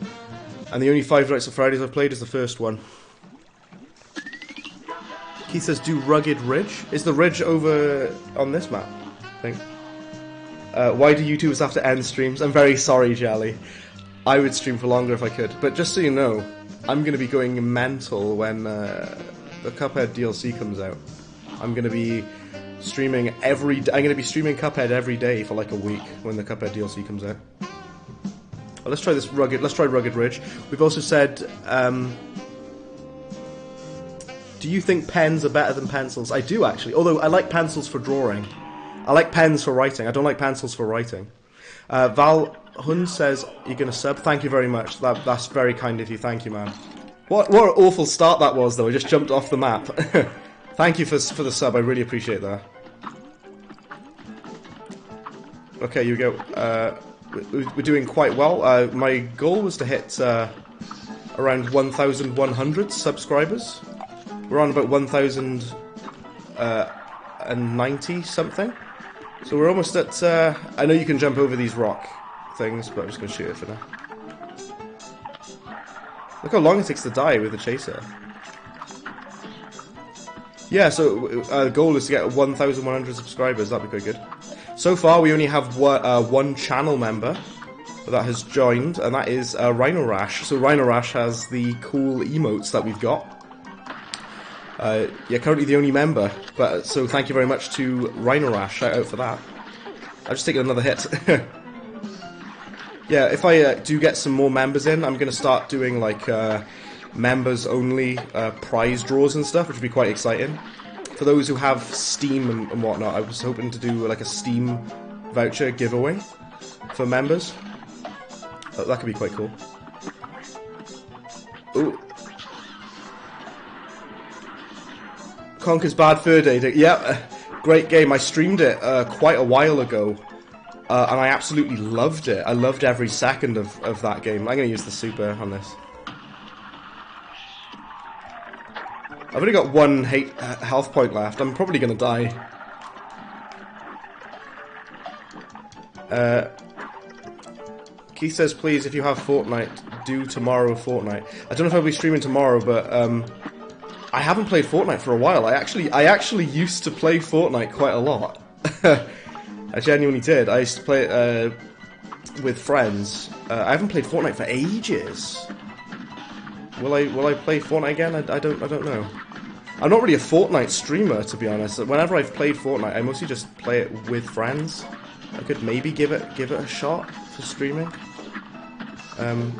And the only Five Nights at Freddy's I've played is the first one. Keith says, do Rugged Ridge. Is the ridge over on this map, I think? Why do YouTubers have to end streams? I'm very sorry, Jelly. I would stream for longer if I could. But just so you know, I'm going to be going mental when the Cuphead DLC comes out. I'm going to be streaming I'm going to be streaming Cuphead every day for like a week when the Cuphead DLC comes out. Well, let's try Rugged Ridge. We've also said, do you think pens are better than pencils? I do, actually. Although I like pencils for drawing. I like pens for writing. I don't like pencils for writing. Val Hun says you're going to sub. Thank you very much. That's very kind of you. Thank you, man. What an awful start that was, though. I just jumped off the map. Thank you for the sub. I really appreciate that. Okay, you go. We're doing quite well. My goal was to hit around 1,100 subscribers. We're on about 1,090 something. So we're almost at... I know you can jump over these rock things, but I'm just going to shoot it for now. Look how long it takes to die with the chaser. Yeah, so the goal is to get 1,100 subscribers. That'd be quite good. So far, we only have one channel member that has joined, and that is Rhino Rash. So Rhino Rash has the cool emotes that we've got. Yeah, currently the only member, but so thank you very much to Rhino Rash. Shout out for that. I've just taken another hit. Yeah, if I do get some more members in, I'm going to start doing like members only prize draws and stuff, which would be quite exciting. For those who have Steam and whatnot, I was hoping to do like a Steam voucher giveaway for members. That could be quite cool. Ooh. Conker's Bad Fur Day. Yeah, great game. I streamed it quite a while ago, and I absolutely loved it. I loved every second of that game. I'm going to use the super on this. I've only got one health point left. I'm probably going to die. Keith says, please, if you have Fortnite, do tomorrow Fortnite. I don't know if I'll be streaming tomorrow, but I haven't played Fortnite for a while. I actually used to play Fortnite quite a lot. I genuinely did. I used to play it with friends. I haven't played Fortnite for ages. Will I play Fortnite again? I don't know. I'm not really a Fortnite streamer, to be honest. Whenever I've played Fortnite, I mostly just play it with friends. I could maybe give it a shot for streaming.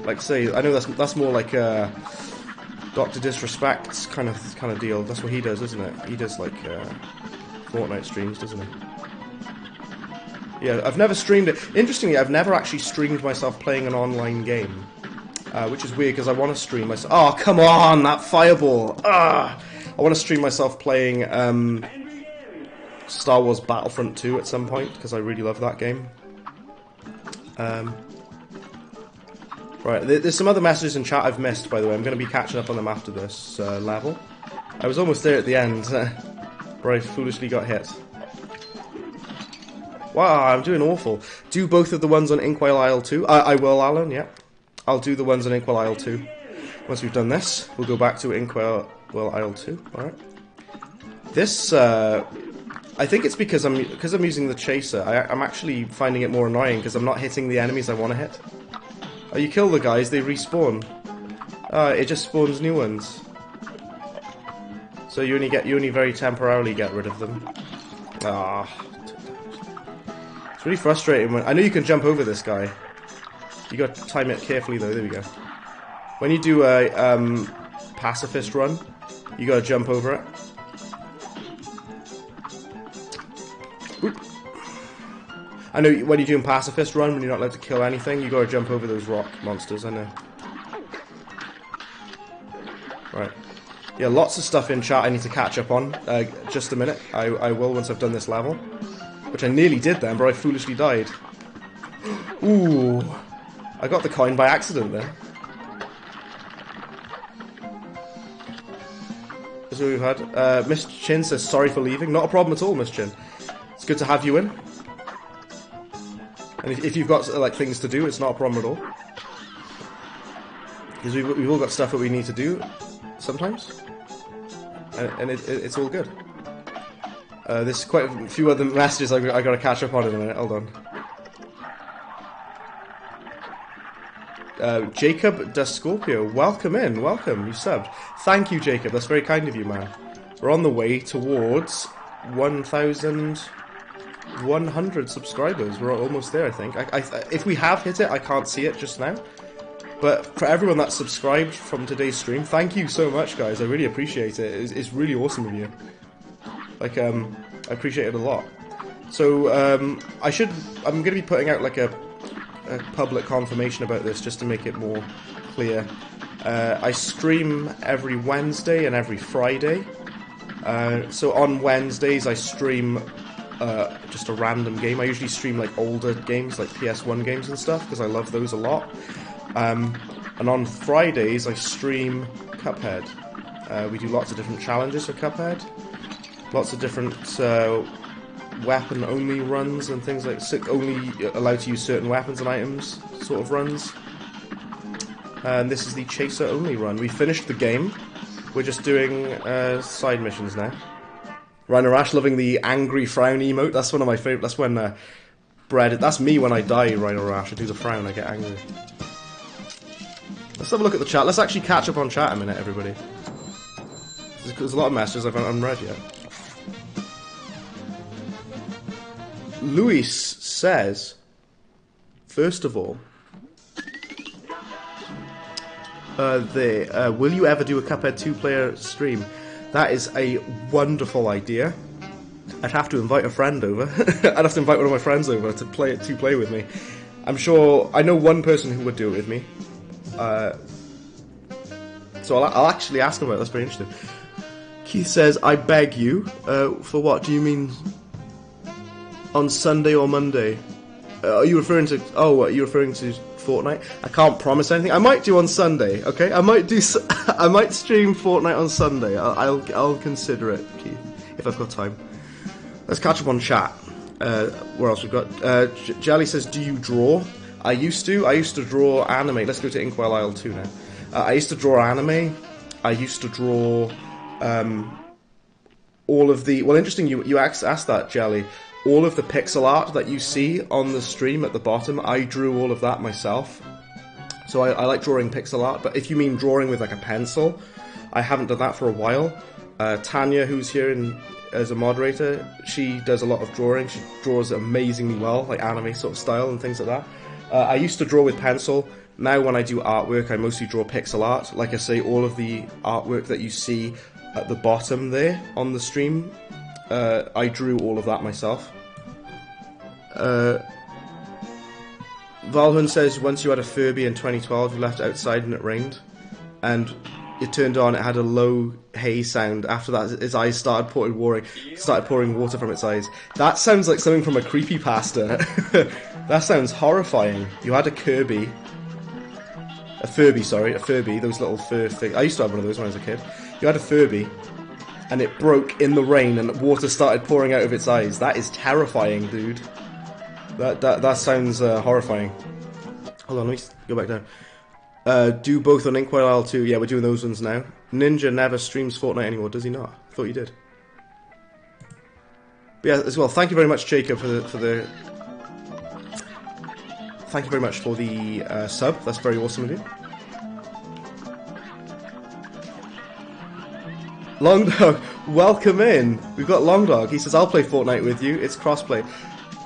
Like say, I know that's more like Dr. Disrespect's kind of deal. That's what he does, isn't it? He does like Fortnite streams, doesn't he? Yeah, I've never streamed it. Interestingly, I've never actually streamed myself playing an online game, which is weird because I want to stream myself. Oh, come on, that fireball! Ah, I want to stream myself playing Star Wars Battlefront 2 at some point because I really love that game. Right, there's some other messages in chat I've missed, by the way. I'm going to be catching up on them after this level. I was almost there at the end, where I foolishly got hit. Wow, I'm doing awful. Do both of the ones on Inkwell Isle 2? I will, Alan, yeah. I'll do the ones on Inkwell Isle 2. Once we've done this, we'll go back to Inkwell Isle 2. Alright. This, I think it's because I'm using the chaser. I'm actually finding it more annoying because I'm not hitting the enemies I want to hit. Oh, you kill the guys, they respawn. It just spawns new ones. So you only very temporarily get rid of them. Ah. It's really frustrating when I know you can jump over this guy. You got to time it carefully though. There we go. When you do a pacifist run, you got to jump over it. Oop. I know when you're doing pacifist run, when you're not allowed to kill anything, you got to jump over those rock monsters. I know. Right. Yeah, lots of stuff in chat I need to catch up on. Just a minute. I will once I've done this level. Which I nearly did then, but I foolishly died. Ooh. I got the coin by accident then. That's what we've had. Miss Chin says, sorry for leaving. Not a problem at all, Miss Chin. It's good to have you in. And if you've got like things to do, it's not a problem at all. Because we've all got stuff that we need to do sometimes. And it's all good. There's quite a few other messages I got to catch up on in a minute. Hold on. Jacob Da Scorpio, welcome in, welcome, you subbed. Thank you, Jacob, that's very kind of you, man. We're on the way towards 1,100 subscribers. We're almost there, I think. If we have hit it, I can't see it just now. But for everyone that's subscribed from today's stream, thank you so much, guys. I really appreciate it. It's really awesome of you. Like, I appreciate it a lot. So, I'm going to be putting out like a public confirmation about this just to make it more clear. I stream every Wednesday and every Friday. So on Wednesdays I stream just a random game. I usually stream like older games, like PS1 games and stuff, because I love those a lot. And on Fridays I stream Cuphead. We do lots of different challenges for Cuphead. Lots of different weapon-only runs and things like only allowed to use certain weapons and items sort of runs. And this is the chaser only run. We finished the game. We're just doing side missions now. Rhino Rash loving the angry frown emote. That's one of my favorite. That's when that's me when I die, Rhino Rash. I do the frown, I get angry. Let's have a look at the chat. Let's actually catch up on chat a minute, everybody. There's a lot of messages I haven't unread yet. Luis says, first of all, will you ever do a Cuphead 2-player stream? That is a wonderful idea. I'd have to invite a friend over. I'd have to invite one of my friends over to play with me. I'm sure I know one person who would do it with me. So I'll actually ask him about it. That's very interesting. Keith says, I beg you. For what? Do you mean on Sunday or Monday? Are you referring to... Oh, are you referring to Fortnite? I can't promise anything. I might do on Sunday, okay? I might stream Fortnite on Sunday. I'll consider it, Keith, if I've got time. Let's catch up on chat. Where else we've got? Jelly says, do you draw? I used to draw anime. Let's go to Inkwell Isle 2 now. I used to draw anime. I used to draw all of the... Well, interesting you asked that, Jelly. All of the pixel art that you see on the stream at the bottom, I drew all of that myself. So I like drawing pixel art, but if you mean drawing with like a pencil, I haven't done that for a while. Tanya, who's here as a moderator, she does a lot of drawing. She draws amazingly well, like anime sort of style and things like that. I used to draw with pencil. Now when I do artwork, I mostly draw pixel art. Like I say, all of the artwork that you see at the bottom there on the stream, I drew all of that myself. Valhun says, once you had a Furby in 2012, you left outside and it rained. And it turned on, it had a low hay sound. After that, its eyes started pouring water from its eyes. That sounds like something from a creepypasta. That sounds horrifying. You had a Furby, those little fur things. I used to have one of those when I was a kid. You had a Furby, and it broke in the rain, and water started pouring out of its eyes. That is terrifying, dude. That sounds horrifying. Hold on, let me go back down. Do both on Inkwell Isle 2. Yeah, we're doing those ones now. Ninja never streams Fortnite anymore, does he not? I thought he did. But yeah, as well, thank you very much, Jacob, for the thank you very much for the sub. That's very awesome of you. Long Dog, welcome in. We've got Long Dog. He says, I'll play Fortnite with you. It's crossplay.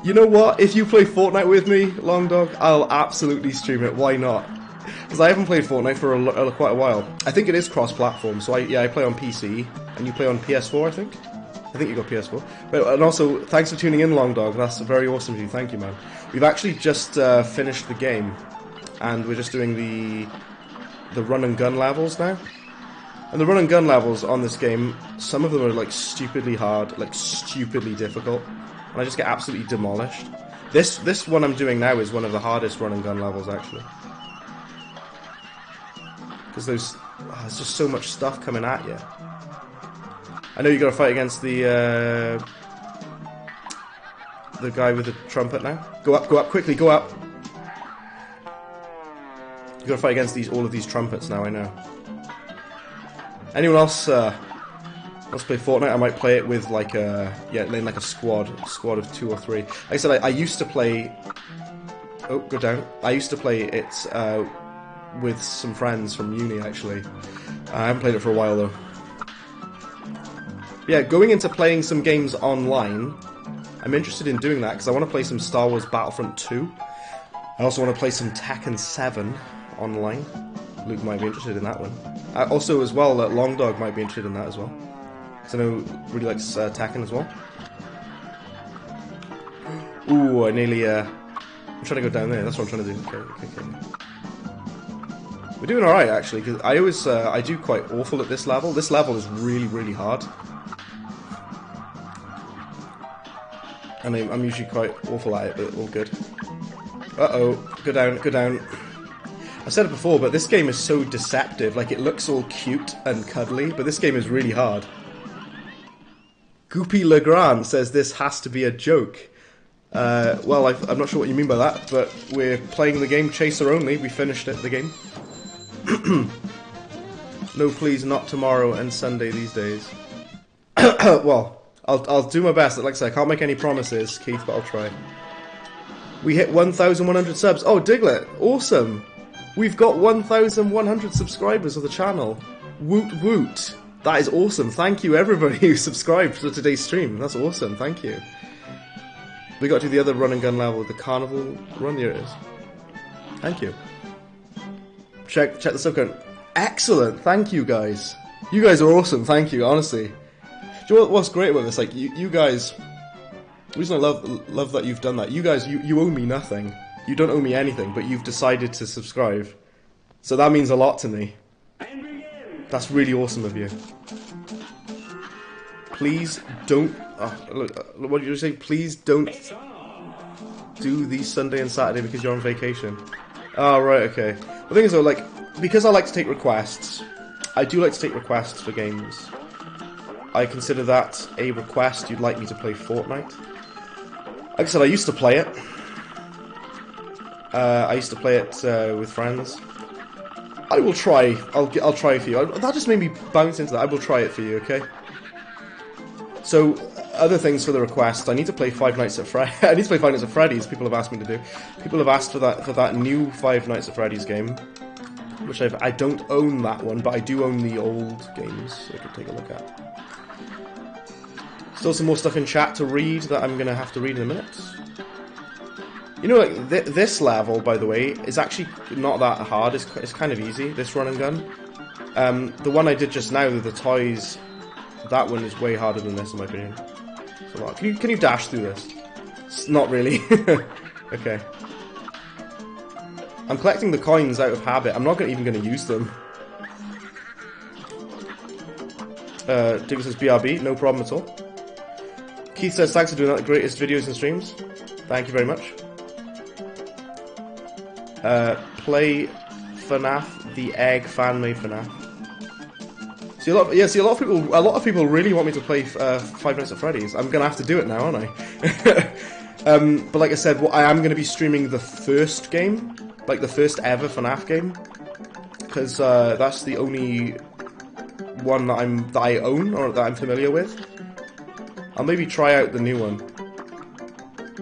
You know what? If you play Fortnite with me, Long Dog, I'll absolutely stream it. Why not? Because I haven't played Fortnite for quite a while. I think it is cross-platform, so I play on PC, and you play on PS4, I think? I think you got PS4. But, and also, thanks for tuning in, Long Dog. That's very awesome of you. Thank you, man. We've actually just finished the game, and we're just doing the run-and-gun levels now. And the run-and-gun levels on this game, some of them are, like, stupidly hard, like, stupidly difficult. And I just get absolutely demolished. This one I'm doing now is one of the hardest run-and-gun levels, actually. Because there's just so much stuff coming at you. I know you got to fight against the guy with the trumpet now. Go up, quickly, go up. You got to fight against all of these trumpets now. I know. Anyone else? Let's play Fortnite. I might play it with like a squad of 2 or 3. Like I said, I used to play. Oh, go down. I used to play it with some friends from uni. Actually, I haven't played it for a while though. Yeah, going into playing some games online, I'm interested in doing that because I want to play some Star Wars Battlefront 2. I also want to play some Tekken 7 online. Luke might be interested in that one. Also, as well, Long Dog might be interested in that as well. Because I know really likes Tekken as well. Ooh, I nearly... I'm trying to go down there. That's what I'm trying to do. Okay. We're doing alright, actually, because I always... I do quite awful at this level. This level is really, really hard. And I'm usually quite awful at it, but all good. Uh-oh. Go down. I've said it before, but this game is so deceptive. Like, it looks all cute and cuddly, but this game is really hard. Goopy Legrand says this has to be a joke. Well, I'm not sure what you mean by that, but we're playing the game Chaser only. We finished the game. No, please, not tomorrow and Sunday these days. Well, I'll do my best. Like I said, I can't make any promises, Keith, but I'll try. We hit 1,100 subs. Oh, Diglett, awesome. We've got 1,100 subscribers of the channel. Woot woot. That is awesome. Thank you, everybody who subscribed for today's stream. That's awesome. Thank you. We got to the other run and gun level with the carnival run. Here it is. Thank you. Check the sub count. Excellent. Thank you, guys. You guys are awesome. Thank you. Honestly. Do you know what's great about this? Like you guys. The reason I love that you've done that. You guys, you owe me nothing. You don't owe me anything, but you've decided to subscribe. So that means a lot to me. That's really awesome of you. Please don't... what did you say? Please don't do these Sunday and Saturday because you're on vacation. Oh, right, okay. The thing is though, like, because I like to take requests, I do like to take requests for games. I consider that a request. You'd like me to play Fortnite. Like I said, I used to play it. I used to play it with friends. I will try. I'll try for you. That just made me bounce into that. I will try it for you, okay? So, other things for the request. I need to play Five Nights at Freddy's. I need to play Five Nights at Freddy's. People have asked me to do. People have asked for that new Five Nights at Freddy's game, which I don't own that one, but I do own the old games. So I could take a look at. Still some more stuff in chat to read that I'm gonna have to read in a minute. You know, like, this level, by the way, is actually not that hard. It's kind of easy, this run and gun. The one I did just now with the toys, that one is way harder than this, in my opinion. It's a lot. Can you dash through this? Not really. Okay. I'm collecting the coins out of habit. I'm not even going to use them. Digger says BRB, no problem at all. Keith says, thanks for doing that, the greatest videos and streams. Thank you very much. Play FNAF, the egg fan-made FNAF. See, a lot of people really want me to play Five Nights at Freddy's. I'm gonna have to do it now, aren't I? But like I said, I am gonna be streaming the first game, like the first ever FNAF game, because that's the only one that I own or that I'm familiar with. I'll maybe try out the new one.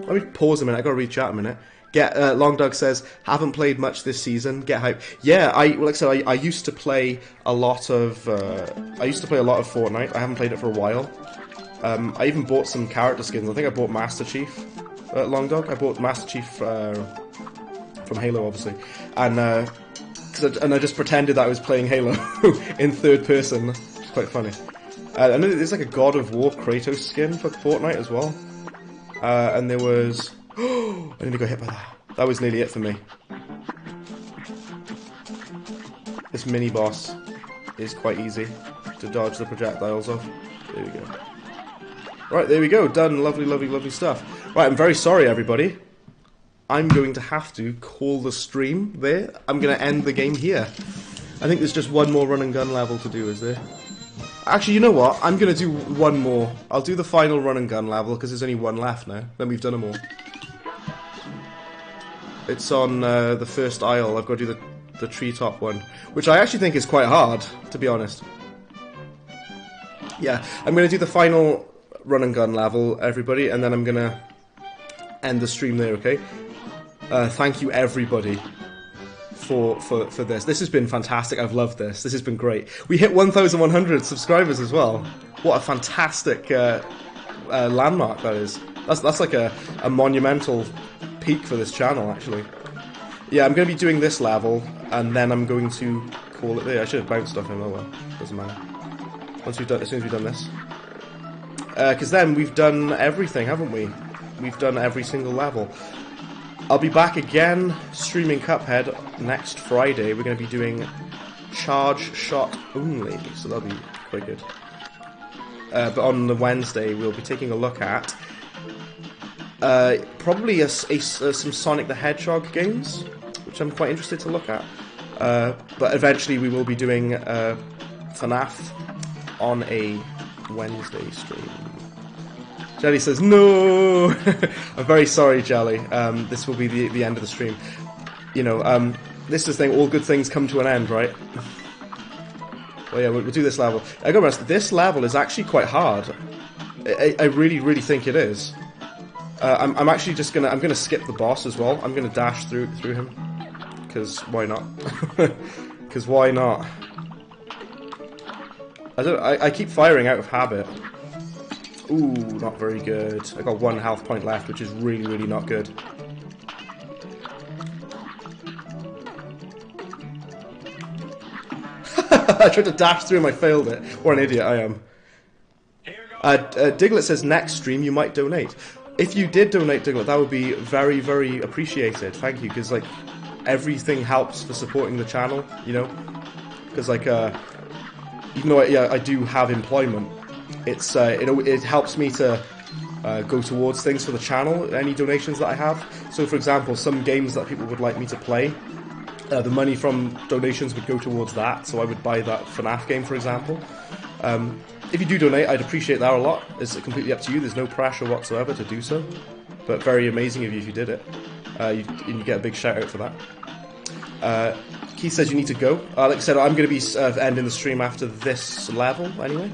Let me pause a minute. I gotta read chat a minute. Long Doug says, haven't played much this season. Get hype. Yeah, like I said, I used to play a lot of Fortnite. I haven't played it for a while. I even bought some character skins. I think I bought Master Chief. Long Dog. I bought Master Chief from Halo, obviously, and I just pretended that I was playing Halo in third person. It's quite funny. I know there's like a God of War Kratos skin for Fortnite as well, and there was. I nearly got hit by that. That was nearly it for me. This mini boss is quite easy to dodge the projectiles off. There we go. Right, there we go. Done. Lovely, lovely, lovely stuff. Right, I'm very sorry, everybody. I'm going to have to call the stream there. I'm going to end the game here. I think there's just one more run and gun level to do, is there? Actually, you know what? I'm going to do one more. I'll do the final run and gun level because there's only one left now. Then we've done them all. It's on the first aisle. I've got to do the treetop one, which I actually think is quite hard, to be honest. Yeah, I'm going to do the final run and gun level, everybody, and then I'm going to end the stream there, okay? Thank you, everybody, for this. This has been fantastic. I've loved this. This has been great. We hit 1,100 subscribers as well. What a fantastic landmark that is. That's like a monumental peak for this channel, actually. Yeah, I'm going to be doing this level, and then I'm going to call it there. I should have bounced off him. Oh well, doesn't matter. As soon as we've done this, because then we've done everything, haven't we? We've done every single level. I'll be back again streaming Cuphead next Friday. We're going to be doing charge shot only, so that'll be quite good. But on the Wednesday, we'll be taking a look at probably some Sonic the Hedgehog games, which I'm quite interested to look at. But eventually we will be doing FNAF on a Wednesday stream. Jelly says, no! I'm very sorry, Jelly. This will be the end of the stream. You know, this is the thing, all good things come to an end, right? Well, yeah, we'll do this level. I gotta be honest, this level is actually quite hard. I really, really think it is. I'm actually just gonna, I'm gonna skip the boss as well. I'm gonna dash through him. Because why not? Because why not? I keep firing out of habit. Ooh, not very good. I got 1 health point left, which is really, really not good. I tried to dash through him, I failed it. What an idiot I am. Diglett says, next stream you might donate. If you did donate, Diglett, that would be very, very appreciated. Thank you, because, like, everything helps for supporting the channel, you know? Because, like, even though I do have employment, it's it helps me to go towards things for the channel, any donations that I have. So, for example, some games that people would like me to play, the money from donations would go towards that, so I would buy that FNAF game, for example. If you do donate, I'd appreciate that a lot. It's completely up to you, there's no pressure whatsoever to do so. But very amazing of you if you did it. You get a big shout out for that. Keith says you need to go. Like I said, I'm going to be ending the stream after this level, anyway.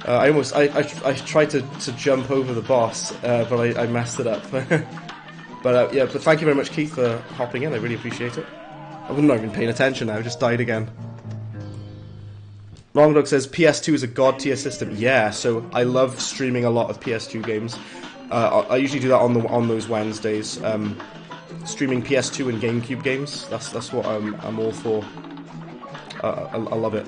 I tried to jump over the boss, but I messed it up. But yeah, but thank you very much, Keith, for hopping in. I really appreciate it. I'm not even paying attention now. I just died again. Longdog says PS2 is a god tier system. Yeah, so I love streaming a lot of PS2 games. I usually do that on those Wednesdays. Streaming PS2 and GameCube games. That's what I'm all for. I love it.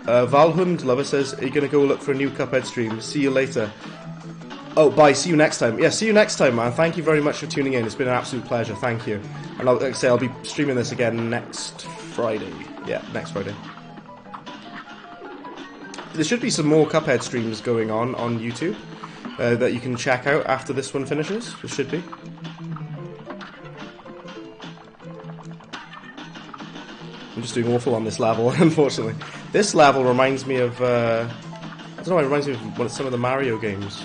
Valhund Lover says, are you going to go look for a new Cuphead stream? See you later. Oh, bye. See you next time. Yeah, see you next time, man. Thank you very much for tuning in. It's been an absolute pleasure. Thank you. And like I say, I'll be streaming this again next Friday. Yeah, next Friday. There should be some more Cuphead streams going on YouTube that you can check out after this one finishes. There should be. I'm just doing awful on this level, unfortunately. This level reminds me of, I don't know, it reminds me of some of the Mario games.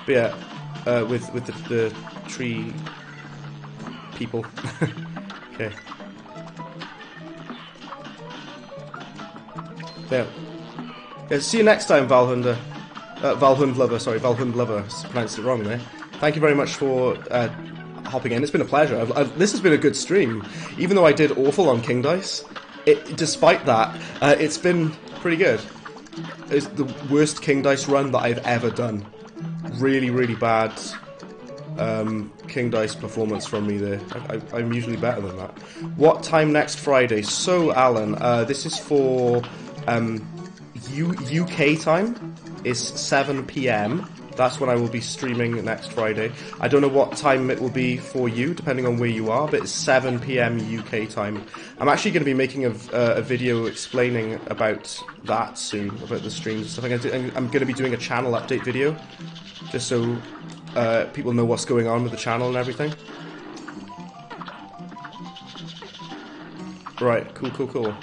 But yeah, with the tree people. Okay. Yeah. Yeah. See you next time, Valhund. Valhund Lover, sorry, Valhund Lover. Pronounced it wrong there. Thank you very much for hopping in. It's been a pleasure. This has been a good stream. Even though I did awful on King Dice, despite that, it's been pretty good. It's the worst King Dice run that I've ever done. Really, really bad King Dice performance from me there. I'm usually better than that. What time next Friday? So, Alan, this is for UK time. It's 7 PM. That's when I will be streaming next Friday. I don't know what time it will be for you, depending on where you are, but it's 7 PM UK time. I'm actually going to be making a video explaining about that soon, about the streams and stuff. I'm going to be doing a channel update video, just so people know what's going on with the channel and everything. Right, cool.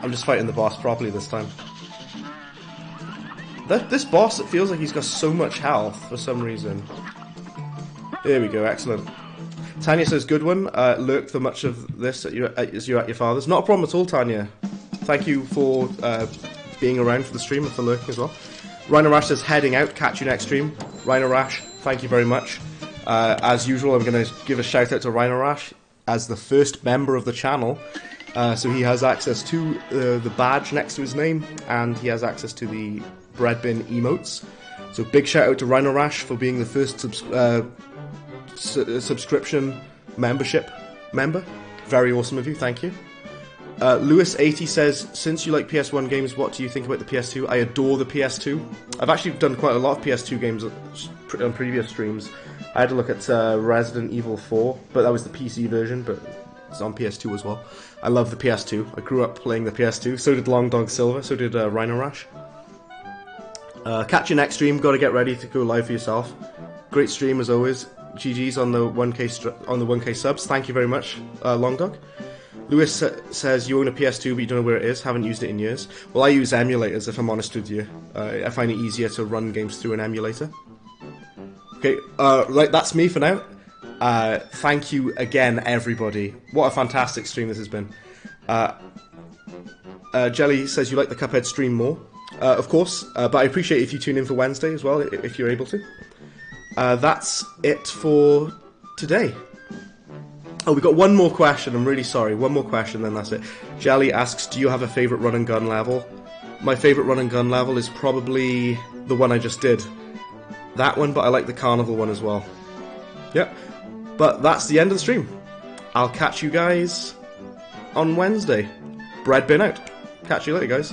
I'm just fighting the boss properly this time. This boss, it feels like he's got so much health for some reason. There we go, excellent. Tanya says, good one. Lurk for much of this as you're at your father's. Not a problem at all, Tanya. Thank you for being around for the stream and for lurking as well. Rhino Rash says, heading out, catch you next stream. Rhino Rash, thank you very much. As usual, I'm going to give a shout out to Rhino Rash as the first member of the channel. So he has access to the badge next to his name, and he has access to the bread bin emotes. So big shout out to Rhino Rash for being the first subscription member. Very awesome of you, thank you. Lewis80 says, since you like PS1 games, what do you think about the PS2? I adore the PS2. I've actually done quite a lot of PS2 games on previous streams. I had to look at Resident Evil 4, but that was the PC version, but it's on PS2 as well. I love the PS2. I grew up playing the PS2. So did Long Dog Silver. So did Rhino Rash. Catch you next stream. Got to get ready to go live for yourself. Great stream as always. GG's on the 1K subs. Thank you very much, Long Dog. Lewis says you own a PS2 but you don't know where it is. Haven't used it in years. Well, I use emulators if I'm honest with you. I find it easier to run games through an emulator. Okay, right, that's me for now. Thank you again, everybody. What a fantastic stream this has been. Jelly says you like the Cuphead stream more. Of course, but I appreciate if you tune in for Wednesday as well, if you're able to. That's it for today. Oh, we got one more question. I'm really sorry. One more question, then that's it. Jelly asks, do you have a favourite run and gun level? My favourite run and gun level is probably the one I just did. That one, but I like the carnival one as well. Yep. But that's the end of the stream. I'll catch you guys on Wednesday. Bread bin out. Catch you later, guys.